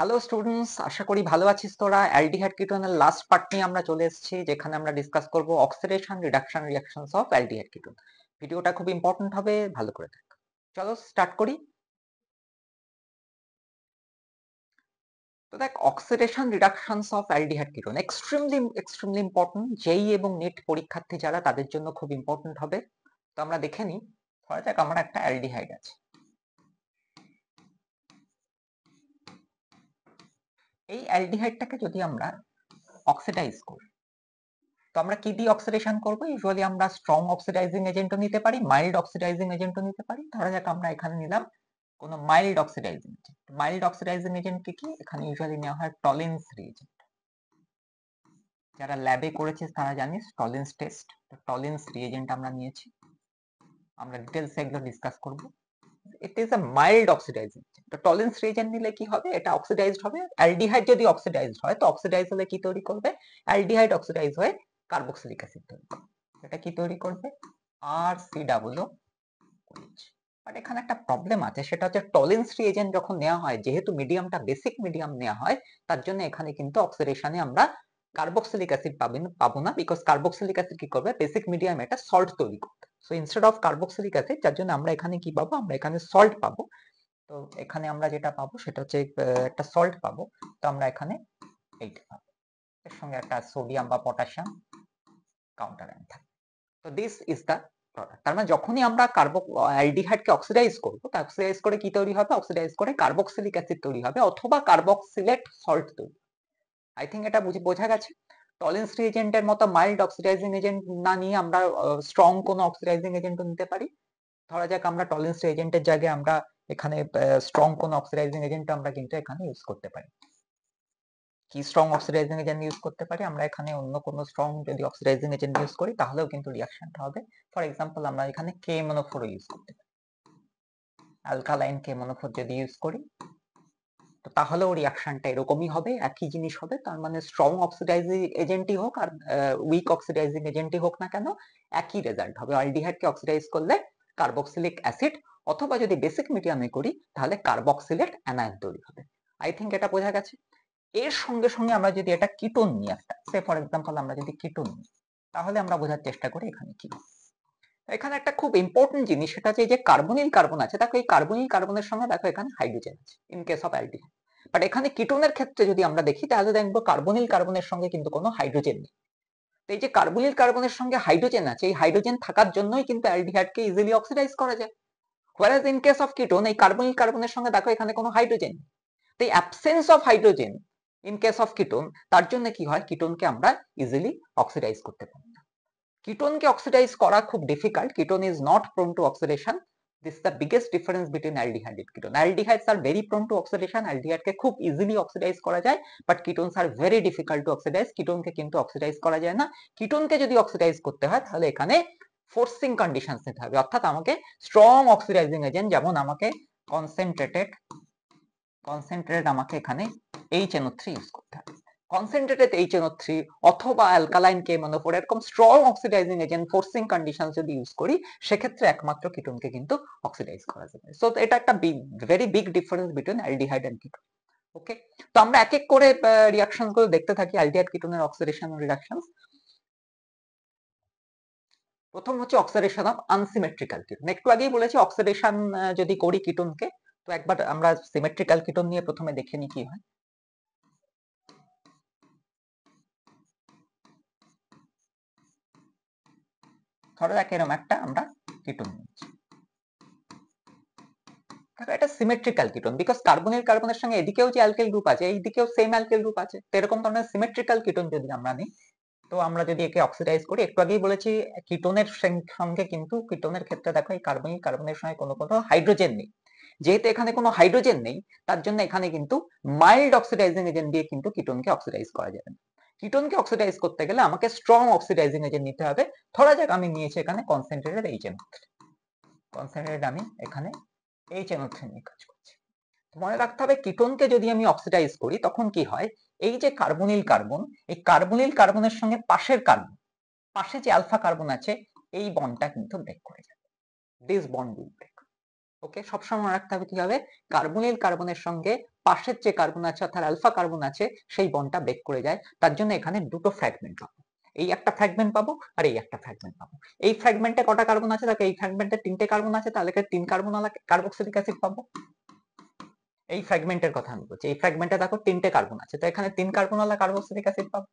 Hello students, আশা করি ভালো আছিস তোরা। অ্যালডিহাইড কিটোনের লাস্ট পার্ট নিয়ে আমরা চলে এসেছি, যেখানে আমরা ডিসকাস করব oxidation reduction reactions of aldehyde ketone. ভিডিওটা খুব ইম্পর্টেন্ট হবে, ভালো করে দেখ। চলো স্টার্ট করি। তো দেখ, oxidation reductions of aldehyde ketone extremely important. JEE এবং নেট পরীক্ষার্থী যারা, তাদের জন্য খুব ইম্পর্টেন্ট হবে। তো আমরা দেখে নিই। ধরা যাক আমার একটা অ্যালডিহাইড আছে। এই অ্যালডিহাইডটাকে যদি আমরা অক্সিডাইজ করি, তো আমরা কি দিয়ে অক্সিডেশন করব? ইউজুয়ালি আমরা স্ট্রং অক্সিডাইজিং এজেন্টও নিতে পারি, মাইল্ড অক্সিডাইজিং এজেন্টও নিতে পারি। ধরা যাক আমরা এখানে নিলাম কোনো mild oxidising agent. Mild oxidising agent কি? এখানে ইউজুয়ালি নেওয়া হয় টলিন্স রিএজেন্ট। যারা ল্যাবে করেছে তারা জানিস টলিন্স টেস্ট। টলিন্স রিএজেন্ট আমরা নিয়েছি, আমরা ডিটেইলস এগুলো ডিসকাস করব। It is a mild oxidising agent. তো টলিন্স রিএজেন্ট নিলে কি হবে? এটা অক্সিডাইজড হবে। অ্যালডিহাইড যদি অক্সিডাইজড হয়, তো অক্সিডাইজ হলে কি তৈরি করবে? অ্যালডিহাইড অক্সিডাইজ হয়ে কার্বক্সিলিক অ্যাসিড তৈরি করবে। এটা কি তৈরি করবে? RCOOH। বাট এখানে একটা প্রবলেম আছে, সেটা হচ্ছে টলিন্স রিএজেন্ট যখন নেওয়া হয়, যেহেতু মিডিয়ামটা বেসিক মিডিয়াম নেওয়া হয়, তার জন্য এখানে কিন্তু অক্সিডেশনে আমরা কার্বক্সিলিক অ্যাসিড পাবো না, বিকজ কার্বক্সিলিক অ্যাসিড কি করবে? বেসিক মিডিয়ামে একটা সল্ট তৈরি করবে। So instead of carboxylic acid, যার জন্য আমরা এখানে কি পাবো? আমরা এখানে সল্ট পাবো। তো এখানে আমরা যেটা পাবো সেটা হচ্ছে একটা সল্ট পাবো। তো আমরা এখানে এইটা পাবো, এর সঙ্গে একটা সোডিয়াম বা পটাশিয়াম কাউন্টার আয়ন থাকবে। তো দিস ইজ দ্য প্রোডাক্ট। তার মানে যখনই আমরা অ্যালডিহাইডকে অক্সিডাইজ করবো, তা অক্সিডাইজ করে কি তৈরি হবে? অক্সিডাইজ করে কার্বক্সিলিক অ্যাসিড তৈরি হবে, অথবা কার্বক্সিলেট সল্ট তৈরি। আই থিঙ্ক এটা বোঝা গেছে। টলিন্স রিএজেন্টের মতো মাইল্ড অক্সিডাইজিং এজেন্ট না নিয়ে আমরা স্ট্রং কোনো অক্সিডাইজিং এজেন্টও নিতে পারি। ধরা যাক আমরা টলিন্স রিএজেন্টের জায়গায় আমরা এখানে স্ট্রং কোনো অক্সিডাইজিং এজেন্ট আমরা কিন্তু এখানে ইউজ করতে পারি। কি স্ট্রং অক্সিডাইজিং এজেন্ট ইউজ করতে পারি? আমরা এখানে অন্য কোনো স্ট্রং যদি অক্সিডাইজিং এজেন্ট ইউজ করি, তাহলেও কিন্তু রিঅ্যাকশনটা হবে। ফর এক্সাম্পল, আমরা এখানে KMnO4 ইউজ করতে পারি। অ্যালকালাইন KMnO4 যদি ইউজ করি, তো তাহলেও রিঅ্যাকশনটা এরকমই হবে, একই জিনিস হবে। তার মানে স্ট্রং অক্সিডাইজিং এজেন্টই হোক আর উইক অক্সিডাইজিং এজেন্টই হোক না কেন, একই রেজাল্ট হবে। অ্যালডিহাইডকে অক্সিডাইজ করলে কার্বক্সিলিক অ্যাসিড, অথবা যদি বেসিক মিডিয়ামে করি তাহলে কার্বক্সিলেট অ্যানায়ন তৈরি হবে। আই থিঙ্ক এটা বোঝা গেছে। এর সঙ্গে সঙ্গে আমরা যদি এটা কিটোন নিই, একটা সে ফর এক্সাম্পল আমরা যদি কিটোন নিই, তাহলে আমরা বোঝার চেষ্টা করি এখানে কি। এখানে একটা খুব ইম্পর্টেন্ট জিনিস, সেটা হচ্ছে যে কার্বনিল কার্বন আছে। দেখো এই কার্বনিল কার্বনের সঙ্গে দেখো এখানে হাইড্রোজেন আছে in case of aldehyde. But এখানে কিটোনের ক্ষেত্রে যদি আমরা দেখি, তাহলে দেখবো কার্বনিল কার্বনের সঙ্গে কিন্তু কোনো হাইড্রোজেন নেই। তো এই যে কার্বনিল কার্বনের সঙ্গে হাইড্রোজেন আছে, এই হাইড্রোজেন থাকার জন্যই কিন্তু অ্যালডিহাইডকে ইজিলি অক্সিডাইজ করা যায়। হোয়ারাজ ইন কেস অফ কিটোন, এই কার্বনিল কার্বনের সঙ্গে দেখো এখানে কোনো হাইড্রোজেন নেই। তো এই absence of hydrogen in case of ketone, তার জন্য কি হয়? কিটোনকে আমরা ইজিলি অক্সিডাইজ করতে পারি না। কিটোনকে অক্সিডাইজ করা খুব difficult. Ketone is not prone to oxidation. This is the biggest difference between aldehyde and ketone. Aldehydes are very prone to oxidation. অ্যালডিহাইডকে খুব ইজিলি অক্সিডাইজ করা যায়, but ketones are very difficult to oxidize. কিটোনকে কিন্তু oxidize করা যায় না। কিটোনকে যদি অক্সিডাইজ করতে হয়, তাহলে এখানে ফোর্সিং কন্ডিশনস নিতে হবে, অর্থাৎ আমাকে স্ট্রং অক্সিডাইজিং এজেন্ট, যেমন আমাকে কনসেন্ট্রেটেড আমাকে এখানে HNO3 ইউজ করতে হবে। কনসেন্ট্রেটেড HNO3 অথবা অ্যালকালাইন KMnO4, এরকম strong oxidising agent forcing condition যদি ইউজ করি, সেক্ষেত্রে একমাত্র কিটোনকে কিন্তু অক্সিডাইজ করা যাবে। সো এটা একটা very big difference between aldehyde and ketone. Okay, তো আমরা এক এক করে রিঅ্যাকশন গুলো দেখতে থাকি, অ্যালডিহাইড কিটোনের অক্সিডেশন রিঅ্যাকশনস। প্রথম হচ্ছে অক্সিডেশন অফ আনসিমেট্রিক্যাল কিটোন। একটু আগেই বলেছি অক্সিডেশন যদি করি কিটোনকে, তো একবার আমরা সিমেট্রিক্যাল কিটোন নিয়ে প্রথমে দেখে নিই কি হয়। ধরো যাক এরকম একটা আমরা কিটোন নিচ্ছি। এটা সিমেট্রিক্যাল কিটোন, বিকজ কার্বনিল কার্বনের সঙ্গে এদিকেও যে অ্যালকিল গ্রুপ আছে, এইদিকেও সেম অ্যালকিল গ্রুপ আছে। তো এরকম ধরনের সিমেট্রিক্যাল কিটোন যদি আমরা নিই, তো আমরা যদি একে অক্সিডাইজ করি, একটু আগেই বলেছি কিটোনের সঙ্গে কিন্তু কিটোনের ক্ষেত্রে দেখো এই কার্বনিল কার্বনের সঙ্গে কোনো হাইড্রোজেন নেই। যেহেতু এখানে কোনো হাইড্রোজেন নেই, তার জন্য এখানে কিন্তু মাইল্ড অক্সিডাইজিং এজেন্ট দিয়ে কিন্তু কিটোনকে অক্সিডাইজ করা যাবে না। কিটোনকে অক্সিডাইজ করতে গেলে আমাকে স্ট্রং অক্সিডাইজিং এজেন্ট নিতে হবে। ধরা যাক আমি নিয়েছি এখানে কনসেন্ট্রেটেড আমি এখানে HNO3 নিয়ে কাজ করছি। মনে রাখতে হবে, কিটোনকে যদি আমি অক্সিডাইজ করি, তখন কি হয়? এই যে কার্বনিল কার্বন, এই কার্বনিল কার্বনের সঙ্গে পাশের কার্বন, পাশে যে আলফা কার্বন আছে, এই বন্ডটা কিন্তু ব্রেক করে যাবে। This bond will break. Okay, সবসময় মনে রাখতে হবে কি হবে? কার্বনিল কার্বনের সঙ্গে পাশের যে কার্বন আছে অর্থাৎ আলফা কার্বন আছে সেই বন্ডটা ব্রেক করে যায়, তার জন্য এখানে দুটো ফ্র্যাগমেন্ট পাবো, এই একটা ফ্র্যাগমেন্ট পাবো আর এই একটা ফ্র্যাগমেন্ট পাবো। এই ফ্র্যাগমেন্টে কটা কার্বন আছে, দেখো এই ফ্র্যাগমেন্টে 3টে কার্বন আছে, তাহলে 3 কার্বনওয়ালা কার্বক্সিলিক অ্যাসিড পাবো। এই ফ্র্যাগমেন্টের কথা আমি বলছি, এই ফ্র্যাগমেন্টে দেখো 3টে কার্বন আছে, তো এখানে 3 কার্বনওয়ালা কার্বক্সিলিক অ্যাসিড পাবো।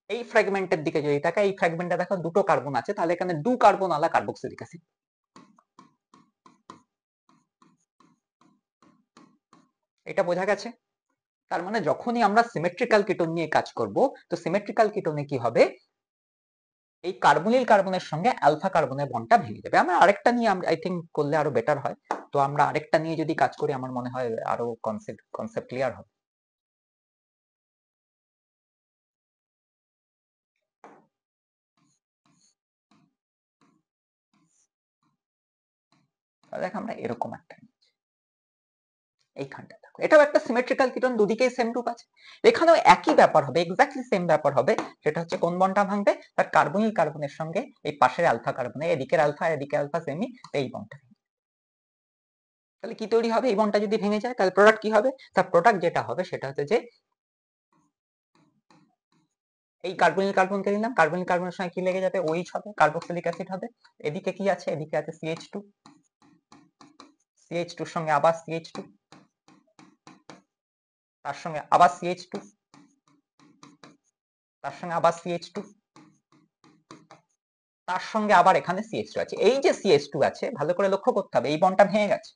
এই ফ্র্যাগমেন্টের দিকে যদি তাকাই, এই ফ্র্যাগমেন্টে দেখো দুটো কার্বন আছে, তাহলে এখানে 2 কার্বনওয়ালা কার্বক্সিলিক অ্যাসিড। এটা বোঝা গেছে? তার মানে যখনই আমরা সিমেট্রিক্যাল কিটোন নিয়ে কাজ করব, তো সিমেট্রিক্যাল কিটোনে কি হবে, এই কার্বনিল কার্বনের সঙ্গে আলফা কার্বনের বন্ডটা ভেঙে যাবে। আমরা আরেকটা নিয়ে আই থিংক করলে আরো বেটার হয়, তো আমরা আরেকটা নিয়ে যদি কাজ করি আমার মনে হয় আরো কনসেপ্ট ক্লিয়ার হবে। দেখ আমরা এরকম একটা এইখানটা দেখো, এটাও একটা সিমেট্রিক্যাল কিটোন, দুদিকেই সেম গ্রুপ আছে, এখানেও একই ব্যাপার হবে, এক্স্যাক্টলি সেম ব্যাপার হবে। সেটা হচ্ছে কোন বন্ডটা ভাঙবে, তার কার্বনিল কার্বনের সঙ্গে এই পাশের আলফা কার্বনে, এদিকের আলফা এদিকে আলফা সেমি, এই বন্ডটা। তাহলে কি তৈরি হবে, এই বন্ডটা যদি ভেঙে যায় তাহলে প্রোডাক্ট কি হবে, তার প্রোডাক্ট যেটা হবে সেটা হচ্ছে যে এই কার্বনিল কার্বনকে নিলাম, কার্বনিল কার্বনের সঙ্গে কি লেগে যাবে, OH হবে, কার্বক্সিলিক অ্যাসিড হবে। এদিকে কি আছে, এদিকে আছে CH2, CH2 এর সঙ্গে আবার CH2, তার সঙ্গে আবার CH2, তার সঙ্গে আবার CH2, তার সঙ্গে আবার এখানে CH2 আছে। এই যে CH2 আছে, ভালো করে লক্ষ্য করতে হবে, এই বন্ডটা ভেঙে গেছে,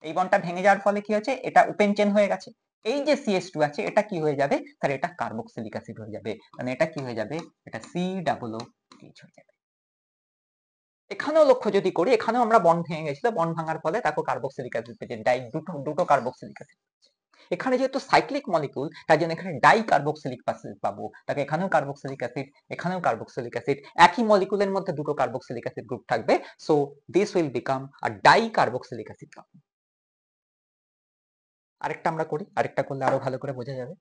এই বন্ডটা ভেঙে যাওয়ার ফলে কি হয়েছে, এটা ওপেন চেন হয়ে গেছে। এই যে CH2 আছে এটা কি হয়ে যাবে, তাহলে এটা কার্বক্সিলিক অ্যাসিড হয়ে যাবে, মানে এটা কি হয়ে যাবে, এটা COOH হয়ে যাবে। এখানেও লক্ষ্য যদি করি, এখানেও আমরা বন্ড ভেঙে গেছিল, বন্ড ভাঙার ফলে দেখো কার্বক্সিলিক অ্যাসিড পেয়েছি, দুটো কার্বক্সিলিক অ্যাসিড। এখানে যেহেতু সাইক্লিক মলিকিউল, তার জন্য এখানে ডাই কার্বক্সিলিক অ্যাসিড পাবো, তাকে এখানেও কার্বক্সিলিক অ্যাসিড, এখানেও কার্বক্সিলিক অ্যাসিড, একই মলিকিউলের মধ্যে দুটো কার্বক্সিলিক অ্যাসিড গ্রুপ থাকবে, so this will become a dicarboxylic acid পাবো। আরেকটা আমরা করি, আরেকটা করলে আরো ভালো করে বোঝা যাবে।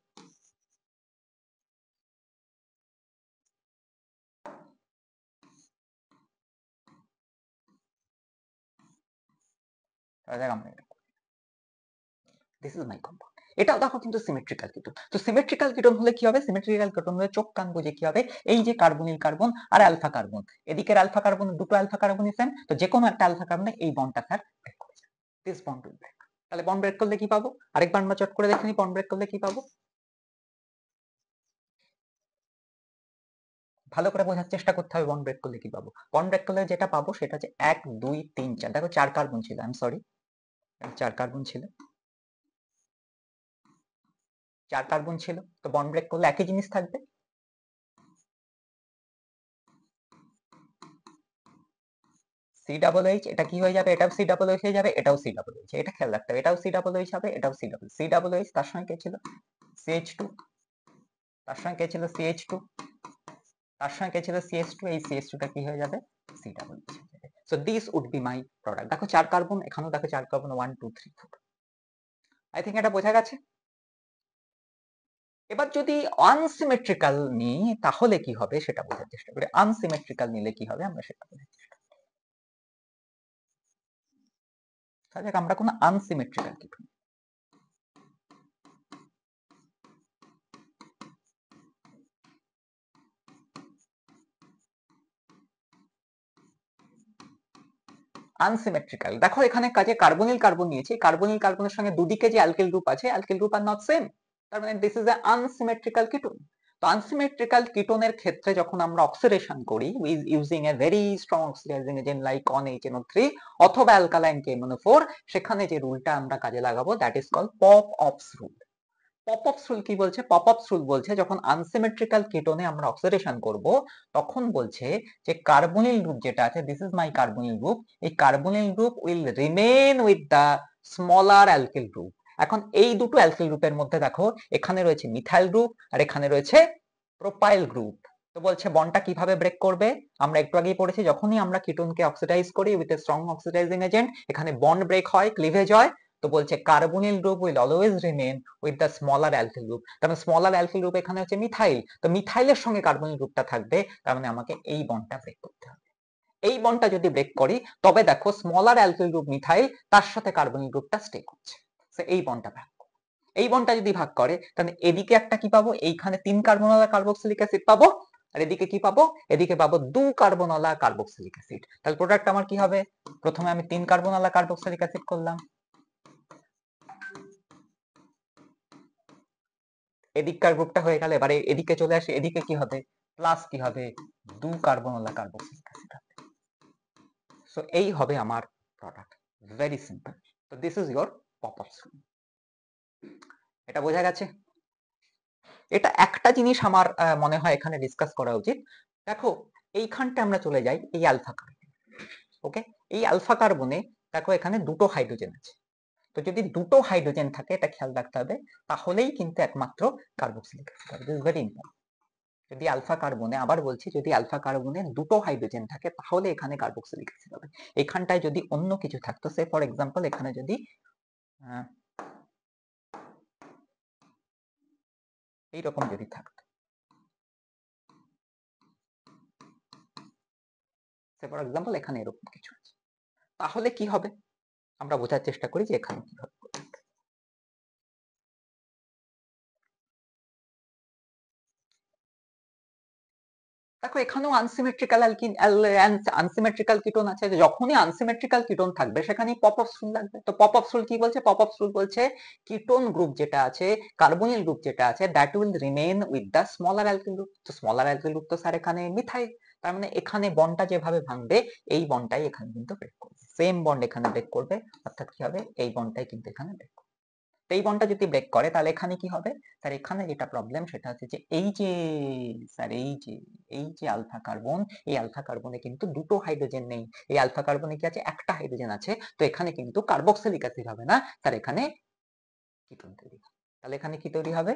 This is my compound. এটাও দেখো কিন্তু সিমেট্রিক্যাল কিটোন। তো সিমেট্রিক্যাল কিটোন হলে কি হবে, সিমেট্রিক্যাল কিটোন হলে চোখ কান বুঝে কি হবে, এই যে কার্বনিল কার্বন আর আলফা কার্বন, এদিকের আলফা কার্বন, দুটো আলফা কার্বনই সেম, তো যে কোনো একটা আলফা কার্বনে এই বন্ডটা স্যার ব্রেক করে যাবে, দিস বন্ড উইল ব্রেক। তাহলে বন্ড ব্রেক করলে কি পাবো, আরেকবার আমরা চট করে দেখে নিই বন্ড ব্রেক করলে কি পাবো, ভালো করে বোঝার চেষ্টা করতে হবে বন্ড ব্রেক করলে কি পাবো। বন্ড ব্রেক করলে যেটা পাবো সেটা হচ্ছে 1 2 3 4, দেখো 4 কার্বন ছিল, আই এম সরি, 4 কার্বন ছিল, 4 কার্বন ছিল, তো বন্ড ব্রেক করলে একই জিনিস থাকবে, COOH, এটা কি হয়ে যাবে, এটাও COOH হয়ে যাবে, এটাও COOH, এটা খেয়াল রাখতে হবে, এটাও COOH হবে, এটাও COOH, তার সঙ্গে কে ছিল CH2, তার সঙ্গে কে ছিল CH2, তার সঙ্গে কে ছিল CH2, এই CH2 টা কি হয়ে যাবে, COOH হয়ে যাবে। So this would be my product. দেখো 4 কার্বন, এখানেও দেখো 4 কার্বন, 1 2 3 4, আই থিংক এটা বোঝা গেছে। এবার যদি আনসিমেট্রিক্যাল নিই তাহলে কি হবে সেটা বোঝার চেষ্টা করি, আনসিমেট্রিক্যাল নিলে কি হবে আমরা সেটা বোঝার চেষ্টা করি। তাহলে আমরা কোনো আনসিমেট্রিক্যাল কি আনসিমেট্রিক্যাল, দেখো এখানে কাজে কার্বনিল কার্বন নিয়েছি, কার্বনিল কার্বনের সঙ্গে দুদিকে যে অ্যালকিল গ্রুপ আছে, alkyl group are not same, তার মানে this is a unsymmetrical ketone. তো আনসিমেট্রিক্যাল কিটোনের ক্ষেত্রে যখন আমরা অক্সিডেশন করি using a very strong oxidising agent like CONHNO3 অথবা অ্যালকালাইন KMNO4, সেখানে যে রুলটা আমরা কাজে লাগাবো that is called pop ops rule. Pop ops rule কি বলছে, পপ-অপস রুল বলছে যখন আনসিমেট্রিক্যাল কিটোনে আমরা অক্সিডেশন করব তখন বলছে যে কার্বনিল গ্রুপ যেটা আছে, this is my carbonyl group, এই carbonyl group will remain with the smaller alkyl group. এখন এই দুটো অ্যালকিল গ্রুপের মধ্যে দেখো এখানে রয়েছে মিথাইল গ্রুপ আর এখানে রয়েছে প্রোপাইল গ্রুপ। তো বলছে বন্ডটা কিভাবে ব্রেক করবে, আমরা একটু আগেই পড়েছি যখনই আমরা কিটোনকে অক্সিডাইজ করি with a strong oxidising agent এখানে বন্ড ব্রেক হয়, ক্লিভেজ হয়, তো বলছে carbonyl group will always remain with the smaller alkyl group, তার মানে স্মলার অ্যালকিল গ্রুপ এখানে হচ্ছে মিথাইল, তো মিথাইলের সঙ্গে কার্বনিল গ্রুপটা থাকবে, তার মানে আমাকে এই বন্ডটা ব্রেক করতে হবে। এই বন্ডটা যদি ব্রেক করি তবে দেখো স্মলার অ্যালকিল গ্রুপ মিথাইল তার সাথে কার্বনিল গ্রুপটা স্টে করছে। এই বন্ডটা ভাগ, এই বন্ডটা যদি ভাগ করে তাহলে এদিকে একটা কি পাবো, এইখানে 3 কার্বনওয়ালা কার্বক্সিলিক অ্যাসিড পাবো, আর এদিকে কি পাবো, এদিকে পাবো 2 কার্বনওয়ালা কার্বক্সিলিক অ্যাসিড। তাহলে প্রোডাক্ট আমার কি হবে, প্রথমে আমি 3 কার্বনওয়ালা কার্বক্সিলিক অ্যাসিড করলাম, এদিককার গ্রুপটা হয়ে গেল, এবারে এদিকে চলে আসে, এদিকে কি হবে, প্লাস কি হবে, 2 কার্বনওয়ালা কার্বক্সিলিক অ্যাসিড হবে। সো এই হবে আমার প্রোডাক্ট, ভেরি সিম্পল। তো this is your pop-up stream. এটা বোঝা গেছে? এটা একটা জিনিস আমার মনে হয় এখানে ডিসকাস করা উচিত। দেখো এইখানটা আমরা চলে যাই এই আলফা কার্বন, ওকে, এই আলফা কার্বনে দেখো এখানে দুটো হাইড্রোজেন আছে। তো যদি দুটো হাইড্রোজেন থাকে এটা খেয়াল রাখতে হবে, তাহলেই কিন্তু একমাত্র কার্বক্সিলিক অ্যাসিড হবে। This is very important. যদি আলফা কার্বনে, আবার বলছি, যদি আলফা কার্বনে দুটো হাইড্রোজেন থাকে তাহলে এখানে কার্বক্সিলিক অ্যাসিড হবে। এখানটায় যদি অন্য কিছু থাকতো, সে ফর এক্সাম্পল এখানে যদি এইরকম যদি থাকতো, সে ফর এক্সাম্পল এখানে এরকম কিছু আছে, তাহলে কি হবে আমরা বোঝার চেষ্টা করি যে এখানে কি হবে। দেখো এখানেও আনসিমেট্রিক্যাল আনসিমেট্রিক্যাল কিটোন আছে। যখনই আনসিমেট্রিক্যাল কিটোন থাকবে সেখানে পপ অফ স্ট্রিং লাগবে। তো পপ অফ স্ট্রিং কি বলছে, পপ অফ স্ট্রিং বলছে কিটোন গ্রুপ যেটা আছে, কার্বনিল গ্রুপ যেটা আছে, that will remain with the smaller alkyl group. তো স্মলার অ্যালকিল গ্রুপ তো স্যার এখানে মিথাইল, তার মানে এখানে বন্ডটা যেভাবে ভাঙবে এই বন্ডটাই এখানে কিন্তু ব্রেক করবে, সেম বন্ড এখানে ব্রেক করবে, অর্থাৎ কি হবে, এই বন্ডটাই কিন্তু এখানে ব্রেক করবে। এই বন্ডটা যদি ব্রেক করে তাহলে এখানে কি হবে স্যার, এখানে যেটা প্রবলেম সেটা হচ্ছে যে এই যে স্যার এই যে আলফা কার্বন, এই আলফা কার্বনে কিন্তু দুটো হাইড্রোজেন নেই, এই আলফা কার্বনে কি আছে, একটা হাইড্রোজেন আছে। তো এখানে কিন্তু কার্বক্সিলিক অ্যাসিড হবে না স্যার, এখানে কিটোন তৈরি হবে। তাহলে এখানে কি তৈরি হবে,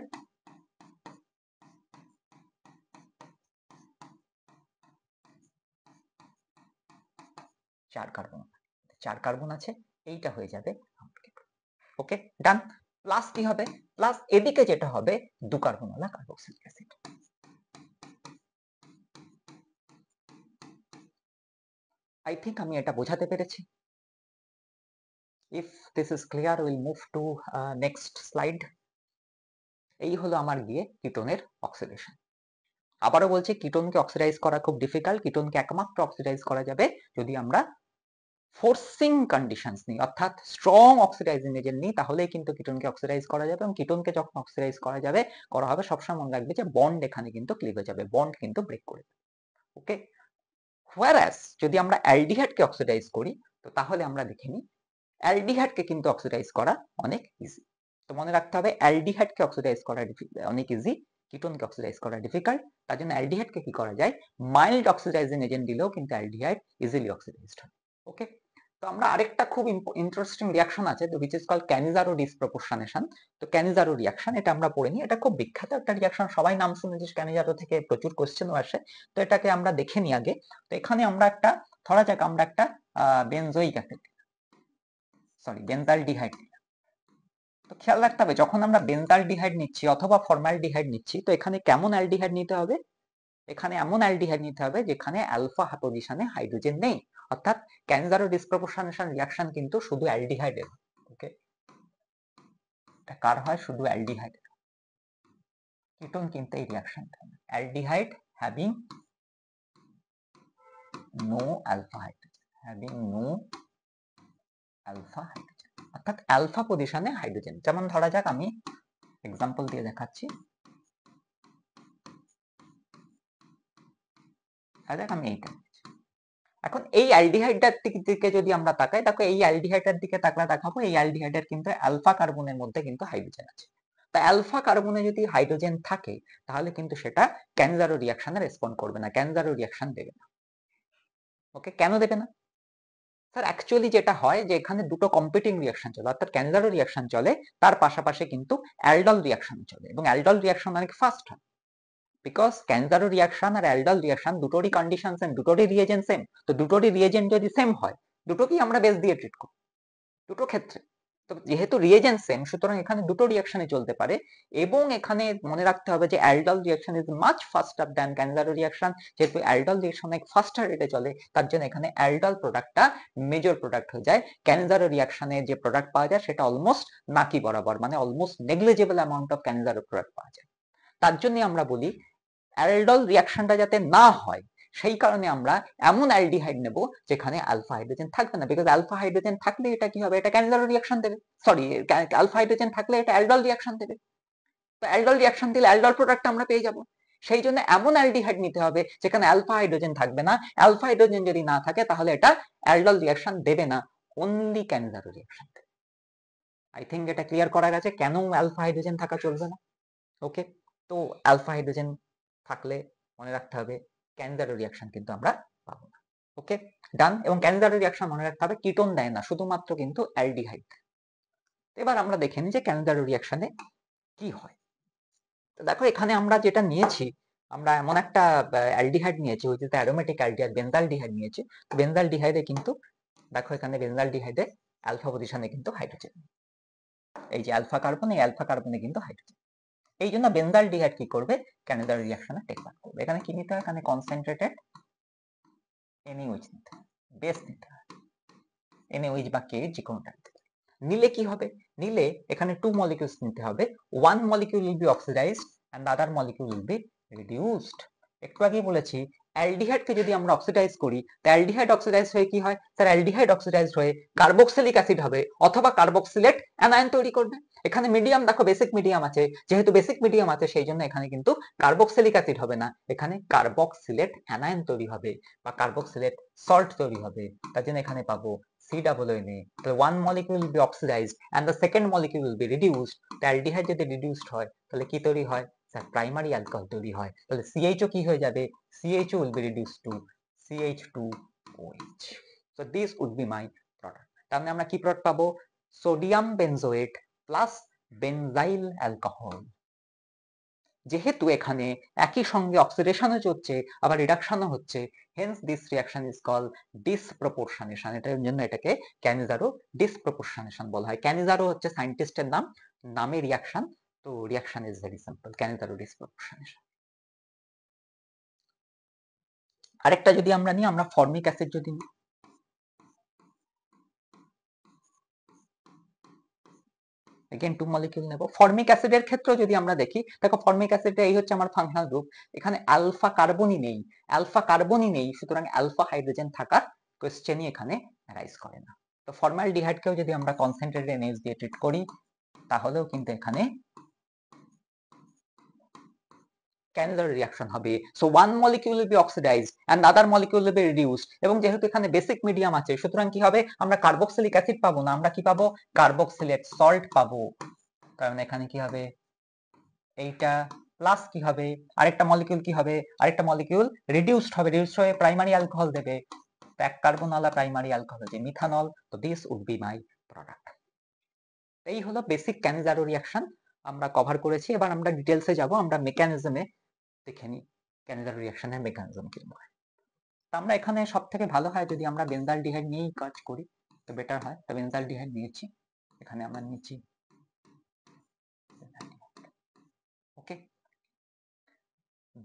চার কার্বন, চার কার্বন আছে, এইটা হয়ে যাবে। ওকে ডান। প্লাস কি হবে, প্লাস এদিকে যেটা হবে 2 কার্বনওয়ালা কার্বক্সিলিক অ্যাসিড। আই থিঙ্ক আমি এটা বোঝাতে পেরেছি। If this is clear, we'll move to next slide. এই হলো আমার গিয়ে কিটোনের অক্সিডেশন। আবারও বলছি, কিটোনকে অক্সিডাইজ করা খুব ডিফিকাল্ট। কিটোনকে একমাত্র অক্সিডাইজ করা যাবে যদি আমরা ফোর্সিং কন্ডিশনস নিই, অর্থাৎ স্ট্রং অক্সিডাইজিং এজেন্ট নিই, তাহলেই কিন্তু কিটোনকে অক্সিডাইজ করা যাবে। এবং কিটোনকে যখন অক্সিডাইজ করা হবে সবসময় মনে রাখবে যে বন্ড এখানে কিন্তু ক্লিভ হয়ে যাবে, বন্ড কিন্তু ব্রেক করে যাবে। ওকে, হোয়ারাস যদি আমরা অ্যালডিহাইডকে অক্সিডাইজ করি, তো তাহলে আমরা দেখে নিই অ্যালডিহাইডকে কিন্তু অক্সিডাইজ করা অনেক ইজি। তো মনে রাখতে হবে অ্যালডিহাইডকে অক্সিডাইজ করা অনেক ইজি, কিটোনকে অক্সিডাইজ করা ডিফিকাল্ট। তার জন্য অ্যালডিহাইডকে কি করা যায়, মাইল্ড অক্সিডাইজিং এজেন্ট দিলেও কিন্তু অ্যালডিহাইড ইজিলি অক্সিডাইজড হয়। ওকে, তো আমরা আরেকটা খুব ইন্টারেস্টিং রিঅ্যাকশন আছে, তো which is called ক্যানিজারো ডিসপ্রপোর্শনেশন। তো ক্যানিজারো রিঅ্যাকশন, এটা আমরা পড়ে নিই, এটা খুব বিখ্যাত একটা রিঅ্যাকশন, সবাই নাম শুনেছিস, ক্যানিজারো থেকে প্রচুর কোশ্চেনও আসে। তো এটাকে আমরা দেখে নিই আগে। তো এখানে আমরা একটা, ধরা যাক আমরা একটা বেনজোইক অ্যাসিড, সরি বেনজালডিহাইড। তো খেয়াল রাখতে হবে যখন আমরা বেনজালডিহাইড নিচ্ছি অথবা ফর্মালডিহাইড নিচ্ছি, তো এখানে কেমন অ্যালডিহাইড নিতে হবে, এখানে এমন অ্যালডিহাইড নিতে হবে যেখানে আলফা পজিশনে হাইড্রোজেন নেই, অর্থাৎ ক্যানিজারো ডিসপ্রপোর্শনেশন রিঅ্যাকশন কিন্তু শুধু অ্যালডিহাইডের। ওকে, এটা কার হয়, শুধু অ্যালডিহাইড। কিটোন কিন্তু এই রিঅ্যাকশনটা aldehyde having no alpha hydrogen, having no alpha hydrogen, অর্থাৎ আলফা পজিশনে হাইড্রোজেন। যেমন ধরা যাক আমি এক্সাম্পল দিয়ে দেখাচ্ছি, আমি এইটা, এখন এই অ্যালডিহাইডটার দিকে যদি আমরা তাকাই, দেখো এই অ্যালডিহাইডের দিকে তাকলে দেখাবো এই অ্যালডিহাইডের কিন্তু আলফা কার্বনের মধ্যে কিন্তু হাইড্রোজেন আছে। তা আলফা কার্বনে যদি হাইড্রোজেন থাকে তাহলে কিন্তু সেটা ক্যানিজারো রিঅ্যাকশনে রেসপন্ড করবে না, ক্যানিজারো রিঅ্যাকশন দেবে না। ওকে, কেন দেবে না স্যার, অ্যাকচুয়ালি যেটা হয় যে এখানে দুটো কম্পিটিং রিঅ্যাকশন চলে, অর্থাৎ ক্যানিজারো রিঅ্যাকশন চলে, তার পাশাপাশি কিন্তু অ্যালডল রিঅ্যাকশন চলে, এবং অ্যালডল রিঅ্যাকশন অনেক ফাস্ট হয়। বিকজ ক্যানিজারো রিঅ্যাকশন আর অ্যালডল রিঅ্যাকশন দুটোরই কন্ডিশন সেম, দুটোরই রিয়েজেন্ট সেম। তো দুটোরই রিয়েজেন্ট যদি সেম হয়, দুটোকেই আমরা বেস দিয়ে ট্রিট করি দুটো ক্ষেত্রে। তো তো যেহেতু রিয়েজেন্ট সেম, সুতরাং এখানে দুটো রিঅ্যাকশনই চলতে পারে, এবং এখানে মনে রাখতে হবে যে aldol reaction is much ফাস্টার than Cannizzaro reaction. যেহেতু অ্যালডল রিঅ্যাকশন অনেক ফাস্টার রেটে চলে, তার জন্য এখানে অ্যালডল প্রোডাক্টটা মেজর প্রোডাক্ট হয়ে যায়। ক্যানিজারো রিঅ্যাকশনে যে প্রোডাক্ট পাওয়া যায় সেটা অলমোস্ট নাকি বরাবর, মানে almost negligible amount of Cannizzaro product পাওয়া যায়। তার জন্য আমরা বলি অ্যালডল রিঅ্যাকশনটা যাতে না হয়, সেই কারণে আমরা এমন অ্যালডিহাইড নেব যেখানে আলফা হাইড্রোজেন থাকবে না, বিকজ আলফা হাইড্রোজেন থাকলে এটা কি হবে, এটা ক্যানিজারো রিঅ্যাকশন দেবে। সরি, আলফা হাইড্রোজেন থাকলে এটা অ্যালডল রিঅ্যাকশন দেবে। তো অ্যালডল রিঅ্যাকশন দিলে অ্যালডল প্রোডাক্ট আমরা পেয়ে যাব। সেই জন্য এমন অ্যালডিহাইড নিতে হবে যেখানে আলফা হাইড্রোজেন থাকবে না। আলফা হাইড্রোজেন যদি না থাকে তাহলে এটা অ্যালডল রিঅ্যাকশন দেবে না, অনলি ক্যানিজারো রিঅ্যাকশন দেবে। আই থিঙ্ক এটা ক্লিয়ার করা গেছে কেন আলফা হাইড্রোজেন থাকা চলবে না। ওকে, তো আলফা হাইড্রোজেন থাকলে মনে রাখতে হবে ক্যানিজারো রিঅ্যাকশন কিন্তু আমরা পাবো না। ওকে, ডান। এবং ক্যানিজারো রিঅ্যাকশন মনে রাখতে হবে কিটোন দেয় না, শুধুমাত্র কিন্তু অ্যালডিহাইড। এবার আমরা দেখে নিই যে ক্যানিজারো রিঅ্যাকশনে কি হয়। তো দেখো এখানে আমরা যেটা নিয়েছি, আমরা এমন একটা অ্যালডিহাইড নিয়েছি, ওই যে অ্যারোমেটিক অ্যালডিহাইড বেনজালডিহাইড নিয়েছি। বেনজালডিহাইডে কিন্তু দেখো এখানে বেনজালডিহাইডে আলফা পজিশনে কিন্তু হাইড্রোজেন, এই যে আলফা কার্বন, এই আলফা কার্বনে কিন্তু হাইড্রোজেন। এই জন্য বেনজালডিহাইড কি করবে, ক্যানিজারো রিঅ্যাকশনে টেক পার্ট করবে। এখানে কি নিতে হয়, এখানে কনসেন্ট্রেটেড NaOH নিতে হয়, বেস নিতে হয়, NaOH বা KH যে কোনোটা নিতে হয়। নিলে কি হবে, নিলে এখানে 2 molecules নিতে হবে। 1 molecule will be oxidized and the other molecule will be reduced. একটু আগেই বলেছি অ্যালডিহাইডকে যদি আমরা অক্সিডাইজ করি, তো অ্যালডিহাইড অক্সিডাইজ হয়ে কি হয়, স্যার অ্যালডিহাইড অক্সিডাইজড হয়ে কার্বক্সিলিক অ্যাসিড হবে অথবা কার্বক্সিলেট অ্যানায়ন তৈরি করবে। এখানে মিডিয়াম দেখো বেসিক মিডিয়াম আছে, যেহেতু বেসিক মিডিয়াম আছে সেই জন্য এখানে কিন্তু কার্বক্সিলিক অ্যাসিড হবে না, এখানে কার্বক্সিলেট অ্যানায়ন তৈরি হবে বা কার্বক্সিলেট সল্ট তৈরি হবে। তার জন্য এখানে পাবো COONA। তাহলে 1 molecule will be oxidized and the second molecule will be reduced। তো অ্যালডিহাইড যদি রিডিউসড হয় তাহলে কি তৈরি হয়, স্যার প্রাইমারি অ্যালকোহল তৈরি হয়। তাহলে CHO কি হয়ে যাবে, CHO will be reduced to CH2OH। So this would be my product। তাহলে আমরা কি প্রোডাক্ট পাবো, sodium benzoate plus benzyl alcohol. যেহেতু এখানে একই সঙ্গে অক্সিডেশনও চলছে আবার রিডাকশনও হচ্ছে, hence this reaction is called disproportionation. এটার জন্য এটাকে ক্যানিজারো ডিসপ্রপোর্শনেশন বলা হয়। ক্যানিজারো হচ্ছে সায়েন্টিস্টের নাম, নামে রিঅ্যাকশন, তো reaction is very simple, Cannizzaro disproportionation. আরেকটা যদি আমরা নিই, আমরা ফর্মিক অ্যাসিড যদি নিই, again 2 molecule নেব। ফর্মিক অ্যাসিডের ক্ষেত্রে যদি আমরা দেখি, দেখো ফর্মিক অ্যাসিডে এই হচ্ছে আমার ফাংশনাল গ্রুপ, এখানে আলফা কার্বনই নেই, আলফা কার্বনই নেই, সুতরাং আলফা হাইড্রোজেন থাকার কোশ্চেনই এখানে রাইজ করে না। তো ফর্মালডিহাইডকেও যদি আমরা কনসেন্ট্রেটেড NH দিয়ে ট্রিট করি তাহলেও কিন্তু এখানে ক্যানিজারো রিঅ্যাকশন হবে। So 1 molecule will be oxidized and other molecule will be reduced। এবং যেহেতু এখানে বেসিক মিডিয়াম আছে সুতরাং কি হবে, আমরা কার্বক্সিলিক অ্যাসিড পাবো না, আমরা কি পাবো, কার্বক্সিলেট সল্ট পাবো। কারণ এখানে কি হবে, এইটা প্লাস কি হবে, আরেকটা মলিকিউল কি হবে, আরেকটা মলিকিউল রিডিউসড হবে, রিডিউসড হয়ে প্রাইমারি অ্যালকোহল দেবে, এক কার্বনওয়ালা প্রাইমারি অ্যালকোহল যে মিথানল। তো this would be my product. এই হলো বেসিক ক্যানিজারো রিঅ্যাকশন আমরা কভার করেছি। এবার আমরা ডিটেলসে যাব, আমরা মেকানিজমে দেখে নিই ক্যানিজারো রিঅ্যাকশনের মেকানিজম কি হয়। তো আমরা এখানে সবথেকে ভালো হয় যদি আমরা বেনজালডিহাইড নিয়েই কাজ করি, তো বেটার হয়। তো বেনজালডিহাইড নিয়েছি, এখানে আমরা নিয়েছি। ওকে,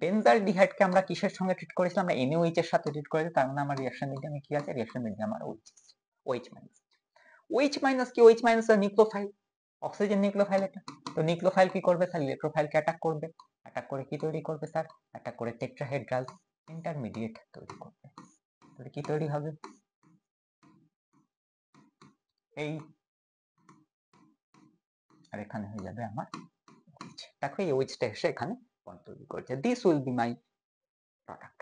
বেনজালডিহাইডকে আমরা কিসের সঙ্গে ট্রিট করেছিলাম, আমরা NaOH এর সাথে ট্রিট করেছি। তার মানে আমার রিঅ্যাকশন মিডিয়ামে কি আছে, রিঅ্যাকশন মিডিয়াম আর OH মাইনাস। OH মাইনাস কি, OH মাইনাস এর নিউক্লিওফাইল, অক্সিজেন নিউক্লিওফাইল এটা। তো নিউক্লিওফাইল কি করবে, স্যার ইলেকট্রোফাইলকে অ্যাটাক করবে, অ্যাটাক করে কি তৈরি করবে, স্যার অ্যাটাক করে টেট্রাহেড্রাল ইন্টারমিডিয়েট তৈরি করবে। তাহলে কি তৈরি হবে, এই আর এখানে হয়ে যাবে আমার OH। দেখো এই OH-টা এসে এখানে বন্ড তৈরি করেছে। This will be my product.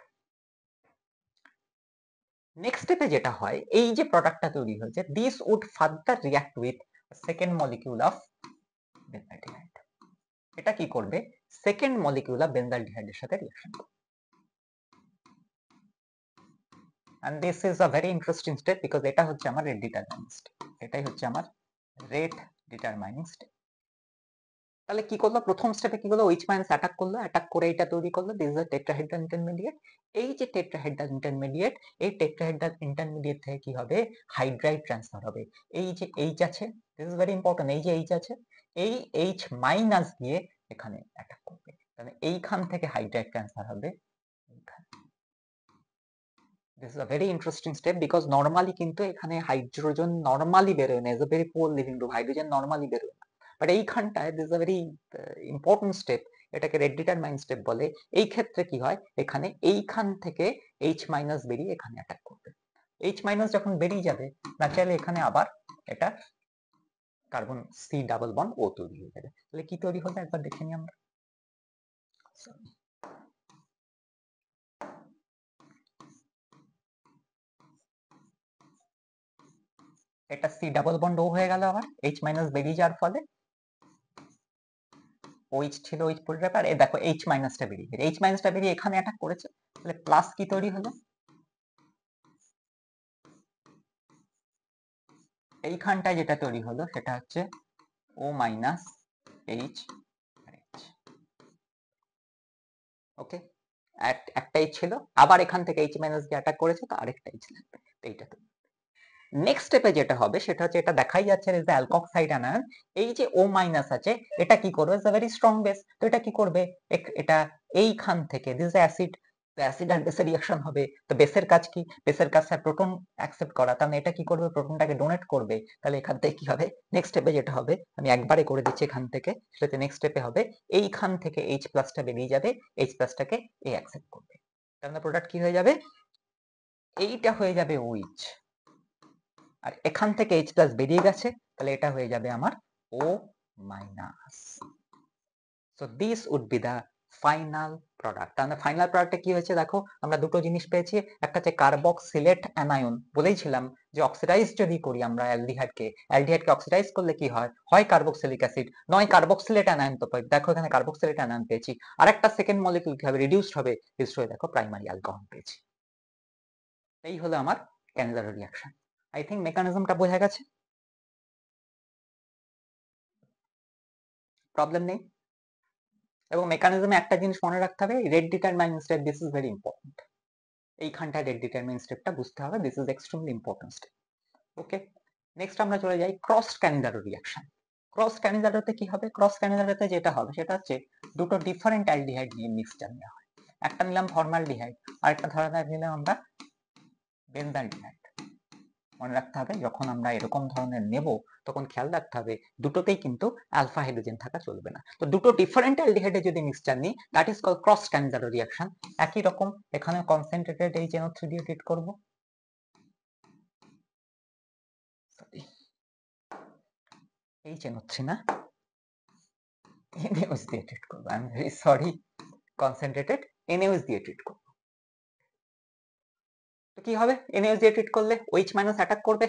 Next স্টেপে যেটা হয়, এই যে প্রোডাক্টটা তৈরি হয়েছে, this would further react with second molecule of benzaldehyde. এটা কি করবে, সেকেন্ড মলিকিউল অফ বেনজালডিহাইডের সাথে রিঅ্যাকশন করবে। and this is a very interesting step because এটা হচ্ছে আমার রেট ডিটারমাইনিং স্টেপ, এটাই হচ্ছে আমার রেট ডিটারমাইনিং স্টেপ। তাহলে কি করলো, প্রথম স্টেপে কি করলো, OH মাইনাস অ্যাটাক করলো, অ্যাটাক করে এটা তৈরি করলো, this is a tetrahedral intermediate. এই যে টেট্রাহেড্রাল ইন্টারমিডিয়েট, এই টেট্রাহেড্রাল ইন্টারমিডিয়েট থেকে কি হবে, হাইড্রাইড ট্রান্সফার হবে। এই যে H আছে, দিস ইজ ভেরি ইম্পর্টেন্ট, এই যে H আছে, এই H মাইনাস গিয়ে এখানে অ্যাটাক করবে, তাহলে এইখান থেকে হাইড্রাইড ট্রান্সফার হবে এইখানে। This is a very interesting step, because normally কিন্তু এখানে হাইড্রোজেন নরমালি বেরোয় না, is a very poor living group, hydrogen normally বেরোয় না, বাট এইখানটায় this is a very important step, এটাকে রেড ডিটারমাইন স্টেপ বলে। এই ক্ষেত্রে কি হয়, এখানে এইখান থেকে H মাইনাস বেরিয়ে এখানে অ্যাটাক করবে। H মাইনাস যখন বেরিয়ে যাবে, ন্যাচারালি এখানে আবার এটা কার্বন সি ডাবল বন্ড ও তৈরি হয়ে যাবে। তাহলে কি তৈরি হবে একবার দেখে নিই আমরা। এটা সি ডাবল বন্ড ও হয়ে গেল, আবার H মাইনাস বেরিয়ে যাওয়ার ফলে OH ছিল, OH পড়ে যাবে, আর দেখো H মাইনাসটা বেরিয়ে গেছে, H মাইনাসটা বেরিয়ে এখানে অ্যাটাক করেছে, তাহলে প্লাস কি তৈরি হলো, এইখানটায় যেটা তৈরি হলো সেটা হচ্ছে O মাইনাস H। ওকে, একটাই ছিল, আবার এখান থেকে H মাইনাস দিয়ে অ্যাটাক করেছে, তো আরেকটা H লাগবে, এইটা তো। নেক্সট স্টেপে যেটা হবে সেটা হচ্ছে, এটা দেখাই যাচ্ছে যে অ্যালকক্সাইড আনায়ন, এই যে O মাইনাস আছে, এটা কি করবে, is a very strong base, তো এটা কি করবে, এটা এইখান থেকে দিস অ্যাসিড, অ্যাসিড আর বেসের রিঅ্যাকশন হবে, তো বেসের কাজ কি, বেসের কাজ স্যার প্রোটন অ্যাকসেপ্ট করা, তাহলে এটা কি করবে, প্রোটনটাকে ডোনেট করবে, তাহলে এখান থেকে কি হবে, নেক্সট স্টেপে যেটা হবে, আমি একবারে করে দিচ্ছি এখান থেকে, সেটাতে নেক্সট স্টেপে হবে, এইখান থেকে H প্লাসটা বেরিয়ে যাবে, H প্লাসটাকে এ অ্যাকসেপ্ট করবে, তাহলে প্রোডাক্ট কি হয়ে যাবে, এইটা হয়ে যাবে OH, আর এখান থেকে H প্লাস বেরিয়ে গেছে, তাহলে এটা হয়ে যাবে আমার O minus. So this would be the final product. তাহলে ফাইনাল প্রোডাক্টে কি হয়েছে দেখো, আমরা দুটো জিনিস পেয়েছি, একটা হচ্ছে কার্বক্সিলেট অ্যানায়ন, বলেইছিলাম যে অক্সিডাইজ যদি করি আমরা অ্যালডিহাইডকে, অ্যালডিহাইডকে অক্সিডাইজ করলে কি হয়, হয় কার্বক্সিলিক অ্যাসিড নয় কার্বক্সিলেট অ্যানায়ন, তো দেখো এখানে কার্বক্সিলেট অ্যানায়ন পেয়েছি, আরেকটা সেকেন্ড মলিকিউল কি হবে, রিডিউসড হবে, রিডিউসড হয়ে দেখো প্রাইমারি অ্যালকোহল পেয়েছি। এই হলো আমার ক্যানিলার রিঅ্যাকশন। আই থিংক মেকানিজমটা বোঝা গেছে, প্রবলেম নেই। এবং মেকানিজমে একটা জিনিস মনে রাখতে হবে, red determine step, this is very important, এইখানটা রেড ডিটারমাইন স্টেপটা বুঝতে হবে, this is extremely important step. Okay, next আমরা চলে যাই ক্রস ক্যানিলারো রিঅ্যাকশন। ক্রস ক্যানিলারোতে কি হবে, ক্রস ক্যানিলারোতে যেটা হবে সেটা হচ্ছে দুটো ডিফারেন্ট অ্যালডিহাইড নিয়ে মিক্সচার নেওয়া হয়, একটা নিলাম ফর্মালডিহাইড, আরেকটা ধরনের নিলাম আমরা বেনজালডিহাইড। মনে রাখতে হবে যখন আমরা এরকম ধরনের নেব তখন খেয়াল রাখতে হবে দুটোতেই কিন্তু আলফা হাইড্রোজেন থাকা চলবে না, তো দুটো ডিফারেন্ট অ্যালডিহাইডে যদি মিক্সচার নিই, that is called cross Cannizzaro reaction. একই রকম এখানে কনসেন্ট্রেটেড এই NO3 দিয়ে ট্রিট করব, এই NO3 না, NaOH দিয়ে ট্রিট করব, I am very sorry, concentrated NaOH দিয়ে ট্রিট করব। তো কি হবে, NaOH দিয়ে ট্রিট করলে OH মাইনাস অ্যাটাক করবে,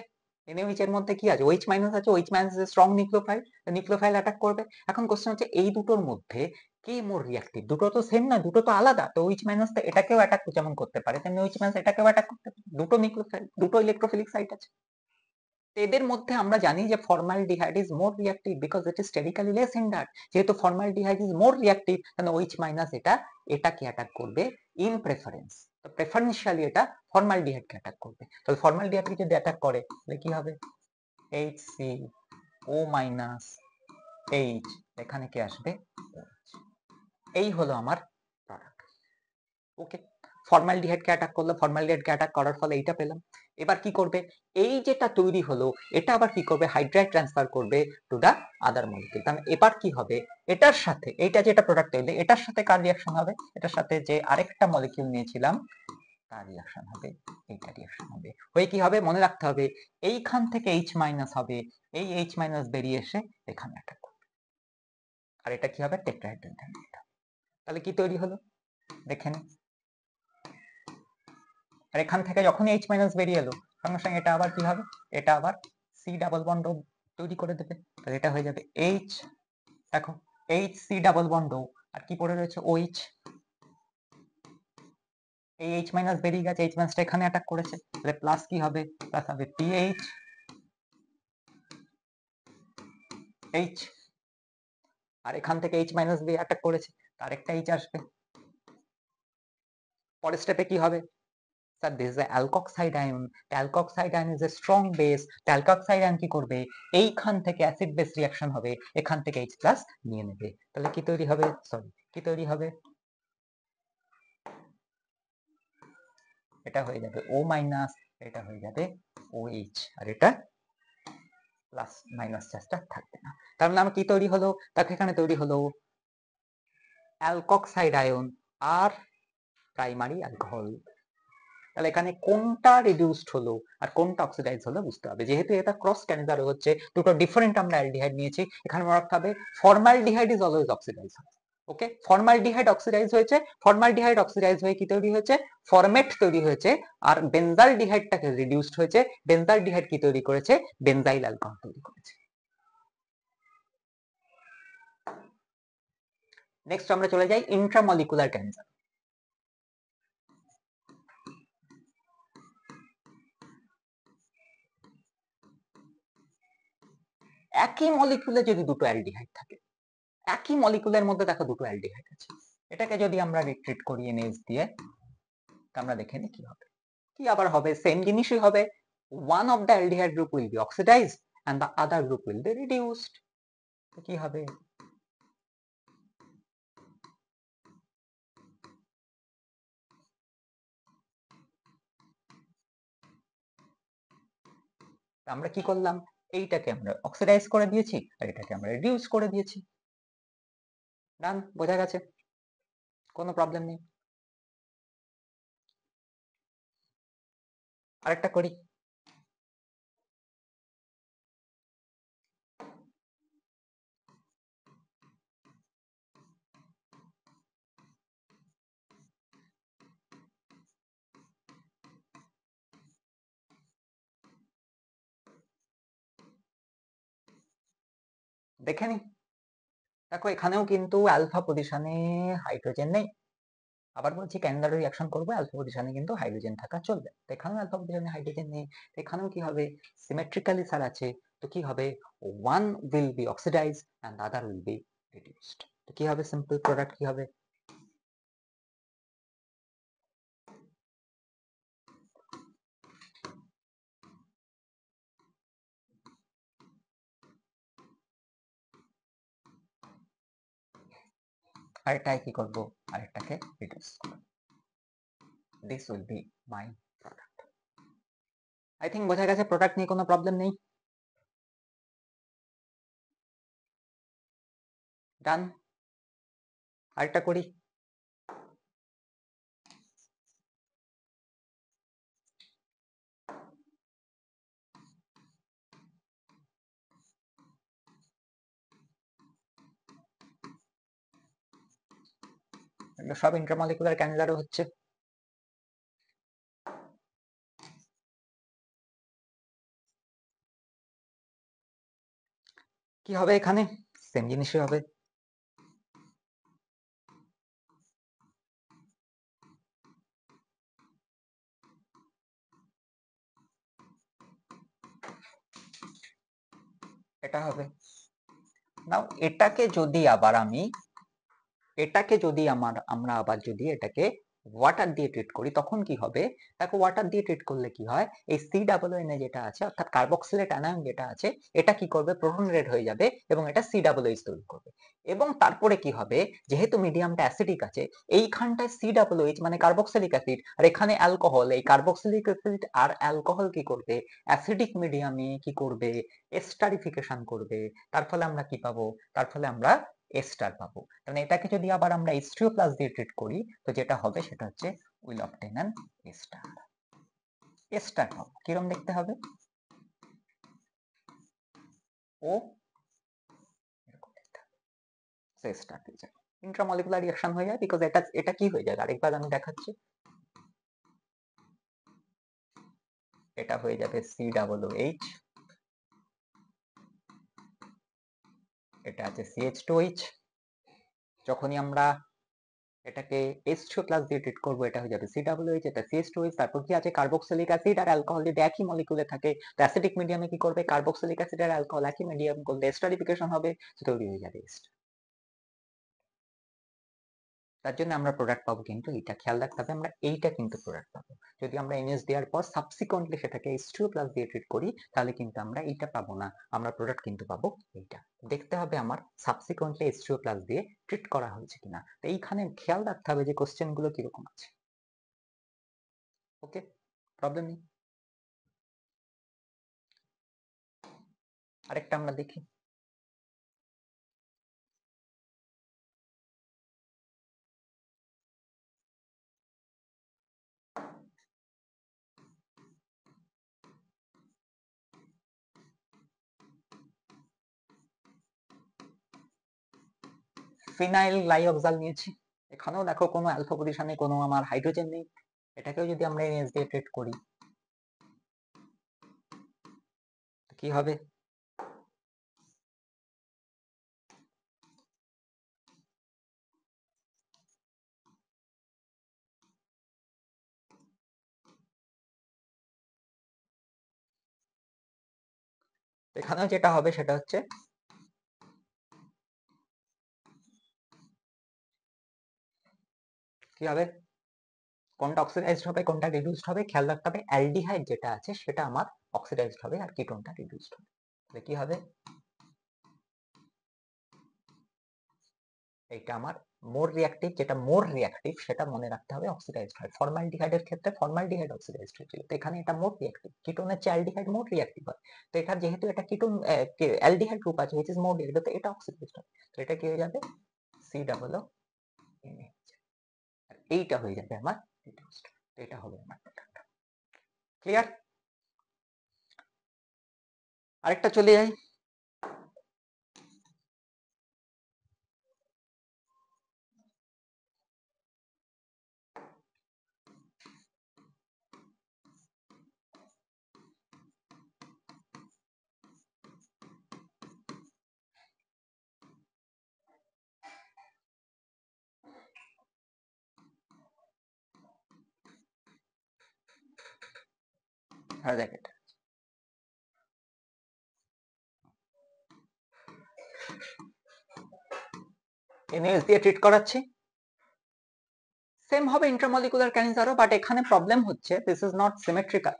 NaOH এর মধ্যে কি আছে, OH মাইনাস আছে, OH minus is strong nucleophile, nucleophile attack করবে। এখন কোশ্চেন হচ্ছে এই দুটোর মধ্যে কে মোর রিঅ্যাক্টিভ, দুটো তো সেম না, দুটো তো আলাদা, তো OH মাইনাস তো এটাকেও অ্যাটাক যেমন করতে পারে, তেমনি OH মাইনাস এটাকেও অ্যাটাক করতে পারে, দুটো নিউক্লিওফাইল, দুটো ইলেকট্রোফিলিক সাইট আছে। এদের মধ্যে আমরা জানি যে formaldehyde is more reactive because it is sterically less hindered, যেহেতু ফর্মালডিহাইড ইজ মোর রিঅ্যাক্টিভ, তাহলে OH মাইনাস এটাকে অ্যাটাক করবে ইন প্রেফারেন্স, তো প্রেফারেন্সিয়ালি এটা ফর্মালডিহাইডকে অ্যাটাক করবে, তাহলে ফর্মালডিহাইডকে যদি অ্যাটাক করে তাহলে কি হবে, HCO মাইনাস H, এখানে কি আসবে, এই হলো আমার প্রোডাক্ট। ওকে, ফর্মালডিহাইডকে অ্যাটাক করলো, ফর্মালডিহাইডকে অ্যাটাক করার ফলে এইটা পেলাম, এবার কি করবে, এই যেটা তৈরি হলো এটা আবার কি করবে, হাইড্রাইড ট্রান্সফার করবে টু দা আদার মলিকিউল, তাহলে এবার কি হবে, এটার সাথে এইটা যেটা প্রোডাক্ট তৈরি, এটার সাথে কার রিঅ্যাকশন হবে, এটার সাথে যে আরেকটা মলিকিউল নিয়েছিলাম তার রিঅ্যাকশন হবে, এইটা রিঅ্যাকশন হবে, হয়ে কি হবে মনে রাখতে হবে, এইখান থেকে H মাইনাস হবে, এই H মাইনাস বেরিয়ে এসে এখানে অ্যাটাক করবে, আর এটা কি হবে, টেট্রাহেড্রাল ইন্টারমিডিয়েট। তাহলে কি তৈরি হলো দেখেন, আর এখান থেকে যখনই H মাইনাস বেরিয়ে এলো সঙ্গে সঙ্গে এটা আবার কি হবে, এটা আবার সি ডাবল বন্ড তৈরি করে দেবে, তাহলে এটা হয়ে যাবে H, দেখো HC ডাবল বন্ড, আর কি পড়ে রয়েছে OH, এই H মাইনাস বেরিয়ে গেছে, H মাইনাসটা এখানে অ্যাটাক করেছে, তাহলে প্লাস কি হবে, প্লাস হবে PH H, আর এখান থেকে H মাইনাস বি অ্যাটাক করেছে, তার একটা H আসবে। পরের স্টেপে কি হবে? Sir this is alkoxide ion, alkoxide ion is a strong base, alkoxide ion কি করবে, এইখান থেকে অ্যাসিড বেস রিঅ্যাকশন হবে, এখান থেকে H প্লাস নিয়ে নেবে, তাহলে কি তৈরি হবে, সরি কি তৈরি হবে, এটা হয়ে যাবে O মাইনাস, এটা হয়ে যাবে OH, আর এটা প্লাস মাইনাস চার্জটা থাকবে না। তার মানে আমার কি তৈরি হলো, তাকে এখানে তৈরি হলো অ্যালকক্সাইড আয়ন আর প্রাইমারি অ্যালকোহল। তাহলে এখানে কোনটা রিডিউসড হলো আর কোনটা অক্সিডাইজ হলো বুঝতে হবে, যেহেতু এটা ক্রস ক্যানিজার হচ্ছে, দুটো ডিফারেন্ট আমরা অ্যালডিহাইড নিয়েছি, এখানে মনে রাখতে হবে formaldehyde is always oxidise. Okay, formaldehyde oxidise হয়েছে, ফর্মালডিহাইড অক্সিডাইজ হয়ে কি তৈরি হয়েছে, ফরমেট তৈরি হয়েছে, আর বেনজালডিহাইডটাকে রিডিউসড হয়েছে, বেনজালডিহাইড কি তৈরি করেছে, বেনজাইল অ্যালকোহল তৈরি করেছে। নেক্সট আমরা চলে যাই ইন্ট্রামলিকুলার ক্যান্সার। একই মলিকুলে যদি দুটো অ্যালডিহাইড থাকে, একই মলিকুলের মধ্যে দেখো দুটো অ্যালডিহাইড আছে, এটাকে যদি আমরা রিট্রিট করি NH দিয়ে, আমরা দেখে নিই কি হবে। কি আবার হবে, সেম জিনিসই হবে, one of the aldehyde group will be oxidized and the other group will be reduced। তো কি হবে, আমরা কি করলাম, এইটাকে আমরা অক্সিডাইজ করে দিয়েছি আর এটাকে আমরা রিডিউস করে দিয়েছি। ডান, বোঝা গেছে, কোনো প্রবলেম নেই। আরেকটা করি, দেখে নি। দেখো এখানেও কিন্তু অ্যালফা পজিশনে হাইড্রোজেন নেই, আবার বলছি ক্যান্ডার রিঅ্যাকশন করবে অ্যালফা পজিশনে কিন্তু হাইড্রোজেন থাকা চলবে, তো এখানেও অ্যালফা পজিশনে হাইড্রোজেন নেই, তো এখানেও কি হবে, সিমেট্রিক্যালি স্যার আছে, তো কি হবে, one will be oxidized and the other will be reduced। তো কি হবে, সিম্পল প্রোডাক্ট কি হবে, আরেকটাকে কি করব, আরেকটাকে রিডিউস করব, this will be my product. I think বোঝা গেছে, প্রোডাক্ট নিয়ে কোনো প্রবলেম নেই। ডান, আরেকটা করি, এগুলো সব ইন্টারমলিকুলার ক্যান্ডারও হচ্ছে। কি হবে এখানে, সেম জিনিসই হবে, এটা হবে। নাও এটাকে যদি আবার আমি, এটাকে যদি আমরা আবার যদি এটাকে ওয়াটার দিয়ে ট্রিট করি তখন কি হবে, দেখো ওয়াটার দিয়ে ট্রিট করলে কি হয়, এই COOH যেটা আছে অর্থাৎ কার্বক্সিলেট অ্যানায়ন যেটা আছে, এটা কি করবে, প্রোটনেটেড হয়ে যাবে এবং এটা COOH তৈরি করবে, এবং তারপরে কি হবে, যেহেতু মিডিয়ামটা অ্যাসিডিক আছে, এইখানটায় COOH মানে কার্বক্সিলিক অ্যাসিড, আর এখানে অ্যালকোহল, এই কার্বক্সিলিক অ্যাসিড আর অ্যালকোহল কি করবে, অ্যাসিডিক মিডিয়ামে কি করবে, এস্টারিফিকেশন করবে, তার ফলে আমরা কি পাবো, তার ফলে আমরা এস্টার পাবো। মানে এটাকে যদি আবার আমরা H2O+ দিয়ে ট্রিট করি, তো যেটা হবে সেটা হচ্ছে will obtain an ester. Ester পাবো, কিরকম দেখতে হবে, ও এরকম দেখতে হবে, সো এস্টার হয়ে যায়, ইন্ট্রামলিকুলার রিঅ্যাকশন হয়ে যায়, বিকজ এটা কি হয়ে যায়, আরেকবার আমি দেখাচ্ছি, এটা হয়ে যাবে COOH, এটা আছে CH2OH, যখনই আমরা এটাকে H2+ দিয়ে ট্রিট করবো এটা হয়ে যাবে COOH, এটা CH2OH, তারপর কি আছে কার্বক্সিলিক অ্যাসিড আর অ্যালকোহল যদি একই মলিকুলে থাকে, তো অ্যাসিডিক মিডিয়ামে কি করবে, কার্বক্সিলিক অ্যাসিড আর অ্যালকোহল একই মিডিয়াম করলে এস্টারিফিকেশন হবে, তৈরি হয়ে যাবে এস্টার। তার জন্য আমরা প্রোডাক্ট পাবো কিন্তু এইটা, খেয়াল রাখতে হবে আমরা এইটা কিন্তু প্রোডাক্ট পাবো। যদি আমরা NH দেওয়ার পর সাবসিকুয়েন্টলি সেটাকে H2O+ দিয়ে ট্রিট করি তাহলে কিন্তু আমরা এইটা পাবো না, আমরা প্রোডাক্ট কিন্তু পাবো এইটা। দেখতে হবে আমার সাবসিকুয়েন্টলি H2O+ দিয়ে ট্রিট করা হয়েছে কিনা। তো এইখানে খেয়াল রাখতে হবে যে কোশ্চেন গুলো কিরকম আছে। ওকে, প্রবলেম নেই। আরেকটা আমরা দেখি। ফিনাইল গ্লাইঅক্সাল নিয়েছি, এখানেও দেখো কোনো অ্যালফা পজিশনে কোনো আমার হাইড্রোজেন নেই, এটাকেও যদি আমরা NH দিয়ে ট্রিট করি কি হবে? এখানেও যেটা হবে সেটা হচ্ছে কি হবে, কোনটা অক্সিডাইজড হবে কোনটা রিডিউসড হবে খেয়াল রাখতে হবে। অ্যালডিহাইড যেটা আছে সেটা আমার অক্সিডাইজড হবে আর কিটোনটা রিডিউসড হবে। তাহলে কি হবে, এইটা আমার মোর রিঅ্যাক্টিভ, যেটা মোর রিঅ্যাক্টিভ সেটা মনে রাখতে হবে অক্সিডাইজড হয়। ফর্মালডিহাইডের ক্ষেত্রে ফর্মালডিহাইড অক্সিডাইজড হয়েছিল, তো এখানে এটা মোর রিঅ্যাক্টিভ। কিটোনের চেয়ে অ্যালডিহাইড মোর রিঅ্যাক্টিভ হয়, তো এটা যেহেতু এটা কিটোন অ্যালডিহাইড গ্রুপ আছে হুইচ ইজ মোর রিঅ্যাক্টিভ, তো এটা অক্সিডাইজড হবে, তো এটা কি হয়ে যাবে COO NH, আর এইটা হয়ে যাবে আমার রিডিউসড, তো এটা হবে আমার প্রোডাক্ট। ক্লিয়ার? আরেকটা চলে যাই। হ্যাঁ দেখ, এটা NH দিয়ে ট্রিট করাচ্ছি, সেম হবে ইন্ট্রামলিকুলার ক্যান্সারও, বাট এখানে প্রবলেম হচ্ছে দিস ইজ নট সিমেট্রিক্যাল।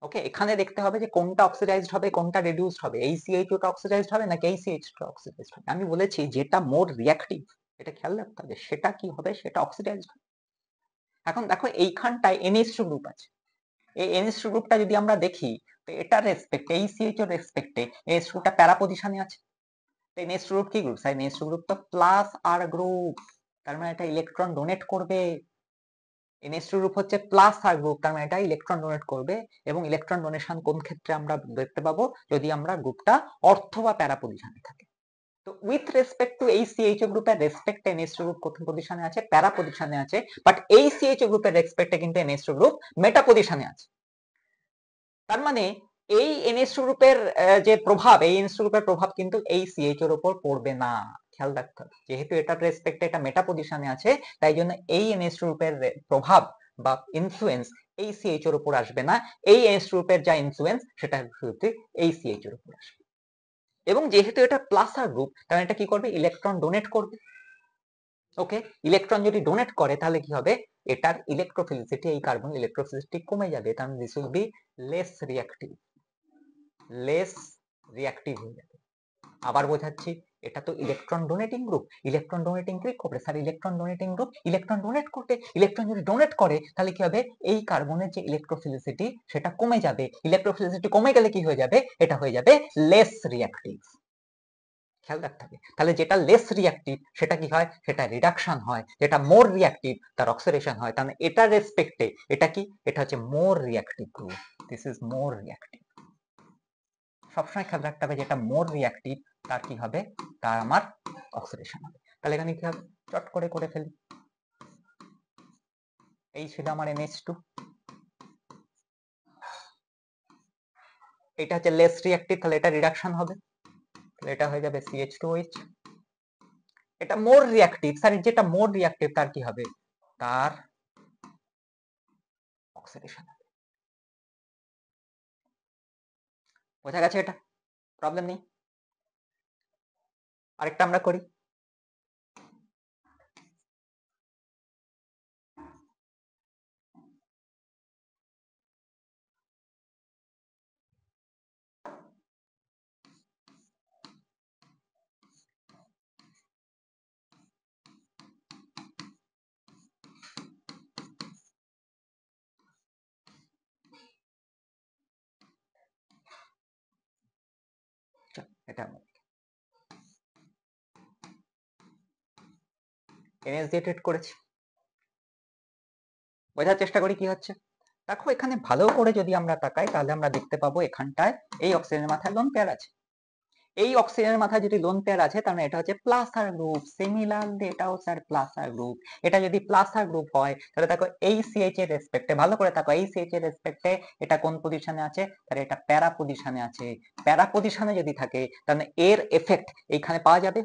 ওকে, এখানে দেখতে হবে যে কোনটা অক্সিডাইজড হবে কোনটা রিডিউসড হবে, এই CH2 টা অক্সিডাইজড হবে নাকি এই CH2 টা অক্সিডাইজড হবে। আমি বলেছি যেটা মোর রিঅ্যাক্টিভ এটা খেয়াল রাখতে হবে, সেটা কি হবে, সেটা অক্সিডাইজড হবে। এখন দেখো এইখানটায় NH2 গ্রুপ আছে, এই NH2 গ্রুপটা যদি আমরা দেখি তো এটার রেসপেক্টে এই CH এর রেসপেক্টে NH2 টা প্যারা পজিশনে আছে, তো NH2 গ্রুপ কি গ্রুপ, স্যার NH2 গ্রুপ তো প্লাস আর গ্রুপ, তার মানে এটা ইলেকট্রন ডোনেট করবে। NH2 গ্রুপ হচ্ছে প্লাস আর গ্রুপ, তার মানে এটা ইলেকট্রন ডোনেট করবে, এবং ইলেকট্রন ডোনেশন কোন ক্ষেত্রে আমরা দেখতে পাবো, যদি আমরা গ্রুপটা অর্থ বা প্যারা পজিশনে থাকে। তো উইথ রেসপেক্ট টু এই CHO গ্রুপের রেসপেক্টে NH2 গ্রুপ কোন পজিশনে আছে, প্যারা পজিশনে আছে, বাট এই CHO গ্রুপের রেসপেক্টে কিন্তু NH2 গ্রুপ মেটা পজিশনে আছে। তার মানে এই NH2 গ্রুপের যে প্রভাব, এই NH2 গ্রুপের প্রভাব কিন্তু এই CH এর উপর পড়বে না, খেয়াল রাখতে হবে। যেহেতু এটার রেসপেক্টে এটা মেটা পজিশনে আছে, তাই জন্য এই NH2 গ্রুপের প্রভাব বা ইনফ্লুয়েন্স এই CH এর উপর আসবে না, এই NH2 গ্রুপের যা ইনফ্লুয়েন্স সেটা শুধু এই CH এর উপর আসবে। এবং যেহেতু এটা প্লাস আর গ্রুপ, তাহলে এটা কি করবে, ইলেকট্রন ডোনেট করবে। ওকে, ইলেকট্রন যদি ডোনেট করে তাহলে কি হবে, এটার ইলেকট্রোফিলিসিটি, এই কার্বন ইলেকট্রোফিলিসিটি কমে যাবে, তার মানে this will be less reactive, less reactive হয়ে যাবে। আবার বোঝাচ্ছি, এটা তো electron donating group, electron donating কি করবে sir, electron donating group electron donate করবে, ইলেকট্রন যদি ডোনেট করে তাহলে কি হবে, এই কার্বনের যে ইলেকট্রোফিলিসিটি সেটা কমে যাবে, ইলেকট্রোফিলিসিটি কমে গেলে কি হয়ে যাবে, এটা হয়ে যাবে লেস রিঅ্যাক্টিভ। খেয়াল রাখতে হবে, তাহলে যেটা লেস রিঅ্যাক্টিভ সেটা কি হয়, সেটা রিডাকশন হয়, যেটা মোর রিঅ্যাক্টিভ তার অক্সিডেশন হয়, তাহলে এটার রেসপেক্টে এটা কি, এটা হচ্ছে more reactive group, this is more reactive. সবসময় খেয়াল রাখতে হবে যেটা মোর রিঅ্যাক্টিভ তার কি হবে, তার আমার অক্সিডেশন হবে। তাহলে এখানে কি হবে, চট করে ফেলি, এই ছিল আমার NH2, এটা হচ্ছে লেস রিঅ্যাক্টিভ, তাহলে এটা রিডাকশন হবে, তাহলে এটা হয়ে যাবে CH2OH। এটা মোর রিঅ্যাক্টিভ, স্যার যেটা মোর রিঅ্যাক্টিভ তার কি হবে, তার অক্সিডেশন হবে। বোঝা গেছে, এটা প্রবলেম নেই। আরেকটা আমরা করি, এটা NH দিয়ে ট্রিট করেছি। বোঝার চেষ্টা করি কি হচ্ছে। দেখো এখানে ভালো করে যদি আমরা তাকাই তাহলে আমরা দেখতে পাবো এখানটায় এই অক্সিজেনের মাথায় লোন পেয়ার আছে। এই অক্সিজেনের মাথায় যদি লোন পেয়ার আছে তাহলে এটা হচ্ছে প্লাস আর গ্রুপ। সিমিলারলি এটাও স্যার প্লাস আর গ্রুপ। এটা যদি প্লাস আর গ্রুপ হয় তাহলে দেখো এই সিএইচ এর রেসপেক্টে ভালো করে দেখো এই সিএইচ এর রেসপেক্টে এটা কোন পজিশনে আছে, তাহলে এটা প্যারা পজিশনে আছে। প্যারা পজিশনে যদি থাকে তাহলে এর এফেক্ট এইখানে পাওয়া যাবে।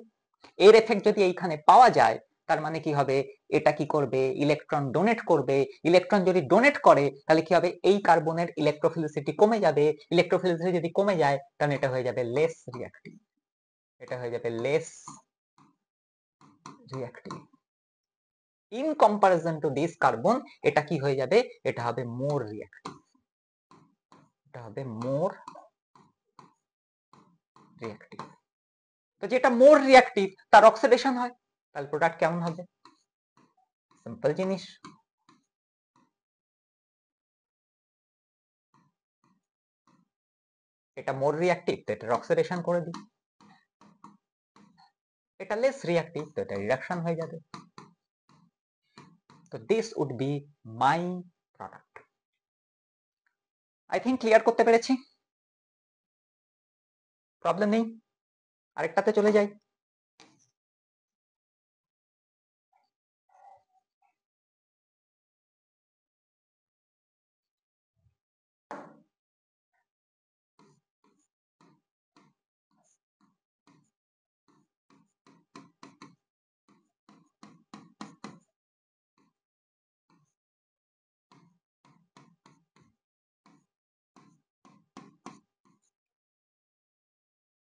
এর এফেক্ট যদি এইখানে পাওয়া যায় তার মানে কি হবে, এটা কি করবে, ইলেকট্রন ডোনেট করবে। ইলেকট্রন যদি ডোনেট করে তাহলে কি হবে, এই কার্বনের ইলেকট্রোফিলিসিটি কমে যাবে। ইলেকট্রোফিলিসিটি যদি কমে যায় তাহলে এটা হয়ে যাবে লেস রিঅ্যাক্টিভ। এটা হয়ে যাবে less reactive in comparison to this carbon. এটা কি হয়ে যাবে, এটা হবে মোর রিঅ্যাক্টিভ। এটা হবে মোর রিঅ্যাক্টিভ। তো যেটা মোর রিঅ্যাক্টিভ তার অক্সিডেশন হয়, তাহলে প্রোডাক্ট কেমন হবে? সিম্পল জিনিস। এটা মোর রিঅ্যাক্টিভ তো এটা অক্সিডেশন করে দিই। এটা লেস রিঅ্যাক্টিভ তো এটা রিডাকশন হয়ে যাবে। তো this would be my product. I think clear করতে পেরেছি, প্রবলেম নেই। আরেকটাতে চলে যাই।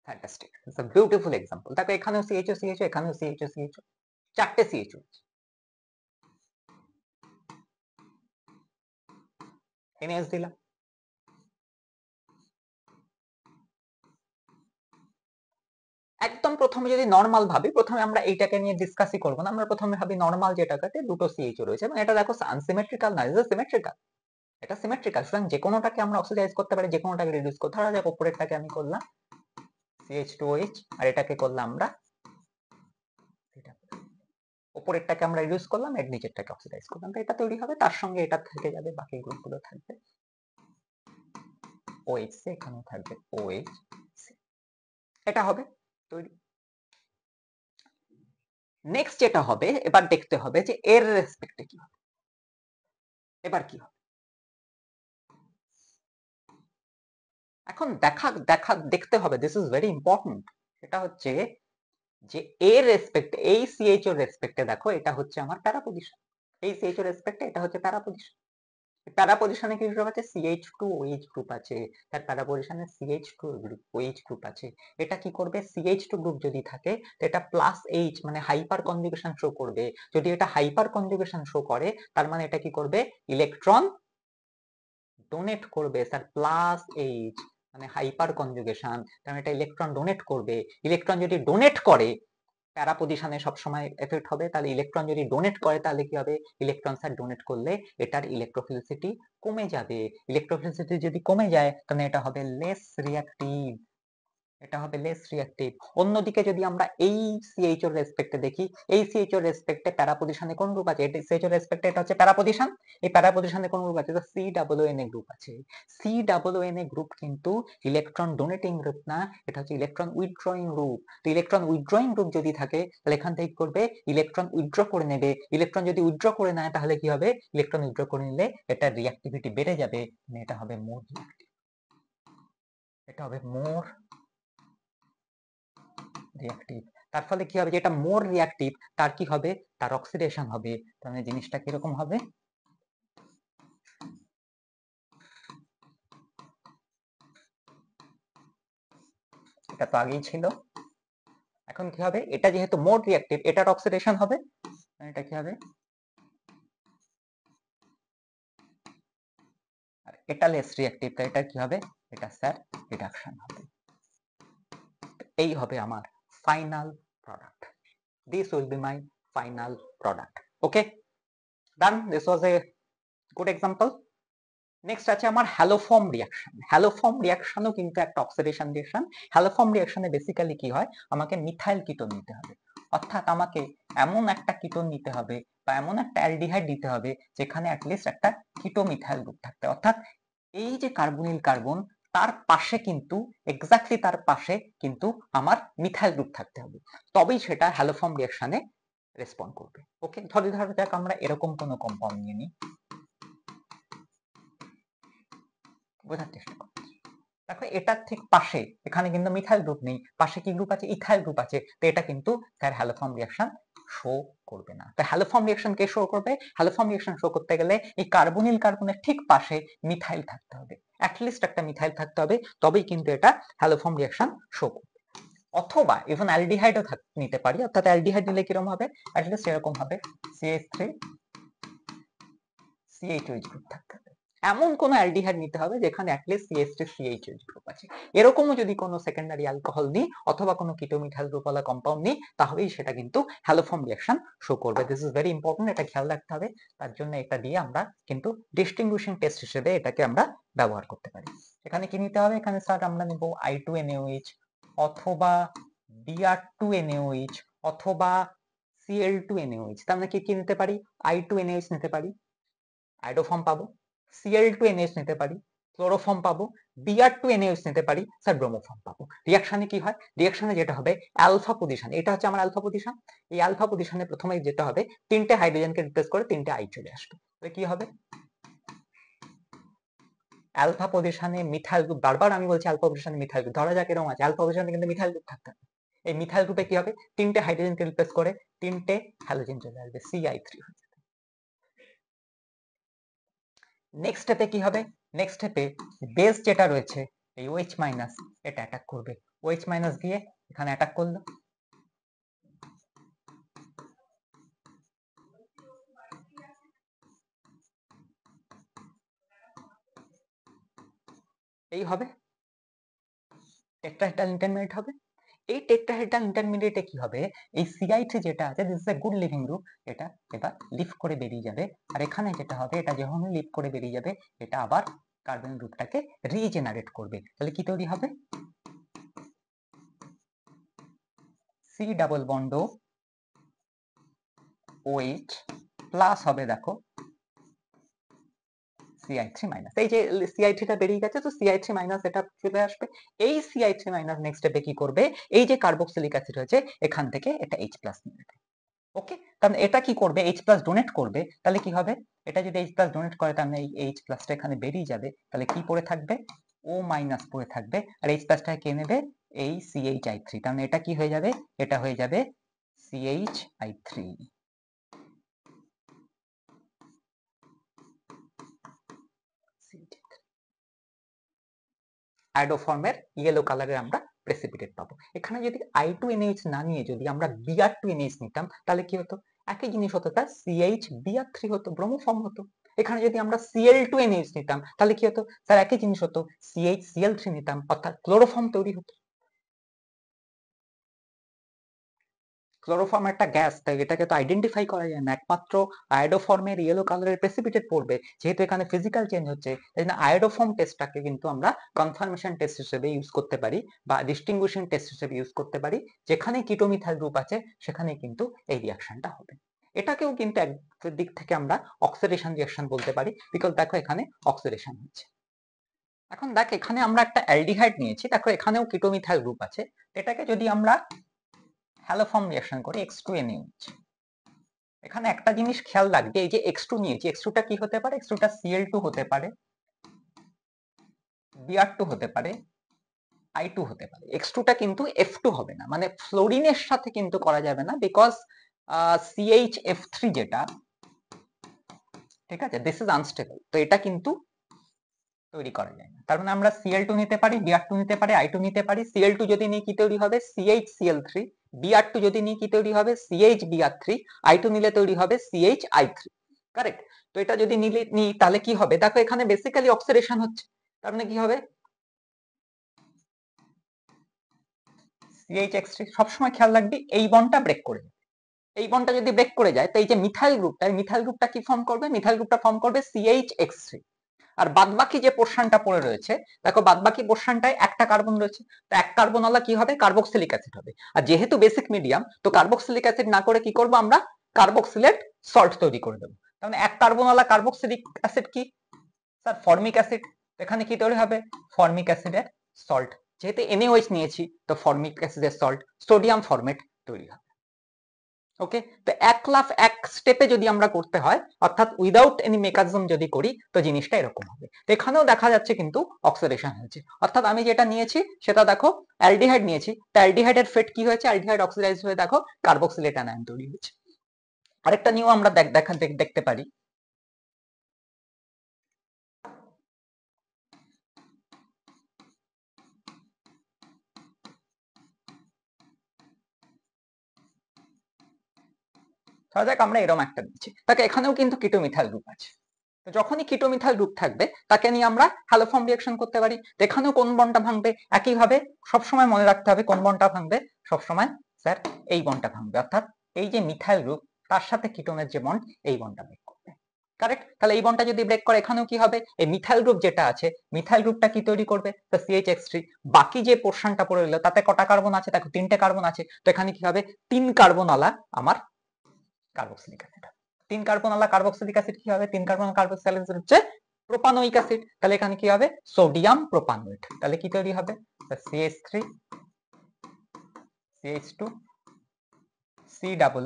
Fantastic, it's a beautiful example. দেখো এখানেও সিএইচও সিএইচও, এখানেও সিএইচও সিএইচও, চারটে সিএইচও। এনএস দিলাম। একদম প্রথমে যদি নরমাল ভাবি, প্রথমে আমরা এইটাকে নিয়ে ডিসকাসই করব না, আমরা প্রথমে ভাবি নরমাল যেটাতে দুটো সিএইচও রয়েছে এবং এটা দেখো আনসিমেট্রিক্যাল না, এটা সিমেট্রিক্যাল। এটা সিমেট্রিক্যাল, সুতরাং যে কোনোটাকে আমরা অক্সিডাইজ করতে পারি, যে কোনোটাকে রিডিউস করতে, ধরা যাক উপরেরটাকে আমি করলাম CH2OH আর এটাকে করলাম আমরা, উপরেরটাকে আমরা রিডিউস করলাম, এর নিচেরটাকে অক্সিডাইজ করলাম, তো এটা তৈরি হবে, তার সঙ্গে এটা থেকে যাবে, বাকি গ্রুপগুলো থাকবে OHC, এখানেও থাকবে OHC। এটা হবে তৈরি। নেক্সট যেটা হবে, এবার দেখতে হবে যে এর রেসপেক্টে কি হবে। এবার কি হবে, এখন দেখতে হবে, দিস ইজ ভেরি ইম্পর্টেন্ট। সেটা হচ্ছে যে এর রেসপেক্টে, এই সিএইচও রেসপেক্টে দেখো এটা হচ্ছে আমার প্যারা পজিশন। এই সিএইচও রেসপেক্টে এটা হচ্ছে প্যারা পজিশন। প্যারা পজিশনে কি গ্রুপ আছে, CH2OH গ্রুপ আছে, তার প্যারা পজিশনে CH2OH গ্রুপ আছে। এটা কি করবে, CH2 গ্রুপ যদি থাকে তো এটা প্লাস H মানে হাইপার কনজুগেশন শো করবে। যদি এটা হাইপার কনজুগেশন শো করে তার মানে এটা কি করবে, ইলেকট্রন ডোনেট করবে। স্যার প্লাস H মানে হাইপার কনজুগেশন, কারণ এটা ইলেকট্রন ডোনেট করবে। ইলেকট্রন যদি ডোনেট করে প্যারা পজিশনে সবসময় এফেক্ট হবে, তাহলে ইলেকট্রন যদি ডোনেট করে তাহলে কি হবে, ইলেকট্রন স্যার ডোনেট করলে এটার ইলেকট্রোফিলিসিটি কমে যাবে। ইলেকট্রোফিলিসিটি যদি কমে যায় তাহলে এটা হবে লেস রিঅ্যাক্টিভ। এটা হবে লেস রিঅ্যাক্টিভ। অন্যদিকে যদি আমরা এই সিএইচ এর রেসপেক্টে দেখি, এই সিএইচ এর রেসপেক্টে প্যারা পজিশনে কোন গ্রুপ আছে, এটা সিএইচ এর রেসপেক্টে এটা হচ্ছে প্যারা পজিশন। এই প্যারা পজিশনে কোন গ্রুপ আছে, তো COONA গ্রুপ আছে। COONA গ্রুপ কিন্তু ইলেকট্রন ডোনেটিং গ্রুপ না, এটা হচ্ছে ইলেকট্রন উইথড্রয়িং গ্রুপ। তো ইলেকট্রন উইথড্রয়িং গ্রুপ যদি থাকে তাহলে এখান থেকে করবে, ইলেকট্রন উইথড্র করে নেবে। ইলেকট্রন যদি উইথড্র করে নেয় তাহলে কি হবে, ইলেকট্রন উইথড্র করে নিলে এটা রিঅ্যাক্টিভিটি বেড়ে যাবে, মানে এটা হবে মোর রিঅ্যাক্টিভ। এটা হবে মোর রিঅ্যাক্টিভ। তার ফলে কি হবে, যেটা মোর রিঅ্যাক্টিভ তার কি হবে, তার অক্সিডেশন হবে। তাহলে জিনিসটা কিরকম হবে, এটা তো আগেই ছিল। এখন কি হবে, এটা যেহেতু মোর রিঅ্যাক্টিভ এটার অক্সিডেশন হবে, এটা কি হবে, আর এটা লেস রিঅ্যাক্টিভ, তাই এটা কি হবে, এটা স্যার রিডাকশন হবে। এই হবে আমার final product. This will be my final product. Okay, done, this was a good example. Next আছে আমার হ্যালোফর্ম রিঅ্যাকশন। হ্যালোফর্ম রিঅ্যাকশনও কিন্তু একটা অক্সিডেশন রিঅ্যাকশন। হ্যালোফর্ম রিঅ্যাকশনে বেসিক্যালি কি হয়, আমাকে মিথাইল কিটোন নিতে হবে, অর্থাৎ আমাকে এমন একটা কিটোন নিতে হবে বা এমন একটা অ্যালডিহাইড নিতে হবে যেখানে অ্যাটলিস্ট একটা কিটো মিথাইল গ্রুপ থাকতে, অর্থাৎ এই যে কার্বনিল কার্বন তার পাশে কিন্তু এক্স্যাক্টলি তার পাশে কিন্তু আমার মিথাইল গ্রুপ থাকতে হবে, তবেই সেটা হ্যালোফর্ম রিঅ্যাকশনে রেসপন্ড করবে। ওকে, ধরে যাক আমরা এরকম কোনো কম্পাউন্ড নিয়ে নিই, বোঝার চেষ্টা করো। দেখো এটার ঠিক পাশে এখানে কিন্তু মিথাইল গ্রুপ নেই, পাশে কি গ্রুপ আছে, ইথাইল গ্রুপ আছে, তো এটা কিন্তু তার হ্যালোফর্ম রিঅ্যাকশন শো করবে না। তো হ্যালোফর্ম রিঅ্যাকশন কে শো করবে, হ্যালোফর্ম রিঅ্যাকশন শো করতে গেলে এই কার্বনিল কার্বনের ঠিক পাশে মিথাইল থাকতে হবে, অ্যাটলিস্ট একটা মিথাইল থাকতে হবে, তবেই কিন্তু এটা হ্যালোফর্ম রিঅ্যাকশন শো করবে। অথবা ইভেন অ্যালডিহাইডও নিতে পারি, অর্থাৎ অ্যালডিহাইড নিলে কিরকম হবে, অ্যাটলিস্ট এরকম হবে CH3 CH গ্রুপ থাকতে হবে। এমন কোন অ্যালডিহাইড নিতে হবে যেখানে অ্যাটলিস্ট CH3 CH গ্রুপ আছে। এরকমও যদি কোনো সেকেন্ডারি অ্যালকোহল নিই অথবা কোনো কিটোমিথাইল গ্রুপওয়ালা কম্পাউন্ড নিই, তাহলেই সেটা কিন্তু হ্যালোফর্ম রিঅ্যাকশন শো করবে। দিস ইজ ভেরি ইম্পর্টেন্ট, এটা খেয়াল রাখতে হবে। তার জন্য এটা দিয়ে আমরা কিন্তু ডিস্টিংগুইশিং টেস্ট হিসেবে এটাকে আমরা ব্যবহার করতে পারি। এখানে কি নিতে হবে, এখানে স্যার আমরা নিব I2NaOH অথবা Br2NaOH অথবা Cl2NaOH। তার মানে কি নিতে পারি, I2NaOH নিতে পারি, আয়োডোফর্ম পাবো, Cl2NaOH নিতে পারি, ক্লোরোফর্ম পাবো, Br2NaOH নিতে পারি, স্যার ব্রোমোফর্ম পাবো। রিঅ্যাকশনে কি হয়, রিঅ্যাকশনে যেটা হবে অ্যালফা পজিশন, এটা হচ্ছে আমার অ্যালফা পজিশন, এই অ্যালফা পজিশনে প্রথমে যেটা হবে তিনটে হাইড্রোজেনকে রিপ্লেস করে তিনটে আই চলে আসবে, তাহলে কি হবে অ্যালফা পজিশনে মিথাইল গ্রুপ, বারবার আমি বলছি অ্যালফা পজিশনে মিথাইল গ্রুপ, ধরা যাক এরকম আছে অ্যালফা পজিশনে কিন্তু মিথাইল গ্রুপ থাকতে হবে, এই মিথাইল গ্রুপে কি হবে তিনটে হাইড্রোজেনকে রিপ্লেস করে তিনটে হ্যালোজেন চলে আসবে, CI3। নেক্সট স্টেপে কি হবে, নেক্সট স্টেপে বেস যেটা রয়েছে এই OH মাইনাস এটা অ্যাটাক করবে, OH মাইনাস দিয়ে এখানে অ্যাটাক করলো, এই হবে টেট্রাহেড্রাল ইন্টারমিডিয়েট হবে। এই টেট্রাহেড্রাল ইন্টারমিডিয়েটে কি হবে, এই CI3 যেটা আছে this is a good living group, এটা এবার লিফট করে বেরিয়ে যাবে, আর এখানে যেটা হবে এটা যখন লিফট করে বেরিয়ে যাবে এটা আবার কার্বন গ্রুপটাকে রিজেনারেট করবে, তাহলে কি তৈরি হবে C double bond OH plus হবে দেখো CI3 মাইনাস, এই যে CI3 টা বেরিয়ে গেছে তো CI3 মাইনাস এটা চলে আসবে, এই CI3 মাইনাস নেক্সট স্টেপে কি করবে, এই যে কার্বক্সিলিক অ্যাসিড রয়েছে এখান থেকে এটা H প্লাস নিয়ে নেবে। ওকে, কারণ এটা কি করবে H প্লাস ডোনেট করবে, তাহলে কি হবে এটা যদি H প্লাস ডোনেট করে তাহলে এই H প্লাসটা এখানে বেরিয়ে যাবে, তাহলে কি পড়ে থাকবে O মাইনাস পড়ে থাকবে, আর H প্লাসটা কে নেবে এই CHI3, তাহলে এটা কি হয়ে যাবে, এটা হয়ে যাবে CHI3। আয়োডোফর্মের ইয়েলো কালারের আমরা প্রেসিপিটেট পাবো। এখানে যদি I2NaH না নিয়ে যদি আমরা Br2NaH নিতাম তাহলে কি হতো, একই জিনিস হতো, তার CHBr3 হতো, ব্রোমোফর্ম হতো। এখানে যদি আমরা Cl2NaH নিতাম তাহলে কি হতো, স্যার একই জিনিস হতো, CHCl3 নিতাম, অর্থাৎ ক্লোরোফর্ম তৈরি হতো। ক্লোরোফর্ম একটা গ্যাস, তাই এটাকে তো আইডেন্টিফাই করা যায় না, একমাত্র আয়োডোফর্মের ইয়েলো কালারের প্রেসিপিটেট পড়বে, যেহেতু এখানে ফিজিক্যাল চেঞ্জ হচ্ছে এই জন্য আয়োডোফর্ম টেস্টটাকে কিন্তু আমরা কনফার্মেশন টেস্ট হিসেবে ইউজ করতে পারি বা ডিস্টিংগুইশিং টেস্ট হিসেবে ইউজ করতে পারি, যেখানে কিটোমিথাইল গ্রুপ আছে সেখানে কিন্তু এই রিঅ্যাকশনটা হবে। এটাকেও কিন্তু এক দিক থেকে আমরা অক্সিডেশন রিঅ্যাকশন বলতে পারি, বিকজ দেখো এখানে অক্সিডেশন হচ্ছে। এখন দেখ এখানে আমরা একটা অ্যালডিহাইড নিয়েছি, দেখো এখানেও কিটোমিথাইল গ্রুপ আছে, এটাকে যদি আমরা হ্যালোফর্ম রিঅ্যাকশন করি X2NaOH, এখানে একটা জিনিস খেয়াল রাখবে, এই যে X2 নিয়েছি, X2টা কি হতে পারে, X2টা Cl2 হতে পারে, Br2 হতে পারে, I2 হতে পারে, X2টা কিন্তু F2 হবে না, মানে ফ্লোরিনের সাথে কিন্তু করা যাবে না, বিকজ CHF3 যেটা, ঠিক আছে, দিস ইজ আনস্টেবল, তো এটা কিন্তু তৈরি করা যায় না। তার মানে আমরা Cl2 নিতে পারি, Br2 নিতে পারি, I2 নিতে পারি, Cl2 যদি নিই কি তৈরি হবে CHCl3, Br2 যদি নিই কি তৈরি হবে CHBr3, I2 নিলে তৈরি হবে CHI3, কারেক্ট। তো এটা যদি নিই তাহলে কি হবে, দেখো এখানে বেসিক্যালি অক্সিডেশন হচ্ছে, তার মানে কি হবে CHX3, সবসময় খেয়াল রাখবি এই বন্ডটা ব্রেক করে যাবে, এই বন্ডটা যদি ব্রেক করে যায় তো এই যে মিথাইল গ্রুপটা কি ফর্ম করবে, মিথাইল গ্রুপটা ফর্ম করবে CHX3, আর বাদবাকি যে পোর্শনটা পড়ে রয়েছে, দেখো বাদবাকি পোর্শনটায় একটা কার্বন রয়েছে, তো এক কার্বনওয়ালা কি হবে, কার্বক্সিলিক অ্যাসিড হবে। আর যেহেতু বেসিক মিডিয়াম, তো কার্বক্সিলিক অ্যাসিড না করে কি করব আমরা, কার্বক্সিলেট সল্ট তৈরি করে দেবো। তার মানে এক কার্বনওয়ালা কার্বক্সিলিক অ্যাসিড কি স্যার, ফর্মিক অ্যাসিড। এখানে কি তৈরি হবে, ফর্মিক অ্যাসিডের সল্ট। যেহেতু NaOH নিয়েছি, তো ফর্মিক অ্যাসিডের সল্ট, সোডিয়াম ফরমেট তৈরি হবে। ওকে, তো এক স্টেপে যদি আমরা করতে হয়, অর্থাৎ উইদাউট এনি মেকানিজম যদি করি, তো জিনিসটা এরকম হবে। তো এখানেও দেখা যাচ্ছে কিন্তু অক্সিডেশন হয়েছে, অর্থাৎ আমি যেটা নিয়েছি সেটা দেখো অ্যালডিহাইড নিয়েছি, তো অ্যালডিহাইডের ফেট কি হয়েছে, অ্যালডিহাইড অক্সিডাইজ হয়ে দেখো কার্বক্সিলেট অ্যানায়ন তৈরি হয়েছে। আরেকটা নিয়ম আমরা দেখতে পারি, ধরা যাক আমরা এরকম একটা দিচ্ছি, তাকে এখানেও কিন্তু কিটোমিথাইল গ্রুপ আছে। তো যখনই কিটোমিথাইল গ্রুপ থাকবে, তাকে নিয়ে আমরা হ্যালোফর্ম রিঅ্যাকশন করতে পারি। এখানেও কোন বন্ডটা ভাঙবে, একইভাবে সবসময় মনে রাখতে হবে কোন বন্ডটা ভাঙবে, সবসময় স্যার এই বন্ডটা ভাঙবে, অর্থাৎ এই যে মিথাইল গ্রুপ তার সাথে কিটোনের যে বন্ড, এই বন্ডটা ব্রেক করবে। কারেক্ট? তাহলে এই বন্ডটা যদি ব্রেক করে, এখানেও কি হবে, এই মিথাইল গ্রুপ যেটা আছে, মিথাইল গ্রুপটা কি তৈরি করবে, তো CH3। বাকি যে পোর্শনটা পড়ে রইল, তাতে কটা কার্বন আছে, দেখো 3টে কার্বন আছে, তো এখানে কি হবে, 3 কার্বনওয়ালা আমার কার্বক্সিলিক অ্যাসিড। 3 কার্বনওয়ালা কার্বক্সিলিক অ্যাসিড কি হবে, 3 কার্বন কার্বক্সিলিক অ্যাসিড হচ্ছে প্রোপানোইক অ্যাসিড। তাহলে এখানে কি হবে, সোডিয়াম প্রোপানোয়েট। তাহলে কি তৈরি হবে, CH3 CH2 COO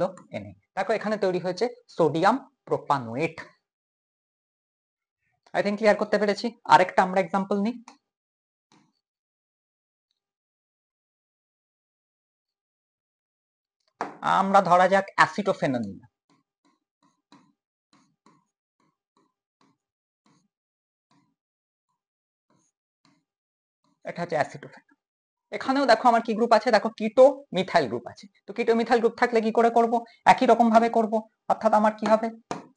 Na। দেখো এখানে তৈরি হয়েছে sodium propanoate. I think clear করতে পেরেছি। আরেকটা আমরা एग्जांपल নিই, আমরা ধরা যাক অ্যাসিটোফেনল নিলাম। এটা হচ্ছে অ্যাসিটোফেনল। এখানেও দেখো আমার কি গ্রুপ আছে, দেখো কিটো মিথাইল গ্রুপ আছে। তো কিটো মিথাইল গ্রুপ থাকলে কি করে করব, একই রকম ভাবে করব, অর্থাৎ আমার কি হবে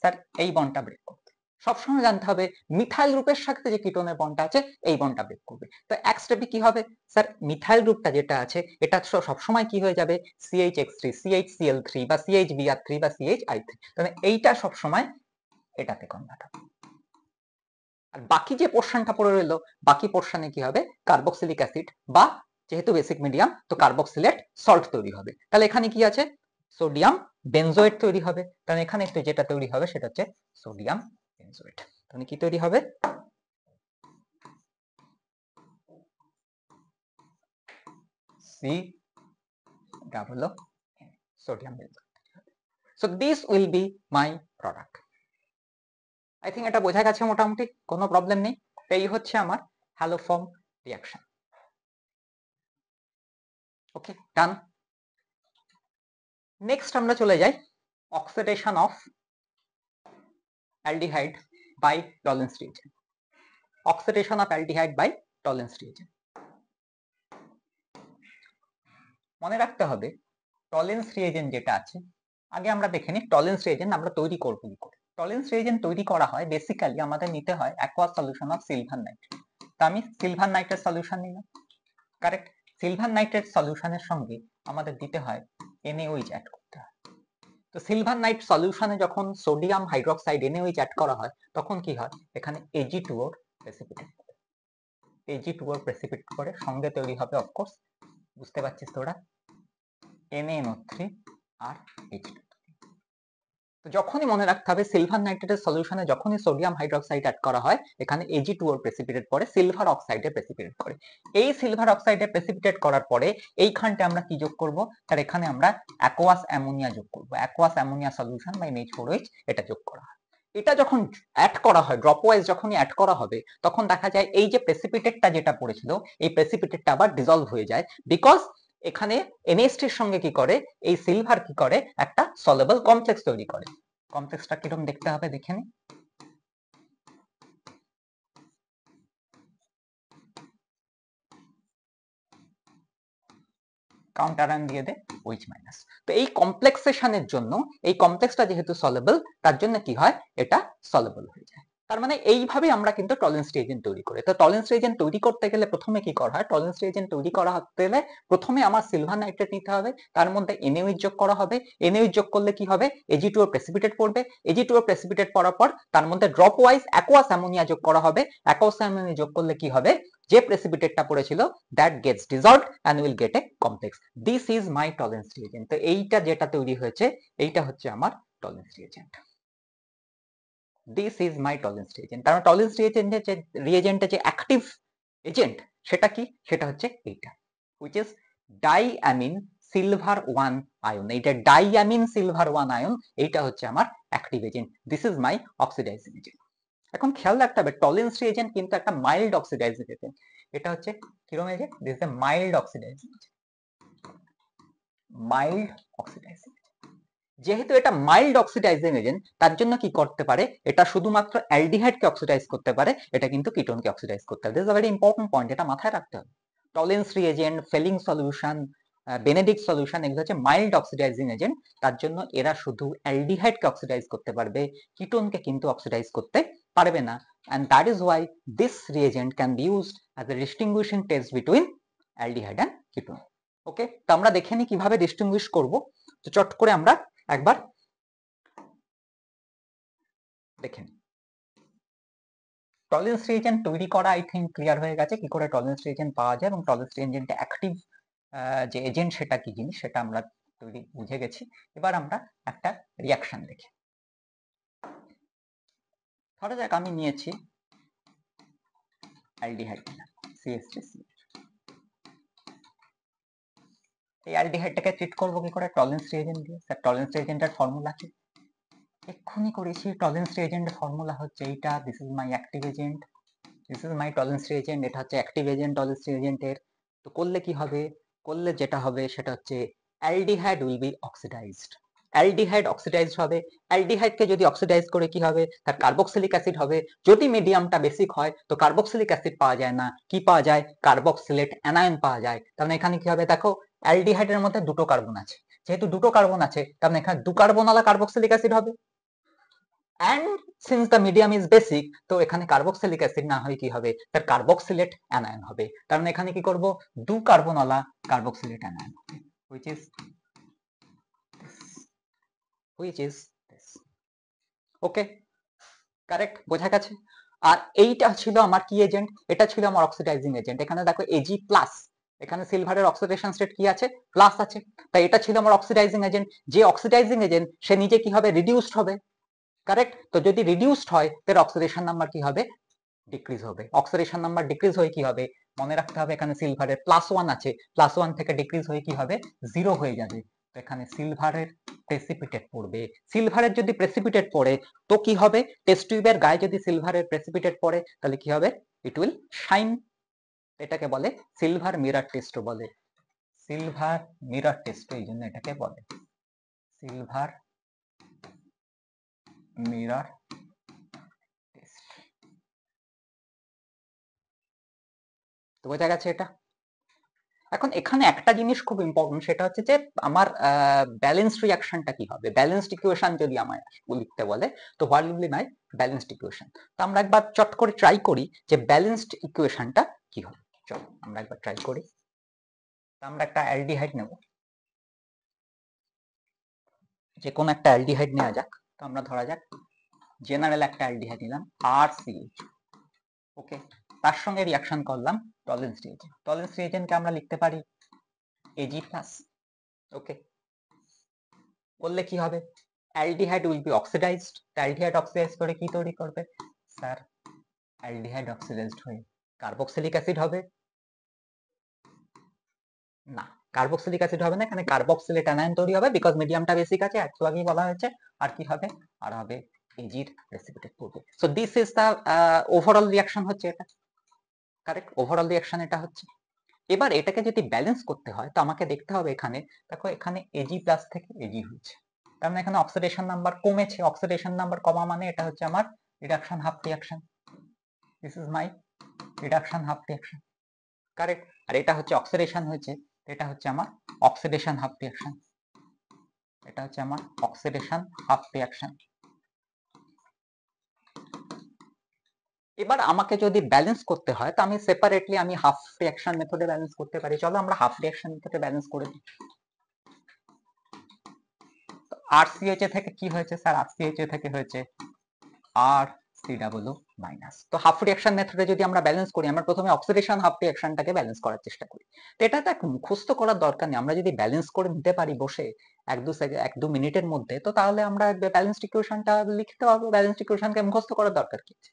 স্যার, এই বন্ডটা ব্রেক করবে। সবসময় জানতে হবে মিথাইল গ্রুপের সাথে যে কিটোনের বন্ডটা আছে, এই বন্ডটা ব্রেক করবে। তো এক স্টেপে কি হবে স্যার, মিথাইল গ্রুপটা যেটা আছে, এটা সবসময় কি হয়ে যাবে, CHX3 CHCl3 বা CHBr3 বা CHI3। তাহলে এইটা সবসময় এটাতে কনভার্ট হবে। আর বাকি যে পোর্শনটা পড়ে রইলো, বাকি পোর্শনে কি হবে, কার্বক্সিলিক অ্যাসিড বা যেহেতু বেসিক মিডিয়াম, তো কার্বক্সিলেট সল্ট তৈরি হবে। তাহলে এখানে কি আছে, সোডিয়াম বেনজোয়েট তৈরি হবে। তাহলে এখানে একটু যেটা তৈরি হবে সেটা হচ্ছে সোডিয়াম বেনজোয়েট। তাহলে কি তৈরি হবে, COO sodium benzoate. So this will be my product. I think এটা বোঝা গেছে মোটামুটি, কোনো প্রবলেম নেই। এই হচ্ছে আমার হ্যালোফর্ম রিঅ্যাকশন। ওকে, ডান। নেক্সট আমরা চলে যাই oxidation of aldehyde by Tollens reagent. Oxidation of aldehyde by Tollens reagent. মনে রাখতে হবে টলেন্স রিএজেন্ট যেটা আছে, আগে আমরা দেখে নিই টলেন্স রিএজেন্ট আমরা তৈরি করব কি করে। টলেন্স রিএজেন্ট তৈরি করা হয় বেসিক্যালি আমাদের নিতে হয় aqueous solution of silver nitrate. তো আমি সিলভার নাইট্রেট সলিউশন নিলাম। কারেক্ট? সিলভার নাইট্রেট সলিউশনের সঙ্গে আমাদের দিতে হয় NaOH অ্যাড করতে হয়। তো সিলভার নাইট সলিউশনে যখন সোডিয়াম হাইড্রোক্সাইড NaOH অ্যাড করা হয়, তখন কি হয়, এখানে Ag2O প্রেসিপিটেট করে। Ag2O প্রেসিপিটেট করে সঙ্গে তৈরি হবে অফকোর্স, বুঝতে পারছিস তোরা, NaNO3 আর H2। তো যখনই মনে রাখতে হবে সিলভার নাইট্রেটের সলিউশনে যখনই সোডিয়াম হাইড্রোক্সাইড অ্যাড করা হয়, এখানে Ag2O প্রেসিপিটেট করে সিলভার অক্সাইডে প্রেসিপিটেট করে। এই সিলভার অক্সাইডে প্রেসিপিটেট করার পরে এইখানটা আমরা কি যোগ করব, তার এখানে আমরা অ্যাকোয়াস অ্যামোনিয়া যোগ করব। অ্যাকোয়াস অ্যামোনিয়া সলিউশন বা NH4OH এটা যোগ করা হয়। এটা যখন অ্যাড করা হয়, ড্রপ ওয়াইজ যখনই অ্যাড করা হবে, তখন দেখা যায় এই যে প্রেসিপিটেটটা যেটা পড়েছিল, এই প্রেসিপিটেটটা আবার ডিসলভ হয়ে যায়, বিকজ এখানে NH3 এর সঙ্গে কি করে, এই সিলভার কি করে, একটা সলেবল কমপ্লেক্স তৈরি করে। কমপ্লেক্সটা কিরকম দেখতে হবে দেখে নি। কাউন্টার আয়ন দিয়ে দে OH মাইনাস। তো এই কমপ্লেক্সেশনের জন্য, এই কমপ্লেক্সটা যেহেতু সলেবল, তার জন্য কি হয়, এটা সলেবল হয়ে যায়। তার মানে এইভাবে আমরা কিন্তু টলারেন্স রিএজেন্ট তৈরি করি। তো টলারেন্স রিএজেন্ট তৈরি করতে গেলে প্রথমে কি করা হয়? টলারেন্স রিএজেন্ট তৈরি করা হতে গেলে প্রথমে আমার সিলভার নাইট্রেট নিতে হবে, তার মধ্যে NaOH যোগ করা হবে। NaOH যোগ করলে কি হবে? Ag2O প্রেসিপিটেট পড়বে। Ag2O প্রেসিপিটেট পড়ার পর তার মধ্যে ড্রপ ওয়াইজ অ্যাকুয়াস অ্যামোনিয়া যোগ করা হবে। অ্যাকুয়াস অ্যামোনিয়া যোগ করলে কি হবে? যে প্রেসিপিটেটটা পড়েছিল that gets dissolved and will get a complex. This is my Tollens reagent. তো এইটা যেটা তৈরি হয়েছে এইটা হচ্ছে আমার Tollens reagent. This is my Tollens reagent. তার মানে টলারেন্স রিএজেন্টের যে অ্যাক্টিভ এজেন্ট সেটা কি? সেটা হচ্ছে এইটা, which is diamine silver 1 ion. এইটা ডাইঅ্যামিন সিলভার 1 আয়ন, এইটা হচ্ছে আমার active agent. This is my oxidising agent. এখন খেয়াল রাখতে হবে টলারেন্স রিএজেন্ট কিন্তু একটা মাইল্ড অক্সিডাইজিং এজেন্ট। এটা হচ্ছে কিরকম agent? This is a mild oxidising agent. Mild oxidising. যেহেতু এটা মাইল্ড অক্সিডাইজিং এজেন্ট তার জন্য কি করতে পারে? এটা শুধুমাত্র অ্যালডিহাইডকে অক্সিডাইজ করতে পারে, এটা কিন্তু কিটোনকে অক্সিডাইজ করতে পারে। This is a very important point, এটা মাথায় রাখতে হবে। Tollens reagent, Fehling solution, Benedict solution এগুলো হচ্ছে মাইল্ড অক্সিডাইজিং এজেন্ট। তার জন্য এরা শুধু অ্যালডিহাইডকে অক্সিডাইজ করতে পারবে, কিটোনকে কিন্তু অক্সিডাইজ করতে পারবে না। and that is why this reagent can be used as a distinguishing test between aldehyde and ketone. ওকে, তো আমরা দেখে নিই কিভাবে ডিস্টিংগুইশ করব। তো চট করে আমরা একবার দেখেন। টলারেন্স রিএজেন্ট তৈরি করা আই থিঙ্ক ক্লিয়ার হয়ে গেছে কি করে টলারেন্স রিএজেন্ট পাওয়া যায় এবং টলারেন্স রিএজেন্টে অ্যাক্টিভ যে এজেন্ট সেটা কি জিনিস সেটা আমরা তৈরি বুঝে গেছি। এবার আমরা একটা রিঅ্যাকশন দেখি। ধরা যাক আমি নিয়েছি অ্যালডিহাইড, CH3CH। এই অ্যালডিহাইডটাকে ট্রিট করব কি করে? টলারেন্স রিএজেন্ট দিয়ে। স্যার টলারেন্স রিএজেন্টের ফর্মুলা কি? এক্ষুনি করেছি। টলারেন্স রিএজেন্টের ফর্মুলা হচ্ছে এইটা, this is my active agent, this is my Tollens reagent. এটা হচ্ছে অ্যাক্টিভ এজেন্ট টলারেন্স রিএজেন্টের। তো করলে কি হবে? করলে যেটা হবে সেটা হচ্ছে aldehyde will be oxidised. Aldehyde oxidised হবে। অ্যালডিহাইডকে যদি অক্সিডাইজ করে কি হবে? তার কার্বক্সিলিক অ্যাসিড হবে। যদি মিডিয়ামটা বেসিক হয় তো কার্বক্সিলিক অ্যাসিড পাওয়া যায় না, কি পাওয়া যায়? কার্বক্সিলেট অ্যানায়ন পাওয়া যায়। তার মানে এখানে কি হবে? দেখো অ্যালডিহাইডের মধ্যে দুটো কার্বন আছে, যেহেতু দুটো কার্বন আছে তার মানে এখানে 2 কার্বনওয়ালা কার্বক্সিলিক অ্যাসিড হবে। and since the medium is basic তো এখানে কার্বক্সিলিক অ্যাসিড না হয় কি হবে? তার কার্বক্সিলেট অ্যানায়ন হবে। তার মানে এখানে কি করব? 2 কার্বনওয়ালা কার্বক্সিলেট অ্যানায়ন হবে, which is this. Okay, correct, বোঝা গেছে? আর এইটা ছিল আমার কি এজেন্ট? এটা ছিল আমার অক্সিডাইজিং এজেন্ট। এখানে দেখো Ag+, এখানে সিলভারের অক্সিডেশন স্টেট কি আছে? প্লাস আছে। তাই এটা ছিল আমার অক্সিডাইজিং এজেন্ট। যে অক্সিডাইজিং এজেন্ট সে নিজে কি হবে? রিডিউসড হবে, কারেক্ট? তো যদি রিডিউসড হয় তার অক্সিডেশন নাম্বার কি হবে? ডিক্রিজ হবে। অক্সিডেশন নাম্বার ডিক্রিজ হয়ে কি হবে? মনে রাখতে হবে এখানে সিলভারের +1 আছে, +1 থেকে ডিক্রিজ হয়ে কি হবে? 0 হয়ে যাবে। তো এখানে সিলভারের প্রেসিপিটেট পড়বে। সিলভারের যদি প্রেসিপিটেট পড়ে তো কি হবে? টেস্ট টিউবের গায়ে যদি সিলভারের প্রেসিপিটেট পড়ে তাহলে কি হবে? It will shine. এটাকে বলে সিলভার মিরর টেস্ট বলে। সিলভার মিরর টেস্ট এই জন্য এটাকে বলে সিলভার মিরর টেস্ট। তো বোঝা গেছে এটা? এখন এখানে একটা জিনিস খুব ইম্পর্টেন্ট, সেটা হচ্ছে যে আমার ব্যালেন্সড রিঅ্যাকশনটা কি হবে? ব্যালেন্সড ইকুয়েশন যদি আমায় লিখতে বলে তো what will be my balanced equation? তো আমরা একবার চট করে ট্রাই করি যে ব্যালেন্সড ইকুয়েশনটা কি হবে। চলো আমরা একবার ট্রাই করি। তো আমরা একটা অ্যালডিহাইড নেব, যে কোনো একটা অ্যালডিহাইড নেওয়া যাক। তো আমরা ধরা যাক জেনারেল একটা অ্যালডিহাইড নিলাম RCH। ওকে, তার সঙ্গে রিঅ্যাকশন করলাম টলারেন্স রিএজেন্ট। টলারেন্স রিএজেন্টকে আমরা লিখতে পারি Ag+। ওকে, করলে কি হবে? Aldehyde will be oxidised. Aldehyde oxidise করে কি তৈরি করবে? স্যার অ্যালডিহাইড অক্সিডাইজড হয়ে কার্বক্সিলিক অ্যাসিড হবে না, কার্বক্সিলিক অ্যাসিড হবে না, এখানে কার্বক্সিলেট অ্যানায়ন তৈরি হবে বিকজ মিডিয়ামটা বেসিক আছে, একটু আগেই বলা হয়েছে। আর কি হবে? আর হবে এজির প্রেসিপিটেট পড়বে। So this is the overall reaction হচ্ছে এটা, কারেক্ট? ওভারঅল রিঅ্যাকশন এটা হচ্ছে। এবার এটাকে যদি ব্যালেন্স করতে হয় তো আমাকে দেখতে হবে এখানে, দেখো এখানে Ag+ থেকে Ag হচ্ছে, তার মানে এখানে অক্সিডেশন নাম্বার কমেছে। অক্সিডেশন নাম্বার কমা মানে এটা হচ্ছে আমার reduction half reaction. This is my reduction half reaction, correct? আর এটা হচ্ছে অক্সিডেশন হয়েছে, এটা হচ্ছে আমার অক্সিডেশন হাফ রিঅ্যাকশন। এটা হচ্ছে আমার অক্সিডেশন হাফ রিঅ্যাকশন। এবার আমাকে যদি ব্যালেন্স করতে হয় তো আমি সেপারেটলি আমি হাফ রিঅ্যাকশন মেথডে ব্যালেন্স করতে পারি। চলো আমরা হাফ রিঅ্যাকশন মেথডে ব্যালেন্স করে দিই। RCHA থেকে কি হয়েছে স্যার? RCHA থেকে হয়েছে RCOO মাইনাস। তো হাফ রিঅ্যাকশন মেথডে যদি আমরা ব্যালেন্স করি, আমরা প্রথমে অক্সিডেশন হাফ রিঅ্যাকশনটাকে ব্যালেন্স করার চেষ্টা করি। তো এটা তো মুখস্থ করার দরকার নেই, আমরা যদি ব্যালেন্স করে নিতে পারি বসে 1-2 মিনিটের মধ্যে, তো তাহলে আমরা ব্যালেন্সড ইকুয়েশনটা লিখতে পারবো। ব্যালেন্সড ইকুয়েশনকে মুখস্থ করার দরকার কি আছে?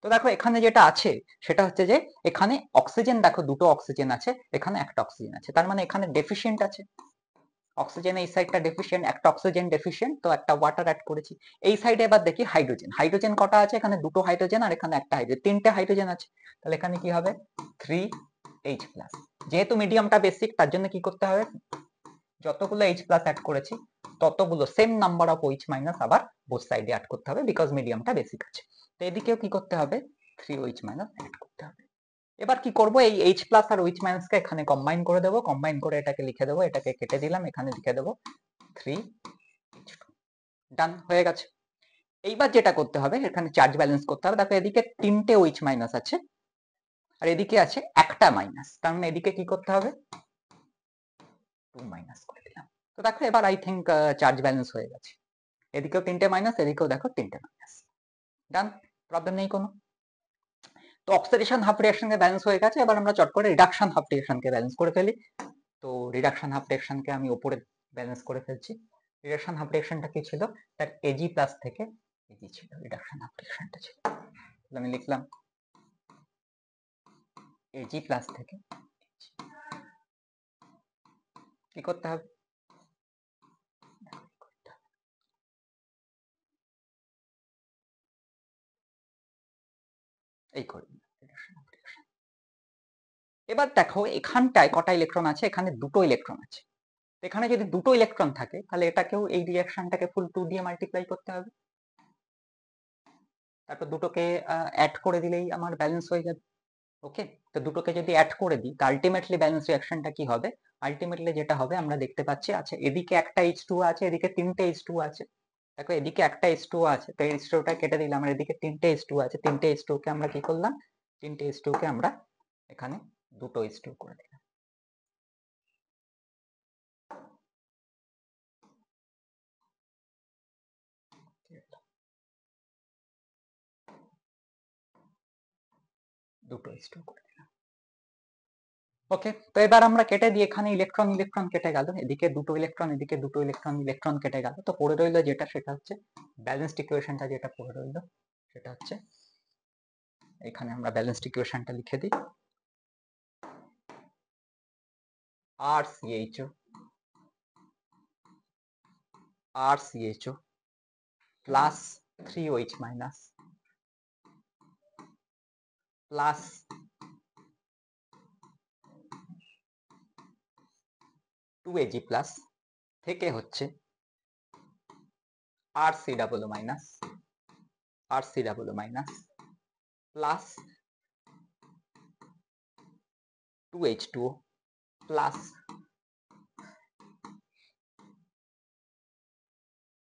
তো দেখো এখানে যেটা আছে সেটা হচ্ছে যে এখানে অক্সিজেন, দেখো দুটো অক্সিজেন আছে, এখানে একটা অক্সিজেন আছে, তার মানে এখানে ডেফিসিয়েন্ট আছে। অক্সিজেন এই সাইডটা ডেফিসিয়েন্ট, একটা অক্সিজেন ডেফিসিয়েন্ট, তো একটা ওয়াটার অ্যাড করেছি। এই সাইডে এবার দেখি হাইড্রোজেন। হাইড্রোজেন কটা আছে? এখানে দুটো হাইড্রোজেন আর এখানে একটা হাইড্রোজেন, তিনটে হাইড্রোজেন আছে। তাহলে এখানে কি হবে? 3H+। যেহেতু মিডিয়ামটা বেসিক, তার জন্য কি করতে হবে? যতগুলো H+ অ্যাড করেছি ততগুলো সেম নাম্বার অফ OH- আবার বোথ সাইডে অ্যাড করতে হবে, বিকজ মিডিয়ামটা বেসিক আছে। তো এদিকেও কি করতে হবে? 3OH- অ্যাড করতে হবে। এবার কি করব? এই H+ আর OH- কে এখানে কম্বাইন করে দেবো, কম্বাইন করে এটাকে লিখে দেবো, এটাকে কেটে দিলাম, এখানে লিখে দেবো 3H2। ডান হয়ে গেছে। এইবার যেটা করতে হবে, এখানে চার্জ ব্যালেন্স করতে হবে। দেখো এদিকে 3টে OH- আছে আর এদিকে আছে একটা মাইনাস, তার মানে এদিকে কি করতে হবে? 2 মাইনাস করে দিলাম। তো দেখো এবার আই থিঙ্ক চার্জ ব্যালেন্স হয়ে গেছে। এদিকেও 3টে মাইনাস, এদিকেও দেখো 3টে মাইনাস। ডান, প্রবলেম নেই কোনো। তো অক্সিডেশন হাফ রিঅ্যাকশনকে ব্যালেন্স হয়ে গেছে। এবার আমরা চট করে রিডাকশন হাফ রিঅ্যাকশনকে ব্যালেন্স করে ফেলি। তো রিডাকশন হাফ রিঅ্যাকশনকে আমি উপরে ব্যালেন্স করে ফেলছি। রিডাকশন হাফ রিঅ্যাকশনটা কি ছিল? তার Ag+ থেকে Ag ছিল, রিডাকশন হাফ রিঅ্যাকশনটা ছিল। আমি লিখলাম Ag+ থেকে কি করতে হবে? এই করে এবার দেখো এখানটায় কটা ইলেকট্রন আছে? এখানে দুটো ইলেকট্রন আছে। এখানে যদি দুটো ইলেকট্রন থাকে তাহলে এটাকেও এই রিঅ্যাকশনটাকে ফুল 2 দিয়ে মাল্টিপ্লাই করতে হবে। তারপর দুটোকে অ্যাড করে দিলেই আমার ব্যালেন্স হয়ে যাবে। ওকে, তো দুটোকে যদি অ্যাড করে দিই তো আলটিমেটলি ব্যালেন্স রিঅ্যাকশনটা কি হবে? আলটিমেটলি যেটা হবে আমরা দেখতে পাচ্ছি, আচ্ছা এদিকে একটা H2 আছে, এদিকে 3টে H2 আছে। দেখো এদিকে একটা H2 আছে, তো H2টা কেটে দিলাম, আর এদিকে 3টে H2 আছে, 3টে H2 কে আমরা কি করলাম? 3টে H2 কে আমরা এখানে দুটো H2 করে দিলাম। দুটো H2 করে দিলাম। ওকে, তো এবার আমরা কেটে দিই, এখানে ইলেকট্রন ইলেকট্রন কেটে গেল, এদিকে দুটো ইলেকট্রন, এদিকে দুটো ইলেকট্রন, ইলেকট্রন কেটে গেল। তো পড়ে রইল যেটা, সেটা হচ্ছে ব্যালেন্সড ইকুয়েশনটা যেটা পড়ে রইল সেটা হচ্ছে, এখানে আমরা ব্যালেন্সড ইকুয়েশনটা লিখে দিই। RCHO plus 3OH- plus 2Ag+ থেকে হচ্ছে RCOO- plus 2H2O plus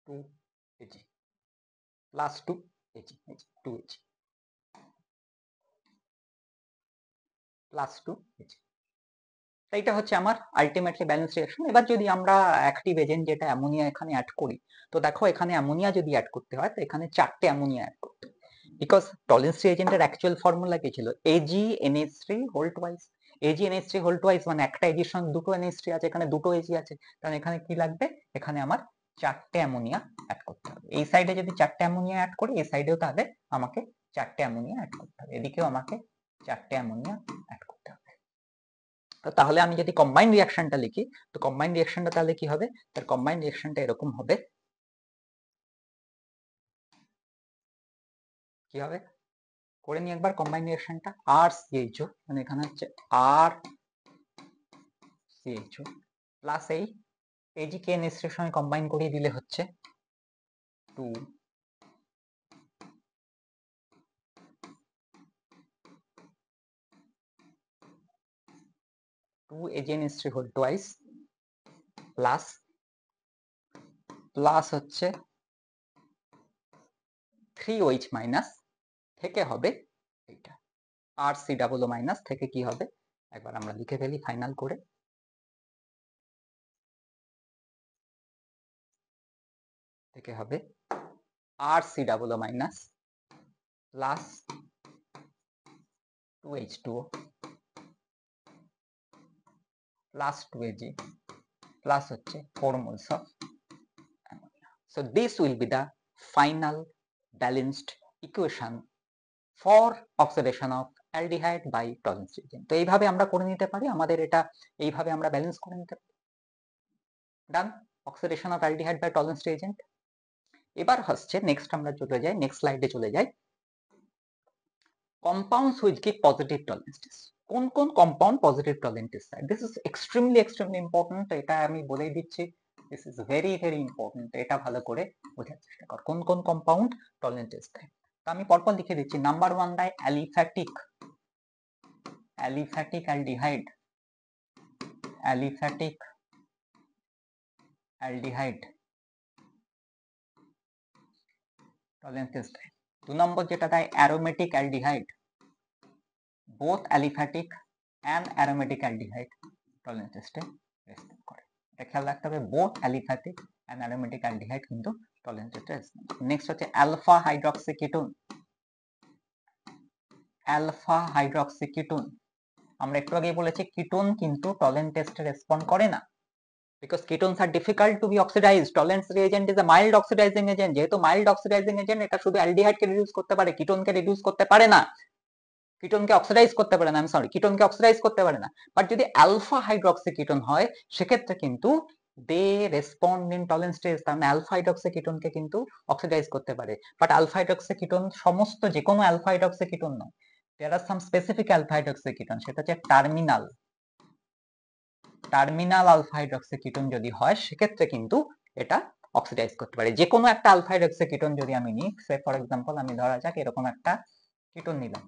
2Ag plus 2Ag 2Ag plus 2Ag। এইটা হচ্ছে আমার আলটিমেটলি ব্যালেন্স রিঅ্যাকশন। এবার যদি আমরা অ্যাক্টিভ এজেন্ট যেটা অ্যামোনিয়া এখানে অ্যাড করি, তো দেখো এখানে অ্যামোনিয়া যদি অ্যাড করতে হয় তো এখানে 4টে অ্যামোনিয়া অ্যাড করতে হবে, বিকজ টলিন্স এজেন্টের অ্যাকচুয়াল ফর্মুলা কি ছিল? AgNH3 AgNH3 মানে একটা এজির সঙ্গে দুটো NH3 আছে, এখানে দুটো Ag আছে, তাহলে এখানে কি লাগবে? এখানে আমার 4টে অ্যামোনিয়া অ্যাড করতে হবে। এই সাইডে যদি 4টে অ্যামোনিয়া অ্যাড করি, এই সাইডেও তাহলে আমাকে 4টে অ্যামোনিয়া অ্যাড করতে হবে, এদিকেও আমাকে 4টে অ্যামোনিয়া অ্যাড করতে হবে। তাহলে আমি যদি কম্বাইন রিঅ্যাকশনটা লিখি, তো কম্বাইন রিঅ্যাকশনটা তাহলে কি হবে? তার কম্বাইন রিঅ্যাকশনটা এরকম হবে, কি হবে করে নি একবার কম্বাইন রিঅ্যাকশনটা। RCHO মানে এখানে হচ্ছে RCHO প্লাস এই AgKNH3 এর সঙ্গে কম্বাইন করিয়ে দিলে হচ্ছে 2 2AgNH3 প্লাস প্লাস হচ্ছে 3OH- থেকে হবে এইটা আর সি ডাবল ও মাইনাস থেকে কি হবে একবার আমরা লিখে ফেলি ফাইনাল করে, থেকে হবে R C double O minus plus 2H2O plus 2Ag plus হচ্ছে 4 moles of ammonia. So this will be the final balanced equation for oxidation of aldehyde by Tollens reagent. তো এইভাবে আমরা করে নিতে পারি, আমাদের এটা এইভাবে আমরা ব্যালেন্স করে নিতে পারি। Done, oxidation of aldehyde by Tollens reagent. এবার হচ্ছে নেক্সট আমরা চলে যাই, নেক্সট স্লাইডে চলে যাই, compounds which give positive tolerance test. কোন কোন কম্পাউন্ড পজিটিভ টলারেন্স টেস্ট দেয়? দিস ইজ এক্সট্রিমলি ইম্পর্টেন্ট, এটা আমি বলেই দিচ্ছি, দিস ইজ ভেরি ইম্পর্টেন্ট, এটা ভালো করে বোঝার চেষ্টা কর কোন কোন কম্পাউন্ড টলারেন্স টেস্ট দেয়। তো আমি পরপর লিখে দিচ্ছি। নাম্বার 1 দেয় aliphatic aldehyde, aliphatic aldehyde tolerance test দেয়। 2 নম্বর যেটা দেয় aromatic aldehyde, both aliphatic and aromatic aldehyde tolerance test A respond করে। এটা খেয়াল রাখতে হবে, both aliphatic and aromatic aldehyde কিন্তু tolerance test এ রেসপন্ড করে। নেক্সট হচ্ছে alpha hydroxy ketone, alpha hydroxy ketone. আমরা একটু আগেই বলেছি কিটোন কিন্তু টলারেন্স টেস্টে রেসপন্ড করে না, because ketones are difficult to be oxidized. Tolerance reagent is a mild oxidizing agent, যেহেতু মাইল্ড অক্সিডাইজিং এজেন্ট, এটা শুধু অ্যালডিহাইড কে রিডিউস করতে পারে, কিটোনকে রিডিউস করতে পারে না, কিটোনকে অক্সিডাইজ করতে পারে না, আমি সরি, কিটোনকে অক্সিডাইজ করতে পারে না। বাট যদি অ্যালফা হাইড্রক্সি কিটোন হয় সেক্ষেত্রে কিন্তু দে রেসপন্ড ইন টলারেন্স টেস্ট, তার মানে অ্যালফা হাইড্রক্সি কিটোনকে কিন্তু অক্সিডাইজ করতে পারে। বাট অ্যালফা হাইড্রক্সি কিটোন সমস্ত যে কোনো অ্যালফা হাইড্রক্সি কিটোন নয়, দেয়ার আর সাম স্পেসিফিক অ্যালফা হাইড্রক্সি কিটোন, সেটা হচ্ছে টার্মিনাল আলফা হাইড্রক্সি কিটোন যদি হয় সেক্ষেত্রে কিন্তু এটা অক্সিডাইজ করতে পারে। যে কোনো একটা আলফা হাইড্রক্সি কিটোন যদি আমি নিই, সে ফর এক্সাম্পল আমি ধরা যাক এরকম একটা কিটোন নিলাম,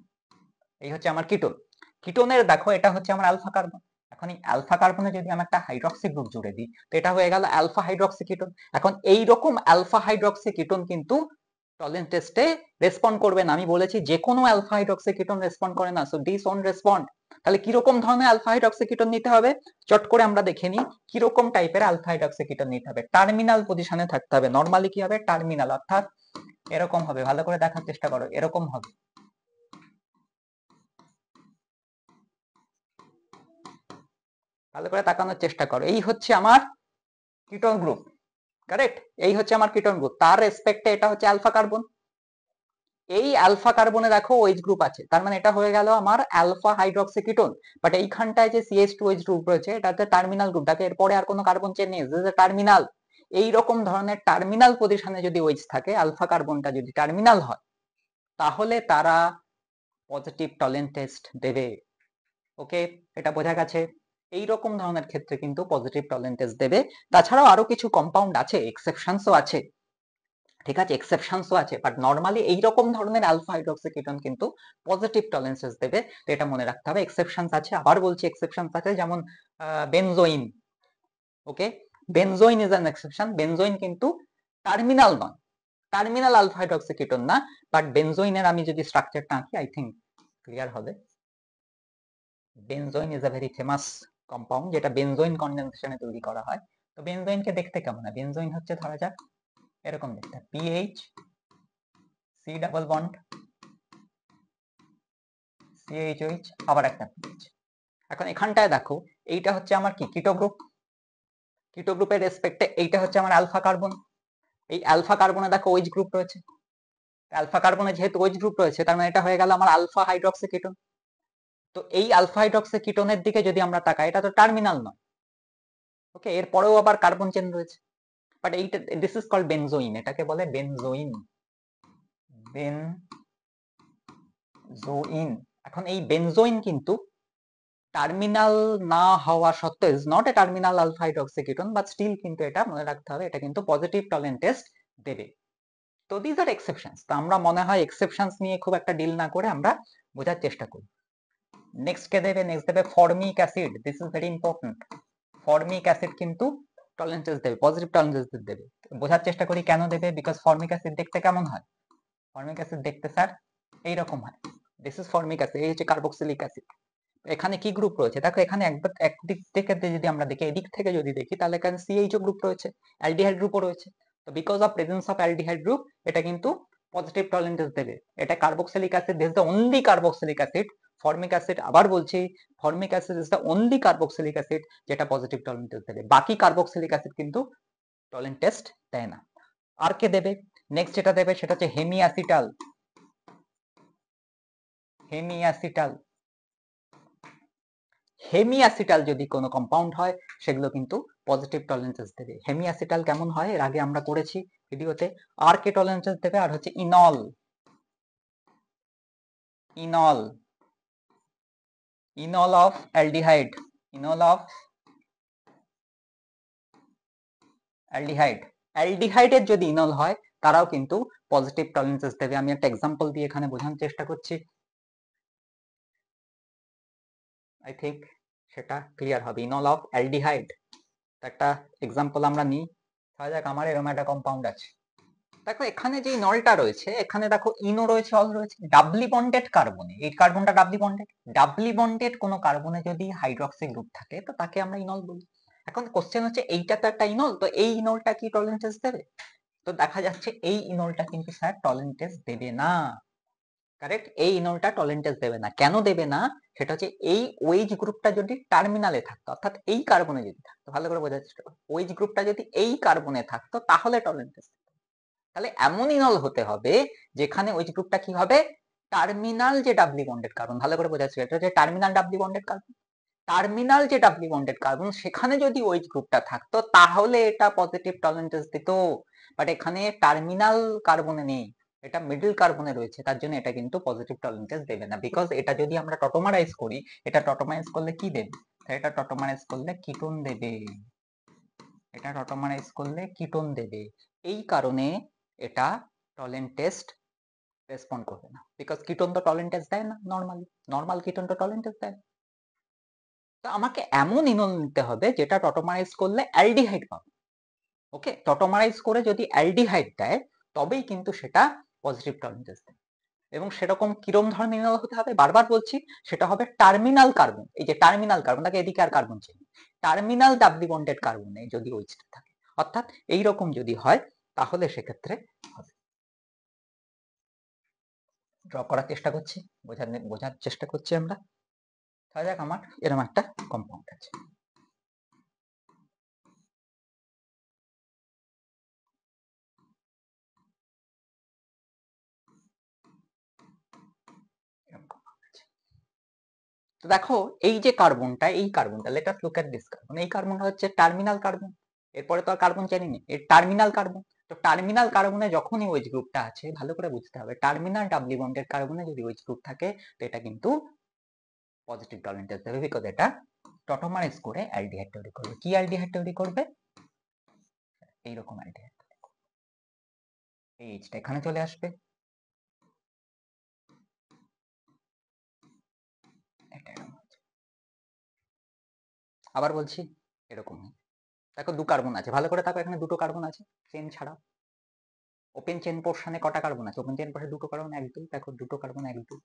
এই হচ্ছে আমার কিটোন। কিটোনের দেখো এটা হচ্ছে আমার আলফা কার্বন, এখন এই আলফা কার্বনে যদি আমি একটা হাইড্রক্সি গ্রুপ জুড়ে দিই তো এটা হয়ে গেল আলফা হাইড্রক্সি কিটোন। এখন এই রকম আলফা হাইড্রক্সি কিটোন কিন্তু টলারেন্স টেস্টে রেসপন্ড করবে না। আমি বলেছি যে কোনো আলফা হাইড্রক্সি কিটোন রেসপন্ড করে না, সো দিস ওন্ট রেসপন্ড। তাহলে কি রকম ধরনের আলফা হাইড্রক্সি কিটোন নিতে হবে, চট করে আমরা দেখে নিই কি রকম টাইপের আলফা হাইড্রক্সি কিটোন নিতে হবে। টার্মিনাল পজিশনে থাকতে হবে, নরমালি কি হবে টার্মিনাল, অর্থাৎ এরকম হবে, ভালো করে দেখার চেষ্টা করো, এরকম হবে, ভালো করে তাকানোর চেষ্টা করো। এই হচ্ছে আমার কিটোন গ্রুপ, কারেক্ট, এই হচ্ছে আমার কিটোন গ্রুপ, তার রেসপেক্টে এটা হচ্ছে আলফা কার্বন। এই আলফা কার্বনে দেখো ওএইচ গ্রুপ আছে, তার মানে এটা হয়ে গেল আমার আলফা হাইড্রক্সি কিটোন। বাট এইখানটায় যে CH2OH গ্রুপ রয়েছে এটা হচ্ছে টার্মিনাল গ্রুপ, দেখো এরপরে আর কোনো কার্বন চেন নেই, দিস ইজ এ টার্মিনাল। এই রকম ধরনের টার্মিনাল পজিশনে যদি ওএইচ থাকে, আলফা কার্বনটা যদি টার্মিনাল হয় তাহলে তারা পজিটিভ টলারেন্স টেস্ট দেবে। ওকে, এটা বোঝা গেছে। এই রকম ধরনের ক্ষেত্রে কিন্তু পজিটিভ টলারেন্স টেস্ট দেবে। তাছাড়াও আরো কিছু কম্পাউন্ড আছে, এক্সেপশনসও আছে, ঠিক আছে, এক্সেপশনসও আছে, বাট নরমালি এই রকম ধরনের আলফা হাইড্রক্সি কিটোন কিন্তু পজিটিভ টলারেন্স টেস্ট দেবে। তো এটা মনে রাখতে হবে। এক্সেপশনস আছে, আবার বলছি এক্সেপশনস আছে, যেমন benzoin. Okay, benzoin is an exception. Benzoin কিন্তু টার্মিনাল নয়, টার্মিনাল আলফা হাইড্রক্সি কিটোন না, বাট বেনজোইনের আমি যদি স্ট্রাকচারটা আঁকি আই থিংক ক্লিয়ার হবে। Benzoin is a very famous compound, যেটা বেনজোইন কনডেনসেশনে তৈরি করা হয়। তো বেনজোইনকে দেখতে কেমন হয়, বেনজোইন হচ্ছে ধরা যাক এরকম দেখতে, PH C double bond CHOH আবার একটা PH। এখন এখানটায় দেখো এইটা হচ্ছে আমার কি কিটো গ্রুপ, কিটো গ্রুপের রেসপেক্টে এইটা হচ্ছে আমার আলফা কার্বন। এই আলফা কার্বনে দেখো OH গ্রুপ রয়েছে, আলফা কার্বনে যেহেতু OH গ্রুপ রয়েছে তার মানে এটা হয়ে গেল আমার আলফা হাইড্রক্সি কিটোন। তো এই আলফা হাইড্রক্সি কিটোনের দিকে যদি আমরা তাকাই এটা তো টার্মিনাল নয়, ওকে, এরপরেও আবার কার্বন চেন রয়েছে, বাট এইটা দিস ইজ কল্ড বেনজোইন, এটাকে বলে বেনজোইন, বেনজোইন। এখন এই বেনজোইন কিন্তু টার্মিনাল না হওয়া সত্ত্বেও is not a terminal alpha hydroxy ketone, but still কিন্তু এটা মনে রাখতে হবে এটা কিন্তু পজিটিভ টলারেন্স টেস্ট দেবে। তো দিস আর এক্সেপশনস। তো আমরা মনে হয় এক্সেপশনস নিয়ে খুব একটা ডিল না করে আমরা বোঝার চেষ্টা করি। নেক্সট কে দেবে, নেক্সট দেবে formic acid, this is very important. Formic acid কিন্তু টলারেন্স টেস্ট দেবে, পজিটিভ টলারেন্স টেস্ট দেবে। বোঝার চেষ্টা করি কেন দেবে, বিকজ ফর্মিক অ্যাসিড দেখতে কেমন হয়, ফর্মিক অ্যাসিড দেখতে স্যার এইরকম হয়, দিস ইজ ফর্মিক অ্যাসিড, এই হচ্ছে কার্বক্সিলিক অ্যাসিড। এখানে কি গ্রুপ রয়েছে দেখো, এখানে একদিক থেকে যদি আমরা দেখি, এদিক থেকে যদি দেখি, তাহলে এখানে সিএইচও গ্রুপ রয়েছে, অ্যালডিহাইড গ্রুপও রয়েছে। তো because of presence of aldehyde group এটা কিন্তু পজিটিভ টলারেন্স দেবে। এটা carboxylic acid, this is the only carboxylic acid. Formic acid, আবার বলছি, formic acid is the only carboxylic acid যেটা পজিটিভ টলারেন্স দেবে। বাকি কার্বক্সিলিক অ্যাসিড কিন্তু টলারেন্স টেস্ট দেয় না। আর কে দেবে? নেক্সট যেটা দেবে সেটা হচ্ছে হেমিঅ্যাসিটাল। হেমিঅ্যাসিটাল, হেমিঅ্যাসিটাল যদি কোনো কম্পাউন্ড হয় সেগুলো কিন্তু পজিটিভ টলারেন্সেস দেবে। হেমিঅ্যাসিটাল কেমন হয় এর আগে আমরা করেছি ভিডিওতে। আর কে টলারেন্সেস দেবে? আর হচ্ছে enol. Enol, enol of aldehyde, enol of aldehyde. অ্যালডিহাইডের যদি ইনল হয় তারাও কিন্তু পজিটিভ টলারেন্সেস দেবে। আমি একটা এক্সাম্পল দিয়ে এখানে বোঝানোর চেষ্টা করছি, আই থিঙ্ক সেটা ক্লিয়ার হবে। ইনল অফ অ্যালডিহাইড, একটা এক্সাম্পল আমরা নিই। ধরা যাক আমার এরকম একটা কম্পাউন্ড আছে, দেখো এখানে যে নলটা রয়েছে, এখানে দেখো ইনো রয়েছে, অল রয়েছে, ডাবলি বন্ডেড কার্বনে, এই কার্বনটা ডাবলি বন্ডেড, ডাবলি বন্ডেড কোনো কার্বনে যদি হাইড্রক্সি গ্রুপ থাকে তো তাকে আমরা ইনল বলি। এখন কোশ্চেন হচ্ছে এইটা তো একটা ইনল, তো এই ইনলটা কি টলারেন্স দেবে? তো দেখা যাচ্ছে এই ইনলটা কিন্তু স্যার টলারেন্স দেবে না। কারেক্ট, এই ইনলটা টলারেন্স দেবে না। কেন দেবে না? সেটা হচ্ছে এই ওএইচ গ্রুপটা যদি টার্মিনালে থাকতো, অর্থাৎ এই কার্বনে যদি থাকতো, ভালো করে বোঝার চেষ্টা করো, ওএইচ গ্রুপটা যদি এই কার্বনে থাকতো তাহলে টলারেন্স, তাহলে এমন ইনল হতে হবে যেখানে ওই গ্রুপটা কি হবে? টার্মিনাল যে ডাবলি বন্ডেড কার্বন, ভালো করে বোঝাচ্ছি, এটা হচ্ছে টার্মিনাল ডাবলি বন্ডেড কার্বন। টার্মিনাল যে ডাবলি বন্ডেড কার্বন সেখানে যদি ওই গ্রুপটা থাকতো তাহলে এটা পজিটিভ টলারেন্স দিত। বাট এখানে টার্মিনাল কার্বনে নেই, এটা মিডল কার্বনে রয়েছে, তার জন্য এটা কিন্তু পজিটিভ টলারেন্স দেবে না। বিকজ এটা যদি আমরা টটোমারাইজ করি, এটা টটোমারাইজ করলে কি দেবে? এটা টটোমারাইজ করলে কিটোন দেবে, এটা টটোমারাইজ করলে কিটোন দেবে। এই কারণে এটা টলেন টেস্ট রেসপন্ড করবে না, বিকজ কিটোন তো টলেন টেস্ট দেয় না নরমালি, নরমাল কিটোন তো টলেন টেস্ট দেয়। তো আমাকে এমন ইনল নিতে হবে যেটা টটোমারাইজ করলে অ্যালডিহাইড পাবে। ওকে, টটোমারাইজ করে যদি অ্যালডিহাইড দেয় তবেই কিন্তু সেটা পজিটিভ টলেন টেস্ট দেয়। এবং সেরকম কিরম ধরনের ইনল হতে হবে, বারবার বলছি, সেটা হবে টার্মিনাল কার্বন। এই যে টার্মিনাল কার্বন, তাকে এদিকে আর কার্বন চিনি, টার্মিনাল ডাবলি বন্ডেড কার্বনে যদি ওইচটা থাকে, অর্থাৎ এইরকম যদি হয় তাহলে সেক্ষেত্রে হবে। ড্র করার চেষ্টা করছি, বোঝার চেষ্টা করছি আমরা। ধরা যাক আমার এরকম একটা কম্পাউন্ড আছে, তো দেখো এই যে কার্বনটা, এই কার্বনটা, let us look at this carbon, এই কার্বনটা হচ্ছে টার্মিনাল কার্বন। এরপরে তো আর কার্বন জানি না, এর টার্মিনাল কার্বন। তো টার্মিনাল কার্বনে যখনই ওইচ গ্রুপটা আছে, ভালো করে বুঝতে হবে, টার্মিনাল ডাবলি বন্ডেড কার্বনে যদি ওইচ গ্রুপ থাকে তো এটা কিন্তু পজিটিভ টলারেন্স দেবে, বিকজ এটা টটোমারাইজ করে অ্যালডিহাইড তৈরি করবে। কি অ্যালডিহাইড তৈরি করবে? এইরকম অ্যালডিহাইড, এই এইচটা এখানে চলে আসবে, আবার বলছি এরকম। দেখো দু কার্বন আছে, ভালো করে দেখো, এখানে দুটো কার্বন আছে চেন ছাড়া। ওপেন চেন পোর্শনে কটা কার্বন আছে? ওপেন চেন পোর্শনে দুটো কার্বন, এক দুই, দেখো দুটো কার্বন, এক দুই।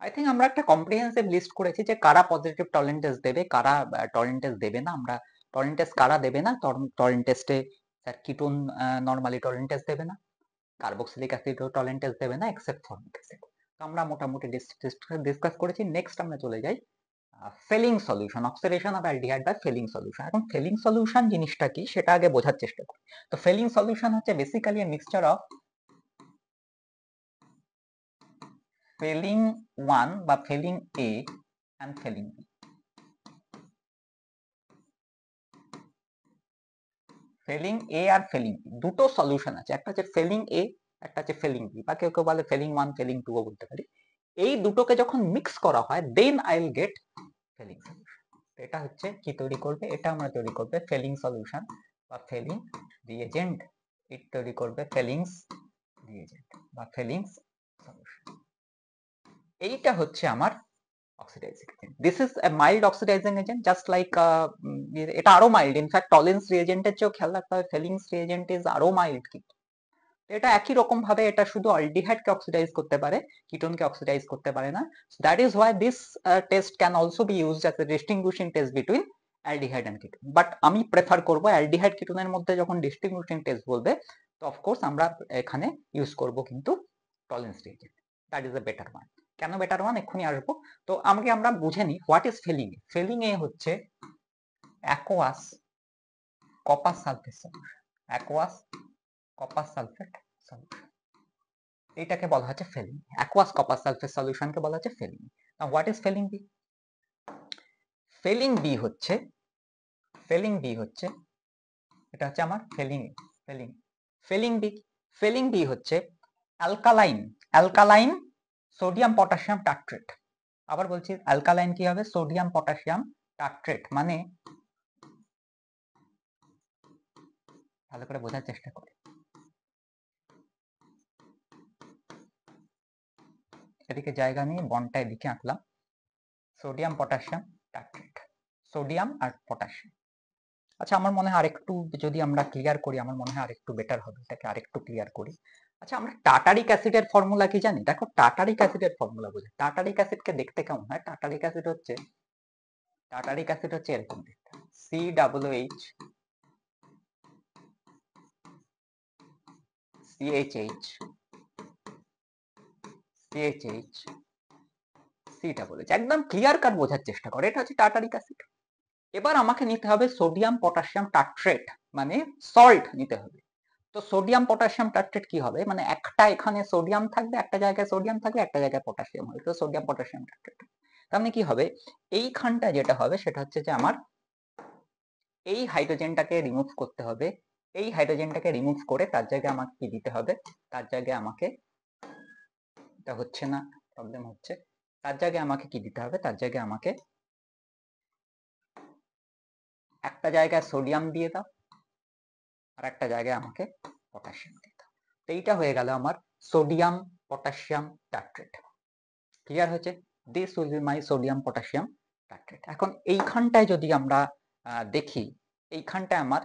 আই থিঙ্ক আমরা একটা কম্প্রিহেন্সিভ লিস্ট করেছি যে কারা পজিটিভ টলারেন্স দেবে, কারা টলারেন্স দেবে না। আমরা টলারেন্স কারা দেবে না, টলারেন্সে স্যার কিটোন নরমালি টলারেন্স দেবে না, কার্বক্সিলিক অ্যাসিডও টলারেন্স দেবে না এক্সেপ্ট ফর্মিক অ্যাসিড। তো আমরা মোটামুটি ডিসকাস করেছি। নেক্সট আমরা চলে যাই Fehling solution, oxidation of aldehyde by Fehling solution. এখন ফেলিং সলিউশন জিনিসটা কি সেটা আগে বোঝার চেষ্টা করি। তো ফেলিং সলিউশন হচ্ছে basically a mixture of Fehling 1 বা Fehling A and Fehling B. Fehling A আর ফেলিং বি দুটো সলিউশন আছে, একটা হচ্ছে ফেলিং এ, একটা হচ্ছে ফেলিং বি, বা কেউ কেউ বলে ফেলিং 1 ফেলিং 2 ও বলতে পারি। এই দুটোকে যখন মিক্স করা হয় then I will get Fehling solution. এটা হচ্ছে কি তৈরি করবে? এটা আমরা তৈরি করবে ফেলিং সলিউশন বা ফেলিং রিএজেন্ট। এটা তৈরি করবে ফেলিংস রিএজেন্ট বা ফেলিংস সলিউশন। এইটা হচ্ছে আমার oxidising agent. This is a mild oxidising agent, just like এটা আরো মাইল্ড। ইনফ্যাক্ট টলেন্স রিএজেন্টের চেয়েও খেয়াল রাখতে হবে, ফেলিংস রিএজেন্ট ইজ আরো মাইল্ড। কিন্তু এটা একই রকম ভাবে এটা শুধু অ্যালডিহাইডকে অক্সিডাইজ করতে পারে, কিটোনকে অক্সিডাইজ করতে পারে না। That is why this test can also be used as a distinguishing test between aldehyde and ketone. But আমি প্রেফার করব অ্যালডিহাইড কিটোনের মধ্যে যখন ডিস্টিংগুইশিং টেস্ট বলবে, তো অফকোর্স আমরা এখানে ইউজ করব কিন্তু Tollens reagent. That is a better one. কেন বেটার ওয়ান এক্ষুনি আসবো। তো আমাকে আমরা বুঝে নিই what is Fehling A. Fehling A হচ্ছে aqueous copper sulphate solution. Aqueous copper sulphate solution, এটাকে বলা হচ্ছে ফেলিং। অ্যাকোয়াস কপার সালফেট সলিউশনকে বলা হচ্ছে Fehling. Now what is Fehling B? Fehling B হচ্ছে এটা হচ্ছে আমার Fehling A. Fehling B, Fehling B হচ্ছে অ্যালকালাইন সোডিয়াম পটাশিয়াম টার্ট্রেট। আবার বলছি, অ্যালকালাইন কি হবে? Sodium potassium tartrate. মানে ভালো করে বোঝার চেষ্টা করি। এদিকে জায়গা নিয়ে বনটা এদিকে আঁকলাম। সোডিয়াম পটাশিয়াম টার্ট্রেট, সোডিয়াম আর পটাশিয়াম। আচ্ছা, আমার মনে হয় আরেকটু যদি আমরা ক্লিয়ার করি, আমার মনে হয় আরেকটু বেটার হবে। এটাকে আরেকটু ক্লিয়ার করি। আচ্ছা, আমরা টার্টারিক অ্যাসিডের ফর্মুলা কি জানি? দেখো, টার্টারিক অ্যাসিডের ফর্মুলা বুঝি। টার্টারিক অ্যাসিডকে দেখতে কেমন হয়? টার্টারিক অ্যাসিড হচ্ছে এরকম দেখতে, COOH CHH CHH COOH। একদম ক্লিয়ার কাট বোঝার চেষ্টা করে, এটা হচ্ছে টার্টারিক অ্যাসিড। এবার আমাকে নিতে হবে সোডিয়াম পটাশিয়াম টার্ট্রেট, মানে সল্ট নিতে হবে। তো সোডিয়াম পটাশিয়াম টার্ট্রেট কি হবে? মানে একটা এখানে সোডিয়াম থাকবে, একটা জায়গায় সোডিয়াম থাকবে, একটা জায়গায় পটাশিয়াম হবে, তো সোডিয়াম পটাশিয়াম টার্ট্রেট। তার মানে কি হবে? এইখানটা যেটা হবে সেটা হচ্ছে যে আমার এই হাইড্রোজেনটাকে রিমুভ করতে হবে। এই হাইড্রোজেনটাকে রিমুভ করে তার জায়গায় আমাকে কি দিতে হবে? তার জায়গায় আমাকে, এটা হচ্ছে না, প্রবলেম হচ্ছে। তার জায়গায় আমাকে কি দিতে হবে? তার জায়গায় আমাকে একটা জায়গায় সোডিয়াম দিয়ে দাও, আর একটা জায়গায় আমাকে পটাশিয়াম দিয়ে দাও। তো এইটা হয়ে গেল আমার সোডিয়াম পটাশিয়াম টার্ট্রেট। ক্লিয়ার হয়েছে? This will be my sodium potassium tartrate. এখন এইখানটায় যদি আমরা দেখি, এইখানটায় আমার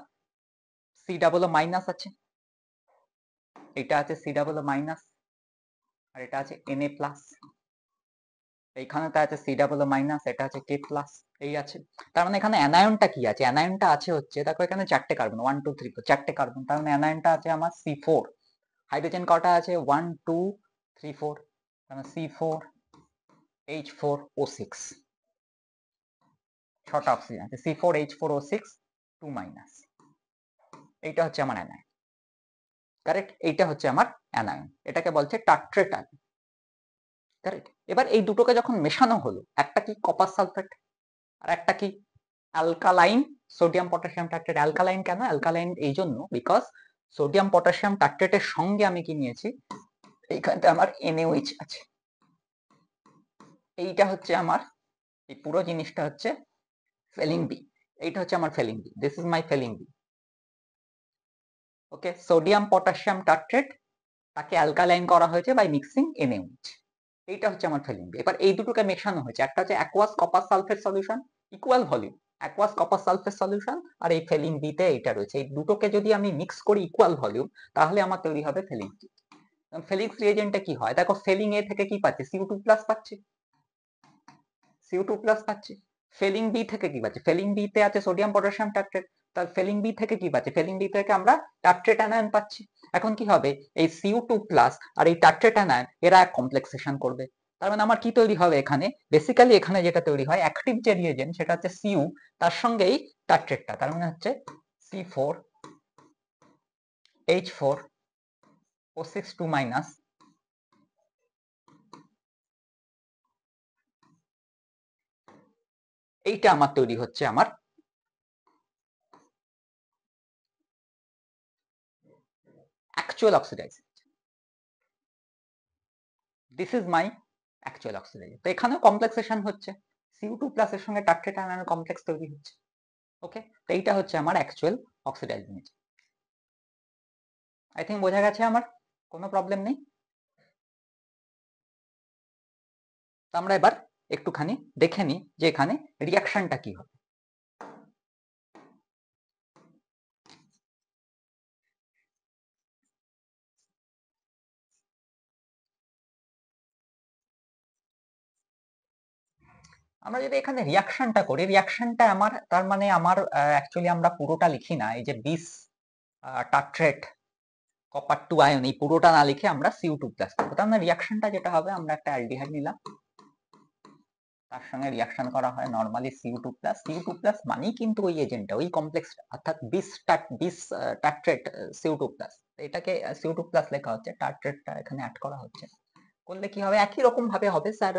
COO মাইনাস আছে, এটা আছে COO মাইনাস, আর এটা আছে Na প্লাস। এইখানেটা আছে COO মাইনাস, এটা আছে K প্লাস, এই আছে। তার মানে এখানে অ্যানায়নটা কি আছে? অ্যানায়নটা আছে হচ্ছে, দেখো এখানে 4টে কার্বন, 1 2 3 4, 4টে কার্বন। তার মানে অ্যানায়নটা আছে আমার C4। হাইড্রোজেন কটা আছে? 1 2 3 4, তার মানে C4H4O6। 6টা অক্সিজেন আছে, C4H4O6 2 মাইনাস। এইটা হচ্ছে আমার অ্যানায়ন। কারেক্ট? এইটা হচ্ছে আমার অ্যানায়ন, এটাকে বলছে টার্ট্রেট আয়ন। কারেক্ট? এবার এই দুটোকে যখন মেশানো হলো, একটা কি কপার সালফেট আর একটা কি অ্যালকালাইন সোডিয়াম পটাশিয়াম টার্ট্রেট। অ্যালকালাইন কেন? অ্যালকালাইন এই জন্য বিকজ সোডিয়াম পটাশিয়াম টার্ট্রেটের সঙ্গে আমি কি নিয়েছি? এইখানটা আমার NaOH আছে। এইটা হচ্ছে আমার, এই পুরো জিনিসটা হচ্ছে ফেলিং বি। এইটা হচ্ছে আমার Fehling B. This is my Fehling B. Okay, sodium potassium tartrate, তাকে অ্যালকালাইন করা হয়েছে বাই মিক্সিং NaOH। এইটা হচ্ছে আমার ফেলিং বি। এবার এই দুটোকে মেশানো হয়েছে, একটা হচ্ছে aqueous copper sulphate solution, equal volume aqueous copper sulphate solution, আর এই ফেলিং বি তে এটা রয়েছে। এই দুটোকে যদি আমি মিক্স করি ইকুয়াল ভলিউম, তাহলে আমার তৈরি হবে ফেলিং বি। ফেলিক্স রিএজেন্টে কি হয়? দেখো, ফেলিং এ থেকে কি পাচ্ছি? CO2+ পাচ্ছি, CO2+ পাচ্ছি। ফেলিং বি থেকে কি পাচ্ছি? ফেলিং বি তে আছে সোডিয়াম পটাশিয়াম টার্ট্রেট, তার ফেলিং বি থেকে কি পাচ্ছি? ফেলিং বি থেকে আমরা টার্ট্রেট অ্যানায়ন পাচ্ছি। এখন কি হবে? এই CO2+ আর এই টার্ট্রেট অ্যানায়ন এরা এক কমপ্লেক্সেশন করবে। তার মানে আমার কি তৈরি হবে এখানে? বেসিক্যালি এখানে যেটা তৈরি হয়, অ্যাক্টিভ যে রিএজেন্ট সেটা হচ্ছে Cu, তার সঙ্গে এই টার্ট্রেটটা, তার মানে হচ্ছে C4H4O6 2 মাইনাস। এইটা আমার তৈরি হচ্ছে আমার actual oxidization. This is my actual oxidization. তো এখানেও কমপ্লেক্সেশন হচ্ছে, CO2+ এর সঙ্গে টার্ট্রেট আয়নের কমপ্লেক্স তৈরি হচ্ছে। ওকে, তো এইটা হচ্ছে আমার অ্যাকচুয়াল অক্সিডাইজেশন। আই থিঙ্ক বোঝা গেছে আমার, কোনো প্রবলেম নেই। তো আমরা এবার একটুখানি দেখে নিই যে এখানে রিয়াকশনটা কি হবে। আমরা যদি এখানে রিয়াকশনটা করি, রিয়াকশনটা আমার তার মানে আমার অ্যাকচুয়ালি আমরা পুরোটা লিখি না, এই যে 20 টার্ট্রেট কপার 2 আয়ন এই পুরোটা না লিখে আমরা Cu2+ করবো। তার মানে রিয়াকশনটা যেটা হবে, আমরা একটা অ্যালডিহাইড নিলাম, তার সঙ্গে রিয়াকশন করা হয় নরমালি Cu2+ মানেই কিন্তু ওই এজেন্টটা, ওই কমপ্লেক্স, অর্থাৎ 20 টার্ট্রেট Cu2+, এটাকে Cu2+ লেখা হচ্ছে, টার্ট্রেটটা এখানে অ্যাড করা হচ্ছে। করলে কি হবে, একই রকম ভাবে হবে স্যার,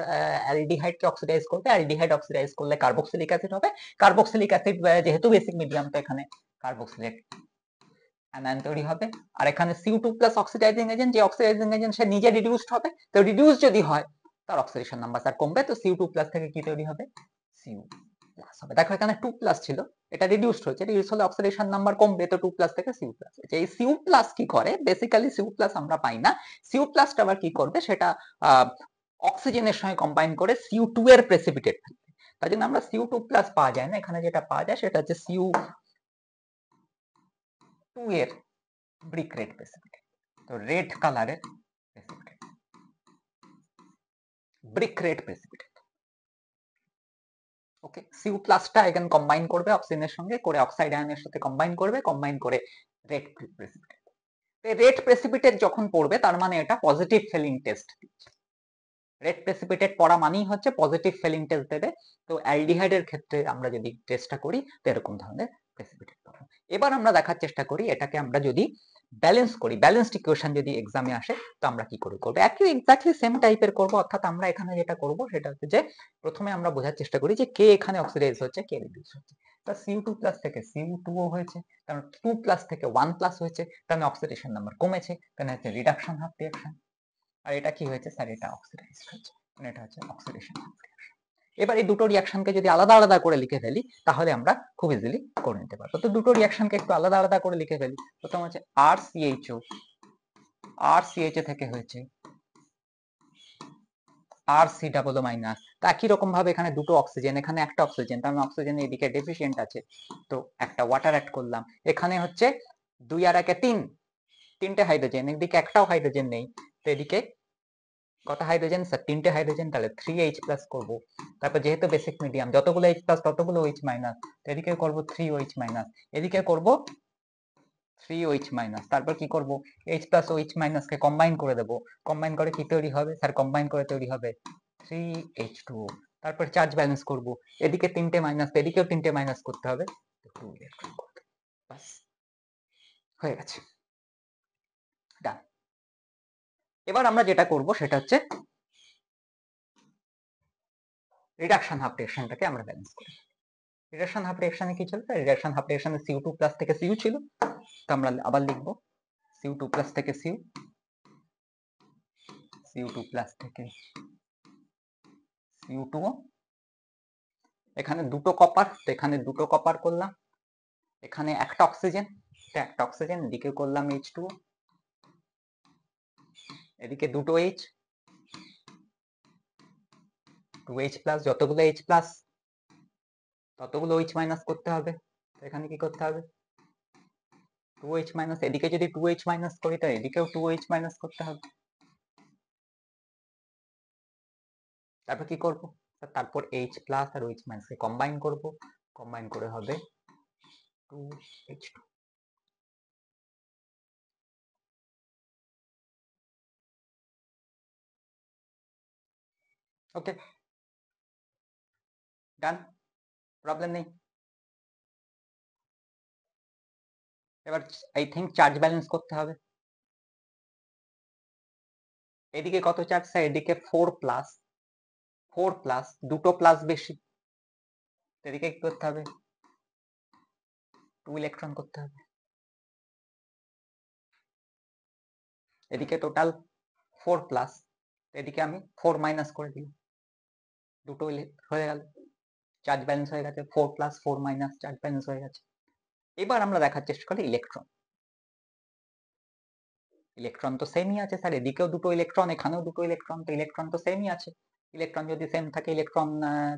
অ্যালডিহাইডকে অক্সিডাইজ করবে, অ্যালডিহাইড অক্সিডাইজ করলে কার্বক্সিলিক অ্যাসিড হবে, কার্বক্সিলিক অ্যাসিড যেহেতু বেসিক মিডিয়াম, তো এখানে কার্বক্সিলিক অ্যানায়ন তৈরি হবে। আর এখানে Cu2+ অক্সিডাইজিং এজেন্ট, যে অক্সিডাইজিং এজেন্ট সে নিজে রিডিউসড হবে, তো রিডিউস যদি হয় তার অক্সিডেশন নাম্বার স্যার কমবে, তো Cu2+ থেকে কি তৈরি হবে, Cu+ হবে। দেখো এখানে 2+ ছিল, এটা রিডিউসড হয়েছে, রিডিউস হলে অক্সিডেশন নাম্বার কমবে, তো 2+ থেকে Cu+ হয়েছে। এই Cu+ কি করে, বেসিক্যালি Cu+ আমরা পাই না, Cu+ আবার কি করবে, সেটা অক্সিজেনের সঙ্গে কম্বাইন করে Cu2 এর প্রেসিপিটেট ফেলবে। তাই জন্য আমরা Cu2+ পাওয়া যায় না, এখানে যেটা পাওয়া যায় সেটা হচ্ছে Cu2 এর ব্রিক রেড প্রেসিপিটেট, তো রেড কালারের প্রেসিপিটেট, ব্রিক রেড প্রেসিপিটেট। ওকে, Cu+টা এখানে কম্বাইন করবে অক্সিজেনের সঙ্গে, করে অক্সাইড আয়নের সাথে কম্বাইন করবে, কম্বাইন করে রেড প্রেসিপিটেট। রেড প্রেসিপিটেট যখন পড়বে তার মানে এটা পজিটিভ ফিলিং টেস্ট দিচ্ছে। রেড প্রেসিপিটেট পড়া মানেই হচ্ছে পজিটিভ ফিলিং টেস্ট দেবে। তো অ্যালডিহাইডের ক্ষেত্রে আমরা যদি টেস্টটা করি তো এরকম ধরনের প্রেসিপিটেট পাবো। এবার আমরা দেখার চেষ্টা করি এটাকে আমরা যদি ব্যালেন্স করি, ব্যালেন্সড ইকুয়েশন যদি এক্সামে আসে তো আমরা কি করে করব, একই এক্স্যাক্টলি সেম টাইপের করব। অর্থাৎ আমরা এখানে যেটা করব সেটা হচ্ছে যে প্রথমে আমরা বোঝার চেষ্টা করি যে কে এখানে অক্সিডাইজ হচ্ছে, কে রিডিউস হচ্ছে। তো Cu2+ থেকে Cu2 হয়েছে, কারণ 2+ থেকে 1+ হয়েছে, তাহলে অক্সিডেশন নাম্বার কমেছে, তাহলে হচ্ছে রিডাকশন হাফ রিঅ্যাকশন। আর এটা কি হয়েছে স্যার, এটা অক্সিডাইজড হয়েছে, মানে এটা হচ্ছে অক্সিডেশন হাফ রিঅ্যাকশন। এবার এই দুটো রিঅ্যাকশনকে যদি আলাদা আলাদা করে লিখে ফেলি তাহলে আমরা খুব ইজিলি করে নিতে পারবো। তো দুটো রিঅ্যাকশনকে একটু আলাদা আলাদা করে লিখে ফেলি। প্রথম হচ্ছে RCHO, RCHO থেকে হয়েছে RC++। তো একই রকম ভাবে এখানে দুটো অক্সিজেন, এখানে একটা অক্সিজেন, তার মানে অক্সিজেন এদিকে ডেফিসিয়েন্ট আছে, তো একটা ওয়াটার অ্যাড করলাম। এখানে হচ্ছে 2 আর 1 এ 3, তিনটে হাইড্রোজেন, এদিকে একটাও হাইড্রোজেন নেই, তো এদিকে কত হাইড্রোজেন স্যার, তিনটে হাইড্রোজেন, তাহলে 3H+ করব। তারপর যেহেতু বেসিক মিডিয়াম যতগুলো H+ ততগুলো OH-, তো এদিকে করব 3OH-, এদিকে করব 3OH-। তারপর কি করব, H+ OH- কে কম্বাইন করে দেব, কম্বাইন করে কি তৈরি হবে স্যার, কম্বাইন করে তৈরি হবে 3H2O। তারপর চার্জ ব্যালেন্স করব, এদিকে তিনটে মাইনাস, এদিকেও তিনটে মাইনাস করতে হবে, তো 2 ইলেকট্রন করবে, বাস হয়ে গেছে, ডান। এবার আমরা যেটা করব সেটা হচ্ছে রিডাকশন হাফ রিঅ্যাকশনটাকে আমরা ব্যালেন্স করি। রিডাকশন হাফ রিঅ্যাকশনে কি ছিল, রিডাকশন হাফ রিঅ্যাকশনে Cu2+ থেকে Cu ছিল, তো আমরা আবার লিখব Cu2+ থেকে Cu, Cu2+ থেকে Cu2O। এখানে দুটো কপার, তো এখানে দুটো কপার করলাম, এখানে একটা অক্সিজেন, একটা অক্সিজেন, এদিকে করলাম H2O, এদিকে দুটো H, 2H+, যতগুলো H+ ততগুলো OH- করতে হবে, তো এখানে কি করতে হবে 2H-, এদিকে যদি 2H- করি তো এদিকেও 2H- করতে হবে। তারপর কি করব, তারপর H+ আর OH- কে কম্বাইন করব, কম্বাইন করে হবে 2H2। ওকে, ডান, প্রবলেম নেই। এবার আই থিঙ্ক চার্জ ব্যালেন্স করতে হবে। এদিকে কত চার্জ স্যার, এদিকে 4+, দুটো প্লাস বেশি, এদিকে কি করতে হবে 2 ইলেকট্রন করতে হবে। এদিকে টোটাল 4+, এদিকে আমি 4- করে দিই, দুটো হয়ে গেল, চার্জ ব্যালেন্স হয়ে গেছে, 4+, 4- চার্জ ব্যালেন্স হয়ে গেছে। এবার আমরা দেখার চেষ্টা করি ইলেকট্রন। ইলেকট্রন তো সেমই আছে স্যার, এদিকেও দুটো ইলেকট্রন, এখানেও দুটো ইলেকট্রন, তো ইলেকট্রন তো সেমই আছে। ইলেকট্রন যদি সেম থাকে ইলেকট্রন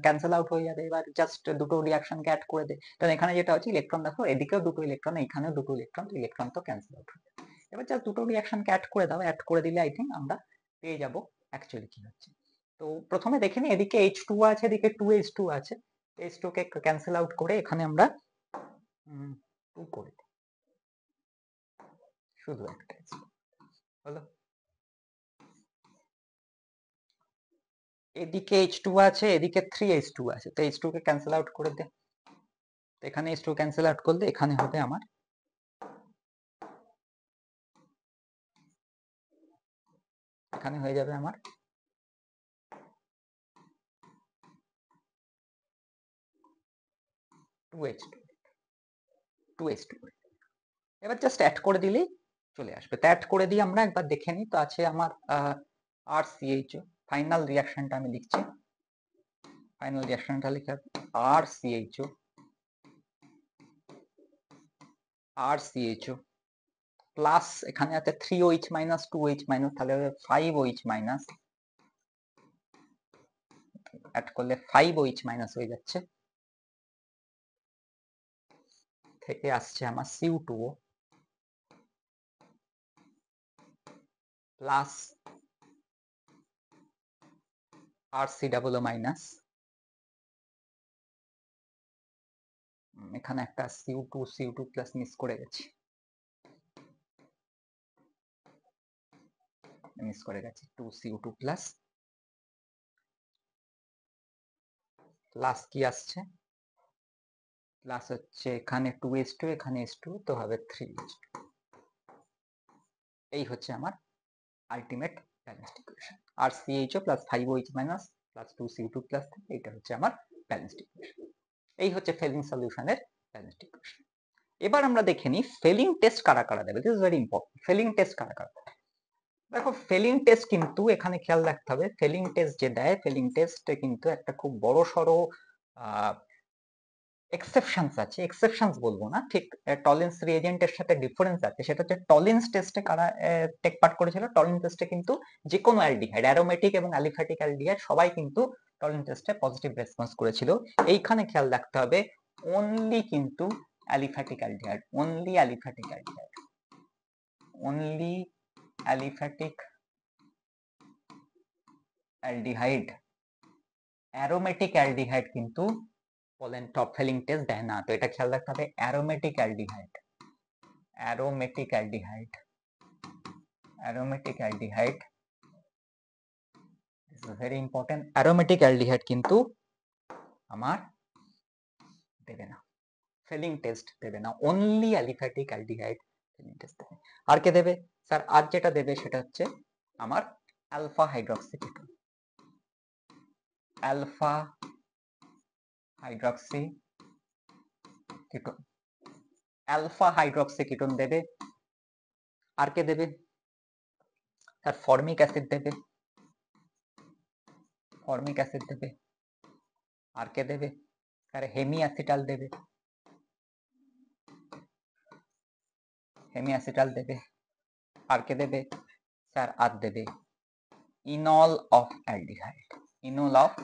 ক্যান্সেল আউট হয়ে যাবে। এবার জাস্ট দুটো রিঅ্যাকশনকে অ্যাড করে দে, তাহলে এখানে যেটা হচ্ছে ইলেকট্রন দেখো এদিকেও দুটো ইলেকট্রন, এখানেও দুটো ইলেকট্রন, তো ইলেকট্রন তো ক্যান্সেল আউট হয়ে যাবে। এবার জাস্ট দুটো রিঅ্যাকশনকে অ্যাড করে দাও, অ্যাড করে দিলে আই থিঙ্ক আমরা পেয়ে যাব অ্যাকচুয়ালি কি হচ্ছে। তো প্রথমে দেখে নিই, এদিকে H2 আছে, এদিকে 2H2 আছে। H2 কে ক্যান্সেল আউট করে এখানে আমরা 2 করে দিই, শুধু একটা হলো। এদিকে H2 আছে, এদিকে 3H2 আছে, তো H2 কে ক্যান্সেল আউট করে দে। এখানে H2 ক্যান্সেল আউট করলে এখানে হবে আমার এখানে হয়ে যাবে আমার 2H2 2H2। এবার জাস্ট অ্যাড করে দিলেই চলে আসবে। তো অ্যাড করে দিয়ে আমরা একবার দেখে নিই। তো আছে আমার RCHO, ফাইনাল রিঅ্যাকশনটা আমি লিখছি। ফাইনাল রিঅ্যাকশনটা লিখে RCHO প্লাস এখানে আছে 3OH মাইনাস 2H মাইনাস, তাহলে হবে 5OH মাইনাস, অ্যাড করলে 5OH মাইনাস হয়ে যাচ্ছে। থেকে আসছে আমার CO2 প্লাস RCOO মাইনাস, এখানে একটা CO2 প্লাস মিস করে গেছি, 2CO2 প্লাস প্লাস কি আসছে, প্লাস হচ্ছে এখানে 2H2, এখানে H2, তো হবে 3H2। এই হচ্ছে আমার ultimate balanced equation. RCHO plus 5OH minus plus 2CO2 plus, এইটা হচ্ছে আমার ব্যালেন্সড ইকুয়েশন। এই হচ্ছে ফেলিং সলিউশনের ব্যালেন্সড ইকুয়েশন। এবার আমরা দেখে নিই ফেলিং টেস্ট কারা কারা দেবে। This is very important. Felling test কারা কারা দেবে? দেখো, ফেলিং টেস্ট কিন্তু এখানে খেয়াল রাখতে হবে, ফেলিং টেস্ট যে দেয়, ফেলিং টেস্টে কিন্তু একটা খুব বড় সড়ো এক্সেপশনস আছে। এক্সেপশনস বলবো না, ঠিক টলেন্স রিএজেন্টের সাথে ডিফারেন্স আছে। সেটা হচ্ছে টলেন্স টেস্টে কারা টেক পার্ট করেছিল। টলেন্স টেস্টে কিন্তু যে কোনো অ্যালডিহাইড, অ্যারোমেটিক এবং অ্যালিফ্যাটিক অ্যালডিহাইড সবাই কিন্তু টলেন্স টেস্টে পজিটিভ রেসপন্স করেছিল। এইখানে খেয়াল রাখতে হবে অনলি কিন্তু aliphatic aldehyde, only aliphatic aldehyde, only aliphatic aldehyde, aromatic aldehyde কিন্তু বলেন টপ ফেলিং টেস্ট দেয় না। তো এটা খেয়াল রাখতে হবে, aromatic aldehyde, aromatic aldehyde, aromatic aldehyde, this is very important. Aromatic aldehyde কিন্তু আমার দেবে না, ফেলিং টেস্ট দেবে না, only aliphatic aldehyde felling test দেবে। আর কে দেবে স্যার? আর যেটা দেবে সেটা হচ্ছে আমার alpha hydroxy ketone, alpha hydroxy ketone, alpha hydroxy ketone দেবে। আর কে দেবে স্যার? ফর্মিক অ্যাসিড দেবে, ফর্মিক অ্যাসিড দেবে। আর কে দেবে স্যার? হেমি অ্যাসিটাল দেবে, হেমি অ্যাসিটাল দেবে। আর কে দেবে স্যার? আর দেবে enol of aldehyde, enol of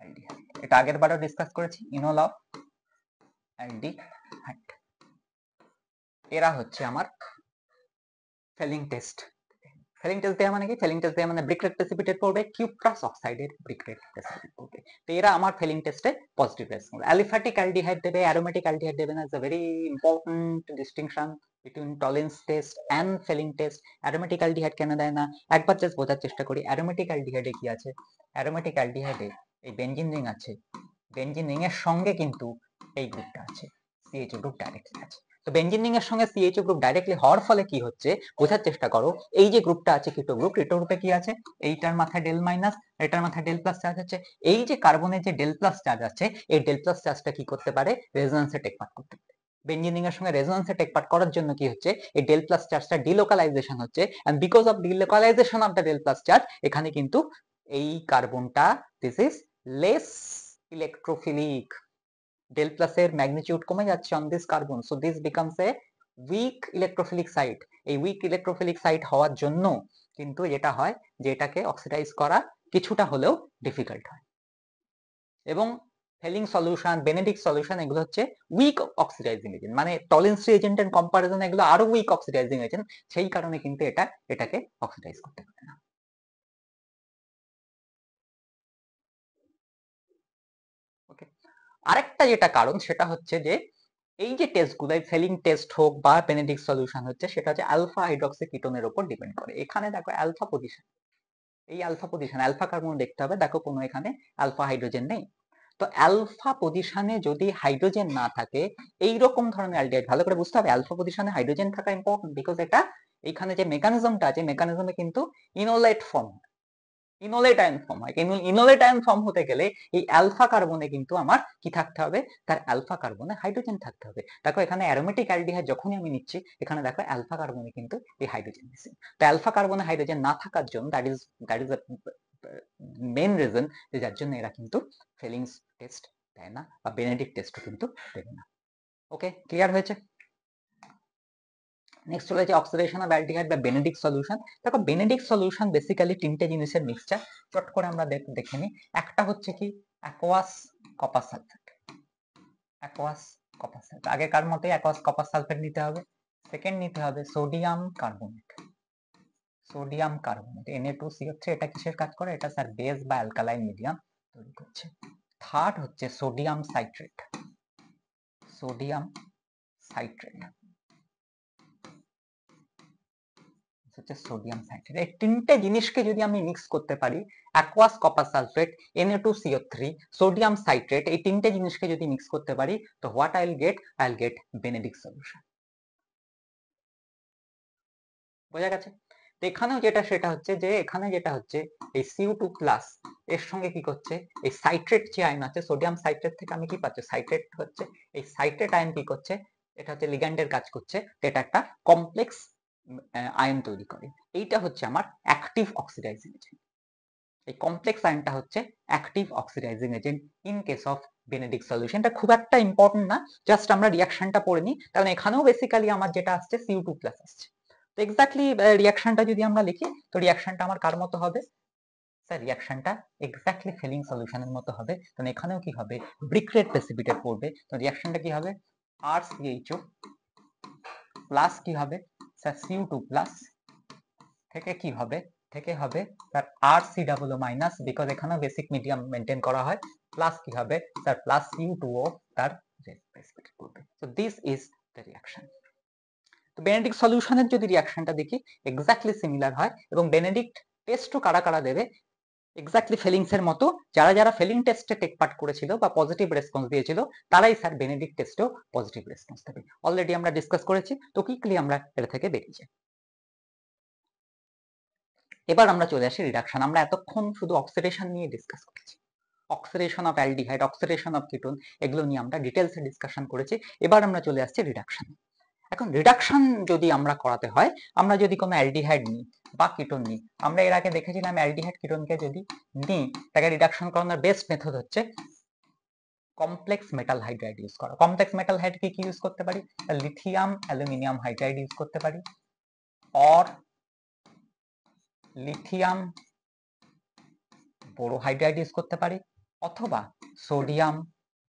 aldehyde. এটা আগের বারও ডিসকাস করেছি, ইনল অফ অ্যালডিহাইড। এরা হচ্ছে আমার ফেলিং টেস্ট। ফেলিং টেস্ট দেওয়া মানে কি? ফেলিং টেস্ট দেওয়া মানে ব্রিক রেড প্রেসিপিটেট পড়বে, কিউপ্রাস অক্সাইডের ব্রিক রেড প্রেসিপিটেট পড়বে। তো এরা আমার ফেলিং টেস্টে পজিটিভ রেসপন্স। অ্যালিফ্যাটিক অ্যালডিহাইড দেবে, অ্যারোমেটিক অ্যালডিহাইড দেবে না। It's a very important distinction between Tollens test and Fehling test. Aromatic aldehyde কেন দেয় না? একবার জাস্ট বোঝার চেষ্টা করি। অ্যারোমেটিক অ্যালডিহাইডে কি আছে? অ্যারোমেটিক অ্যালডিহাইডে এই বেনজিন রিং আছে, বেনজিন রিং এর সঙ্গে কিন্তু এই গ্রুপটা আছে, সিএইচও গ্রুপ ডাইরেক্টলি আছে। তো বেনজিন রিং এর সঙ্গে সিএইচও গ্রুপ ডাইরেক্টলি হওয়ার ফলে কি হচ্ছে বোঝার চেষ্টা করো। এই যে গ্রুপটা আছে কিটো গ্রুপ, কিটো গ্রুপে কি আছে? এইটার মাথায় ডেল মাইনাস, এটার মাথায় ডেল প্লাস চার্জ আছে। এই যে কার্বনের যে ডেল প্লাস চার্জ আছে, এই ডেল প্লাস চার্জটা কি করতে পারে? রেজোন্যান্সে টেক পার্ট করতে পারে। বেনজিন রিং এর সঙ্গে রেজোন্যান্সে টেক পার্ট করার জন্য কি হচ্ছে? এই ডেল প্লাস চার্জটা ডিলোকালাইজেশন হচ্ছে, and because of delocalization of the del plus charge, এখানে কিন্তু এই কার্বনটা this is less electrophilic. Del plus এর ম্যাগনিটিউড কমে যাচ্ছে on this carbon, so this becomes a weak electrophilic site. এই উইক ইলেকট্রোফিলিক সাইট হওয়ার জন্য কিন্তু যেটা হয় যে এটাকে অক্সিডাইজ করা কিছুটা হলেও ডিফিকাল্ট হয়। এবং ফেলিং সলিউশন, বেনেডিক্ট সলিউশন, এগুলো হচ্ছে উইক অক্সিডাইজিং এজেন্ট, মানে টলেন্স এজেন্টের কম্পারিজনে এগুলো আরো উইক অক্সিডাইজিং এজেন্ট। সেই কারণে কিন্তু এটাকে অক্সিডাইজ করতে পারে না। আরেকটা যেটা কারণ সেটা হচ্ছে যে এই যে টেস্টগুলো, ফেলিং টেস্ট হোক বা বেনেডিক্ট সলিউশন হচ্ছে, সেটা হচ্ছে আলফা হাইড্রক্সি কিটোনের উপর ডিপেন্ড করে। এখানে দেখো অ্যালফা পজিশন, এই আলফা পজিশন, অ্যালফা কার্বন দেখতে হবে, দেখো কোনো এখানে আলফা হাইড্রোজেন নেই। তো অ্যালফা পজিশনে যদি হাইড্রোজেন না থাকে, এইরকম ধরনের অ্যালডিহাইড, ভালো করে বুঝতে হবে অ্যালফা পজিশনে হাইড্রোজেন থাকা ইম্পর্টেন্ট, বিকজ এটা এখানে যে মেকানিজমটা আছে, মেকানিজমে কিন্তু ইনোলেট ফর্ম, ইনোলেট আয়ন ফর্ম হয়। ইনোলেট আয়ন ফর্ম হতে গেলে এই অ্যালফা কার্বনে কিন্তু আমার কি থাকতে হবে, তার অ্যালফা কার্বনে হাইড্রোজেন থাকতে হবে। দেখো এখানে অ্যারোমেটিক অ্যালডিহাইড যখনই আমি নিচ্ছি, এখানে দেখো অ্যালফা কার্বনে কিন্তু এই হাইড্রোজেন মিসিং। তো অ্যালফা কার্বনে হাইড্রোজেন না থাকার জন্য দ্যাট ইজ মেইন রিজন যে যার জন্য এরা কিন্তু ফেলিংস টেস্ট দেয় না বা বেনেডিক্ট টেস্টও কিন্তু দেবে না। ওকে, ক্লিয়ার হয়েছে? নেক্সট চলে যাচ্ছে অক্সিডেশন অফ অ্যালডিহাইড বা বেনেডিক্ট সলিউশন। দেখো বেনেডিক্ট সলিউশন বেসিক্যালি তিনটে জিনিসের মিক্সচার, চট করে আমরা দেখে নিই। একটা হচ্ছে কি aqueous copper sulphate, aqueous copper sulphate, আগেকার মতে অ্যাকোয়াস কপার সালফেট নিতে হবে। সেকেন্ড নিতে হবে sodium carbonate, sodium carbonate Na2CO3, এটা কিসের কাজ করে, এটা স্যার বেস বা অ্যালকালাইন মিডিয়াম তৈরি করছে। থার্ড হচ্ছে সোডিয়াম সাইট্রেট, সোডিয়াম সাইট্রেট হচ্ছে সোডিয়াম সাইট্রেট। এই তিনটে জিনিসকে যদি আমি মিক্স করতে পারি, aqueous copper sulphate, Na2CO3, sodium citrate, এই তিনটে জিনিসকে যদি মিক্স করতে পারি, তো what I will gate Benedict solution. বোঝা গেছে? তো এখানেও যেটা সেটা হচ্ছে যে এখানে যেটা হচ্ছে এই CO2 প্লাস এর সঙ্গে কি করছে, এই সাইট্রেট যে আয়ন আছে, সোডিয়াম সাইট্রেট থেকে আমি কি পাচ্ছি, সাইট্রেট হচ্ছে, এই সাইট্রেট আয়ন কি করছে, এটা হচ্ছে লিগ্যান্ডের কাজ করছে, এটা একটা কমপ্লেক্স আয়ন তৈরি করে। এইটা হচ্ছে আমার অ্যাক্টিভ অক্সিডাইজিং এজেন্ট। এই কমপ্লেক্স আয়নটা হচ্ছে active oxidising agent in case of Benedict solution. এটা খুব একটা ইম্পর্টেন্ট না, জাস্ট আমরা রিঅ্যাকশনটা পড়ে নিই, কারণ এখানেও বেসিক্যালি আমার যেটা আসছে CO2 প্লাস আসছে। তো এক্স্যাক্টলি রিঅ্যাকশনটা যদি আমরা লিখি, তো রিঅ্যাকশনটা আমার কার মতো হবে, স্যার রিঅ্যাকশনটা এক্স্যাক্টলি ফিলিং সলিউশনের মতো হবে। কারণ এখানেও কি হবে, ব্রিক রেড প্রেসিপিটেট পড়বে, তো রিঅ্যাকশনটা কি হবে, RCHO প্লাস কি হবে স্যার CO2 প্লাস থেকে কি হবে, থেকে হবে তার RC double O minus, because এখানে বেসিক মিডিয়াম মেনটেন করা হয়, প্লাস কি হবে স্যার প্লাস CO2O তার প্রেসিপিটেট করবে। So this is the reaction. তো বেনেডিক্ট সলিউশনের যদি রিঅ্যাকশনটা দেখি, এক্স্যাক্টলি সিমিলার হয়, এবং বেনেডিক্ট টেস্টও কারা কারা দেবে, এক্স্যাক্টলি ফেলিংস এর মতো, যারা যারা ফেলিং টেস্টে টেক পার্ট করেছিল বা পজিটিভ রেসপন্স দিয়েছিল, তারাই স্যার বেনেডিক্ট টেস্টেও পজিটিভ রেসপন্স দেবে। অলরেডি আমরা ডিসকাস করেছি, তো কুইকলি আমরা এটা থেকে বেরিয়ে যাই। এবার আমরা চলে আসি রিডাকশন। আমরা এতক্ষণ শুধু অক্সিডেশন নিয়ে ডিসকাস করেছি, oxidation of aldehyde, oxidation of ketone, এগুলো নিয়ে আমরা ডিটেলসে ডিসকাশন করেছি। এবার আমরা চলে আসছি রিডাকশন। এখন রিডাকশন যদি আমরা করাতে হয়, আমরা যদি কোনো অ্যালডিহাইড নিই বা কিটোন নিই, আমরা এর আগে দেখেছিলাম অ্যালডিহাইড কিটোনকে যদি নিই, তাকে রিডাকশন করানোর বেস্ট মেথড হচ্ছে কমপ্লেক্স মেটাল হাইড্রাইড ইউজ করা। কমপ্লেক্স মেটাল হাইড্রাইড কি ইউজ করতে পারি, লিথিয়াম অ্যালুমিনিয়াম হাইড্রাইড ইউজ করতে পারি, অর লিথিয়াম বোরোহাইড্রাইড ইউজ করতে পারি, অথবা সোডিয়াম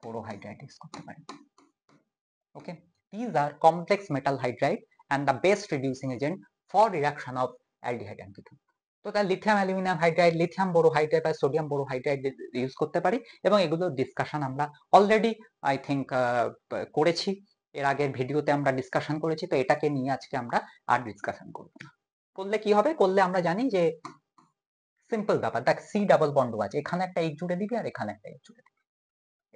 বোরোহাইড্রাইড ইউজ করতে পারি। ওকে, these are complex metal hydride and the best reducing agent for reduction of aldehyde and ketone. তো তার লিথিয়াম অ্যালুমিনিয়াম হাইড্রাইড, লিথিয়াম বোরোহাইড্রাইড বা সোডিয়াম বোরোহাইড্রাইড ইউজ করতে পারি, এবং এগুলো ডিসকাশন আমরা অলরেডি আই থিঙ্ক করেছি, এর আগের ভিডিওতে আমরা ডিসকাশন করেছি। তো এটাকে নিয়ে আজকে আমরা আর ডিসকাশন করব না। করলে কি হবে, করলে আমরা জানি যে সিম্পল ব্যাপার, দেখ সি ডাবল বন্ড আছে, এখানে একটা এইচ জুড়ে দিবি আর এখানে একটা এইচ জুড়ে দিবি।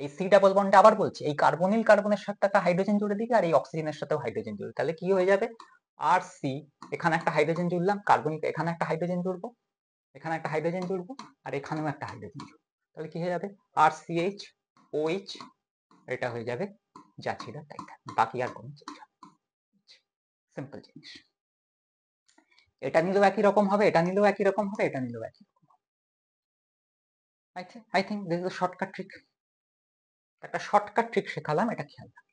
এই সি ডাবল বন্ডে আবার বলছি, এই কার্বনিল কার্বনের সাথে একটা হাইড্রোজেন জুড়ে দিবি আর এই অক্সিজেনের সাথেও হাইড্রোজেন জুড়ে, তাহলে কি হয়ে যাবে, আর সি, এখানে একটা হাইড্রোজেন জুড়লাম, কার্বনিক এখানে একটা হাইড্রোজেন জুড়বো, এখানে একটা হাইড্রোজেন জুড়বো, আর এখানেও একটা হাইড্রোজেন জুড়বো, তাহলে কি হয়ে যাবে, আর সি এইচ ও এইচ, এটা হয়ে যাবে যা ছিল তাই থাকবে, বাকি আর কোনো চেঞ্জ হবে। সিম্পল জিনিস, এটা নিলেও একই রকম হবে, এটা নিলেও একই রকম হবে, এটা নিলেও একই রকম হবে। I think this is a shortcut trick, একটা শর্টকাট ট্রিক শেখালাম, এটা খেয়াল রাখ।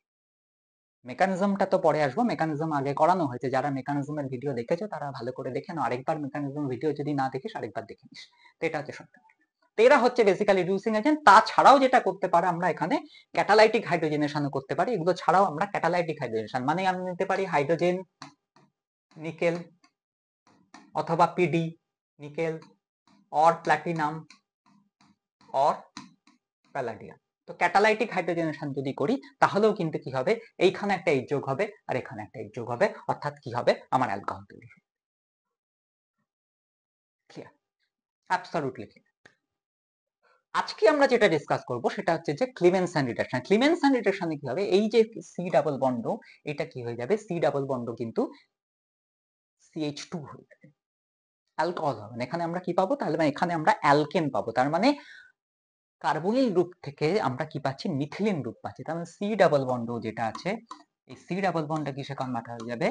মেকানিজমটা তো পরে আসবো, মেকানিজম আগে করানো হয়েছে, যারা মেকানিজমের ভিডিও দেখেছো তারা ভালো করে দেখে নাও, আরেকবার মেকানিজম ভিডিও যদি না দেখিস আরেকবার দেখে নিস। তো এটা হচ্ছে শর্টকাট। তো এরা হচ্ছে বেসিক্যালি রিডিউসিং এজেন্ট। তাছাড়াও যেটা করতে পারে, আমরা এখানে ক্যাটালাইটিক হাইড্রোজেনেশনও করতে পারি। এগুলো ছাড়াও আমরা ক্যাটালাইটিক হাইড্রোজেনেশন মানে আমি নিতে পারি হাইড্রোজেন নিকেল, অথবা PD nickel, or platinum, or palladium. তো তো ক্যাটালাইটিক হাইড্রোজেনেশন যদি করি তাহলেও কিন্তু কি হবে, এইখানে একটা এইচ যোগ হবে আর এখানে একটা এইচ যোগ হবে, অর্থাৎ কি হবে, আমার অ্যালকোহল তৈরি হবে। ক্লিয়ার? Absolutely clear. আজকে আমরা যেটা ডিসকাস করব সেটা হচ্ছে যে ক্লিমেনসন রিডাকশন। ক্লিমেনসন রিডাকশনে কি হবে, এই যে সি ডাবল বন্ড, এটা কি হয়ে যাবে, সি ডাবল বন্ড কিন্তু CH2 হয়ে যাবে, অ্যালকোহল হবে না। এখানে আমরা কি পাবো, তাহলে এখানে আমরা অ্যালকেন পাবো, তার মানে কার্বনিল গ্রুপ থেকে আমরা কি পাচ্ছি, মিথিলিন গ্রুপ পাচ্ছি। তার মানে সি ডাবল বন্ড যেটা আছে, এই সি ডাবল বন্ডটা কিসে কনভার্ট হয়ে যাবে,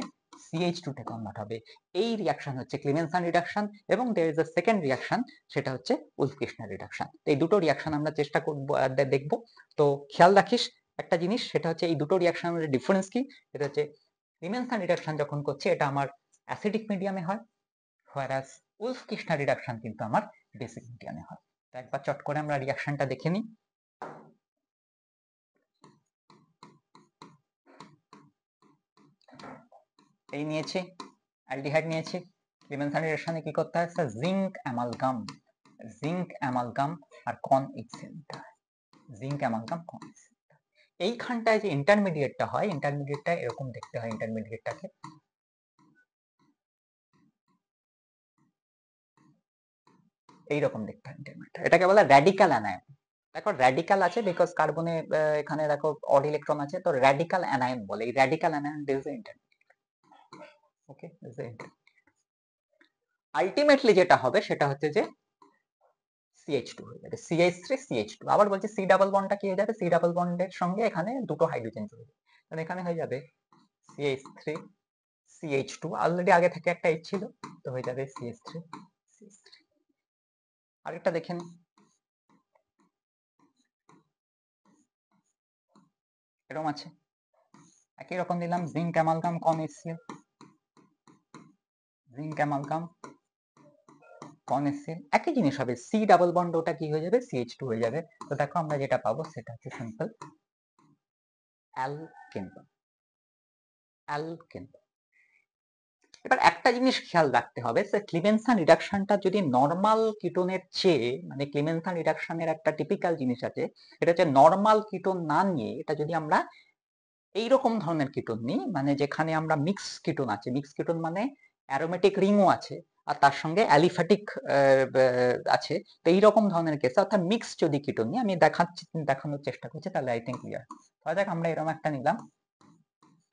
CH2 তে কনভার্ট হবে। এই রিঅ্যাকশন হচ্ছে ক্লিমেনসন রিডাকশন, এবং there is a second reaction, সেটা হচ্ছে উলফ-কির্শনার রিডাকশন। এই দুটো রিঅ্যাকশন আমরা চেষ্টা করব দেখব। তো খেয়াল রাখিস একটা জিনিস, সেটা হচ্ছে এই দুটো রিঅ্যাকশনের ডিফারেন্স কি, এটা হচ্ছে ক্লিমেনসন রিডাকশন যখন করছি এটা আমার অ্যাসিডিক মিডিয়ামে হয়, whereas উলফ-কির্শনার রিডাকশন কিন্তু আমার বেসিক মিডিয়ামে হয়। তো একবার চট করে আমরা রিঅ্যাকশনটা দেখে নিই। এই নিয়েছি, অ্যালডিহাইড নিয়েছি, ক্লিমেনসন রিঅ্যাকশনে কি করতে হয়, জিঙ্ক অ্যামালগাম, জিঙ্ক অ্যামালগাম আর কন HCl, জিঙ্ক অ্যামালগাম কন HCl। এইখানটায় যে ইন্টারমিডিয়েটটা হয়, ইন্টারমিডিয়েটটা এরকম দেখতে হয়, ইন্টারমিডিয়েটটাকে এইরকম দেখতে হয় ইন্টারমিডিয়েট। এটাকে বলে র্যাডিক্যাল অ্যানায়ন। দেখো র্যাডিক্যাল আছে বিকজ কার্বনে এখানে দেখো অড ইলেকট্রন আছে, তো র্যাডিক্যাল অ্যানায়ন বলে। এই radical anion is the intermediate. Okay, is the intermediate. Ultimately যেটা হবে সেটা হচ্ছে যে CH2 হয়ে যাবে, CH3 CH2। আবার বলছি সি ডাবল বন্ডটা কি হয়ে যাবে, সি ডাবল বন্ডের সঙ্গে এখানে দুটো হাইড্রোজেন চলে যাবে, তাহলে এখানে হয়ে যাবে CH3 CH2, অলরেডি আগে থেকে একটা H ছিল, তো হয়ে যাবে CH3 CH3। আরেকটা দেখেন, এরকম আছে, একই রকম দিলাম, জিঙ্ক অ্যামালগাম কন HCl, জিঙ্ক অ্যামালগাম কন HCl, একই জিনিস হবে, সি ডাবল বন্ড ওটা কি হয়ে যাবে, CH2 হয়ে যাবে। তো দেখো আমরা যেটা পাবো সেটা হচ্ছে সিম্পল অ্যালকেন, অ্যালকেন। এবার একটা জিনিস খেয়াল রাখতে হবে, যে ক্লিমেনসন রিডাকশনটা যদি নরমাল কিটোনের চেয়ে, মানে ক্লিমেনসন রিডাকশনের একটা টিপিক্যাল জিনিস আছে, এটা হচ্ছে নরমাল কিটোন না নিয়ে এটা যদি আমরা এইরকম ধরনের কিটোন নিই, মানে যেখানে আমরা মিক্স কিটোন আছে, মিক্স কিটোন মানে অ্যারোমেটিক রিংও আছে আর তার সঙ্গে অ্যালিফ্যাটিক আছে, তো এইরকম ধরনের কেসে অর্থাৎ মিক্স যদি কিটোন নিই, আমি দেখানোর চেষ্টা করছি, তাহলে আই থিঙ্ক ক্লিয়ার। ধরা যাক আমরা এরকম একটা নিলাম,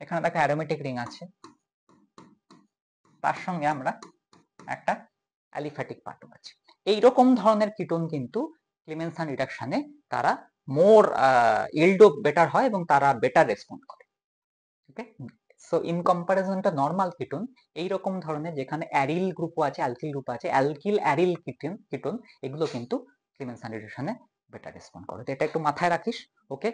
এখানে দেখো অ্যারোমেটিক রিং আছে, তার সঙ্গে আমরা একটা অ্যালিফ্যাটিক পার্টও আছে। এইরকম ধরনের কিটোন কিন্তু ক্লিমেনসন রিডাকশনে তারা মোর ইল্ডও বেটার হয় এবং তারা বেটার রেসপন্ড করে। Okay, so in comparison to normal ketone, এইরকম ধরনের যেখানে অ্যারিল গ্রুপও আছে, অ্যালকিল গ্রুপ আছে, অ্যালকিল অ্যারিল কিটোন, এগুলো কিন্তু ক্লিমেনসন রিডাকশনে বেটার রেসপন্ড করে। তো এটা একটু মাথায় রাখিস। ওকে,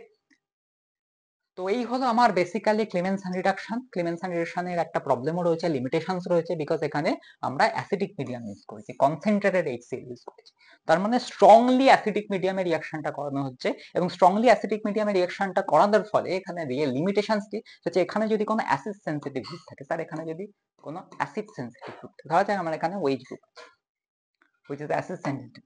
তো এই হলো আমার বেসিক্যালি ক্লিমেনসন রিডাকশন। ক্লিমেনসন রিডাকশনের একটা প্রবলেমও রয়েছে, লিমিটেশনস রয়েছে, বিকজ এখানে আমরা অ্যাসিডিক মিডিয়াম ইউজ করেছি, কনসেন্ট্রেটেড HCl ইউজ করেছি। তার মানে স্ট্রংলি অ্যাসিডিক মিডিয়ামে রিঅ্যাকশনটা করানো হচ্ছে, এবং স্ট্রংলি অ্যাসিডিক মিডিয়ামে রিঅ্যাকশনটা করানোর ফলে এখানে লিমিটেশনস কি হচ্ছে, এখানে যদি কোনো অ্যাসিড সেন্সিটিভ গ্রুপ থাকে, স্যার এখানে যদি কোনো অ্যাসিড সেন্সিটিভ গ্রুপ থাকে, ধরা যাক আমার এখানে ওয়েজ গ্রুপ আছে, হুইচ ইজ অ্যাসিড সেন্সিটিভ।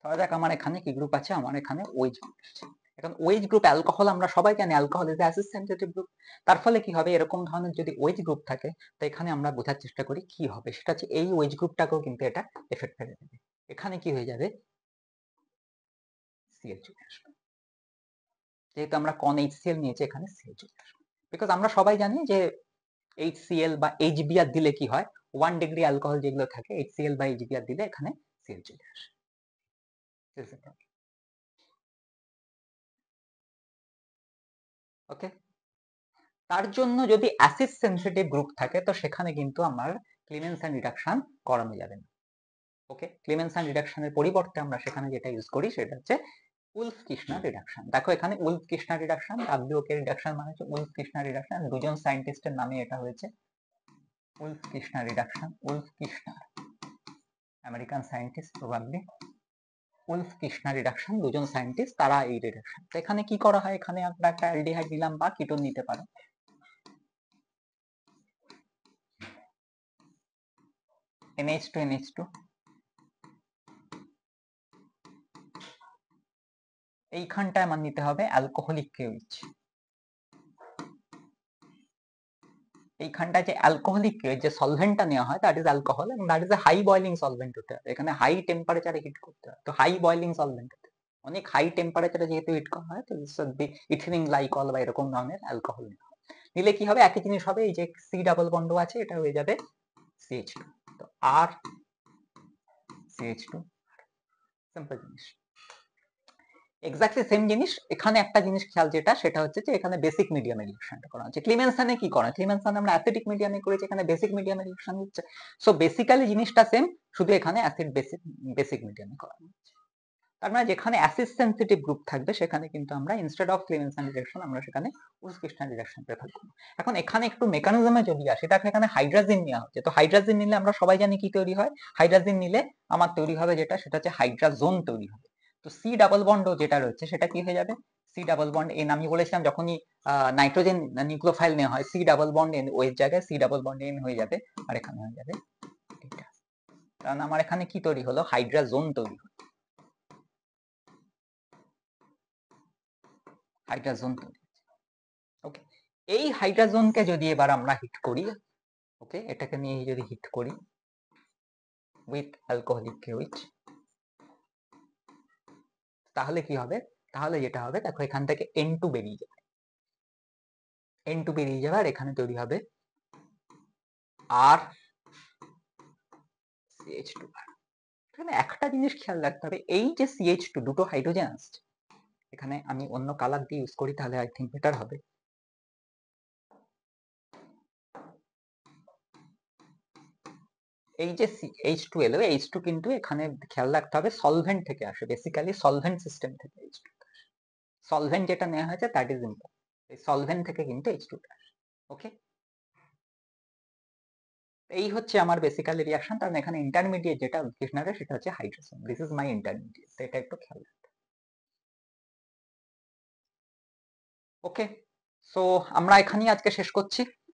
ধরা যাক আমার এখানে কি গ্রুপ আছে, আমার এখানে ওয়েজ গ্রুপ আছে। এখন ওয়েজ গ্রুপ অ্যালকোহল, আমরা সবাই জানি alcohol is acid sensitive group. তার ফলে কি হবে, এরকম ধরনের যদি ওয়েজ গ্রুপ থাকে, তো এখানে আমরা বোঝার চেষ্টা করি কি হবে, সেটা হচ্ছে এই ওয়েজ গ্রুপটাকেও কিন্তু এটা এফেক্ট ফেলে দেবে। এখানে কি হয়ে যাবে, সিএল চলে আসবে, যেহেতু আমরা কন HCl নিয়েছি, এখানে সিএল চলে আসবে। বিকজ আমরা সবাই জানি যে HCl বা HBr দিলে কি হয়, 1 ডিগ্রি অ্যালকোহল যেগুলো থাকে, HCl বা HBr দিলে এখানে সিএল চলে আসে। ওকে, তার জন্য যদি অ্যাসিড সেন্সিটিভ গ্রুপ থাকে, তো সেখানে কিন্তু আমার ক্লিমেনসন রিডাকশন করানো যাবে না। ওকে, ক্লিমেনসন রিডাকশনের পরিবর্তে আমরা সেখানে যেটা ইউজ করি সেটা হচ্ছে উলফ-কির্শনার রিডাকশন। দেখো এখানে উলফ-কির্শনার রিডাকশন, WK রিডাকশন মানে হচ্ছে উলফ-কির্শনার রিডাকশন, দুজন সায়েন্টিস্টের নামে এটা হয়েছে, Wolff Kishner reduction. Wolff Kishner, American scientist probably, Wolff Kishner reduction, দুজন সায়েন্টিস্ট তারা এই রিডাকশন। তো এখানে কি করা হয়, এখানে আমরা একটা অ্যালডিহাইড নিলাম বা কিটোন নিতে পারো, NH2 NH2, এইখানটায় আমার নিতে হবে অ্যালকোহলিক কেউইচ। এইখানটায় যে অ্যালকোহলিক যে সলভেন্টটা নেওয়া হয় দ্যাট ইজ অ্যালকোহল, এবং that is a high boiling solvent হতে হবে। এখানে হাই টেম্পারেচারে হিট করতে হয়, তো হাই বয়লিং সলভেন্ট অনেক হাই টেম্পারেচারে যেহেতু হিট করা হয়, তো ইথিলিন গ্লাইকল বা এরকম ধরনের অ্যালকোহল নিলে কি হবে, একই জিনিস হবে। এই যে সি ডাবল বন্ড আছে, এটা হয়ে যাবে CH2, তো আর CH2, সিম্পল জিনিস। এক্স্যাক্টলি সেম জিনিস এখানে একটা জিনিস খেয়াল, যেটা সেটা হচ্ছে যে এখানে বেসিক মিডিয়ামে রিঅ্যাকশনটা করা হচ্ছে। ক্লিমেনসনে কি করা, ক্লিমেনসনে আমরা অ্যাসিডিক মিডিয়ামে করেছি, এখানে বেসিক মিডিয়ামে রিঅ্যাকশন হচ্ছে। সো বেসিক্যালি জিনিসটা সেম, শুধু এখানে অ্যাসিড বেসিক মিডিয়ামে করা হচ্ছে। তার মানে যেখানে অ্যাসিড সেনসিটিভ গ্রুপ থাকবে সেখানে কিন্তু আমরা ইনস্টেড অফ ক্লিমেনসন রিঅ্যাকশন আমরা সেখানে উৎকৃষ্ণ রিঅ্যাকশন প্রেফার করব। এখন এখানে একটু মেকানিজমে যদি আসে, দেখো এখানে হাইড্রাজিন নেওয়া হচ্ছে, তো হাইড্রাজিন নিলে আমরা সবাই জানি কি তৈরি হয়। হাইড্রাজিন নিলে আমার তৈরি হবে যেটা, সেটা হচ্ছে হাইড্রাজোন তৈরি হবে। তো সি ডাবল বন্ড যেটা রয়েছে সেটা কি হয়ে যাবে, সি ডাবল বন্ড এন। আমি বলেছিলাম যখনই নাইট্রোজেন নিউক্লিওফাইল নেওয়া হয়, সি ডাবল বন্ড এন ওই জায়গায় সি ডাবল বন্ড এন হয়ে যাবে, আর এখানে হয়ে যাবে এটা। কারণ আমার এখানে কি তৈরি হলো, হাইড্রাজোন তৈরি হলো, হাইড্রাজোন তৈরি। ওকে, এই হাইড্রাজোনকে যদি এবার আমরা হিট করি, ওকে, এটাকে নিয়ে যদি হিট করি উইথ অ্যালকোহলিক কেউইচ, তাহলে কি হবে, তাহলে যেটা হবে দেখো এখান থেকে N2 বেরিয়ে যাবে, N2 বেরিয়ে যাবে, আর এখানে তৈরি হবে আর CH2। এখানে একটা জিনিস খেয়াল রাখতে হবে, এই যে CH2 দুটো হাইড্রোজেন আসছে, এখানে আমি অন্য কালার দিয়ে ইউজ করি তাহলে আই থিঙ্ক বেটার হবে। এই যে H2 এলো, H2 কিন্তু এখানে খেয়াল রাখতে হবে সলভেন্ট থেকে আসে, বেসিক্যালি সলভেন্ট সিস্টেম থেকে H2, সলভেন্ট যেটা নেওয়া হয়েছে দ্যাট ইজ ইম্পর্টেন্ট, এই সলভেন্ট থেকে কিন্তু H2 আসে। ওকে, এই হচ্ছে আমার বেসিক্যালি রিঅ্যাকশন। কারণ এখানে ইন্টারমিডিয়েট যেটা উৎকৃষ্ণারে সেটা হচ্ছে hydrogen, this is my intermediate, এটা একটু খেয়াল রাখতে। ওকে, সো আমরা এখানেই আজকে শেষ করছি।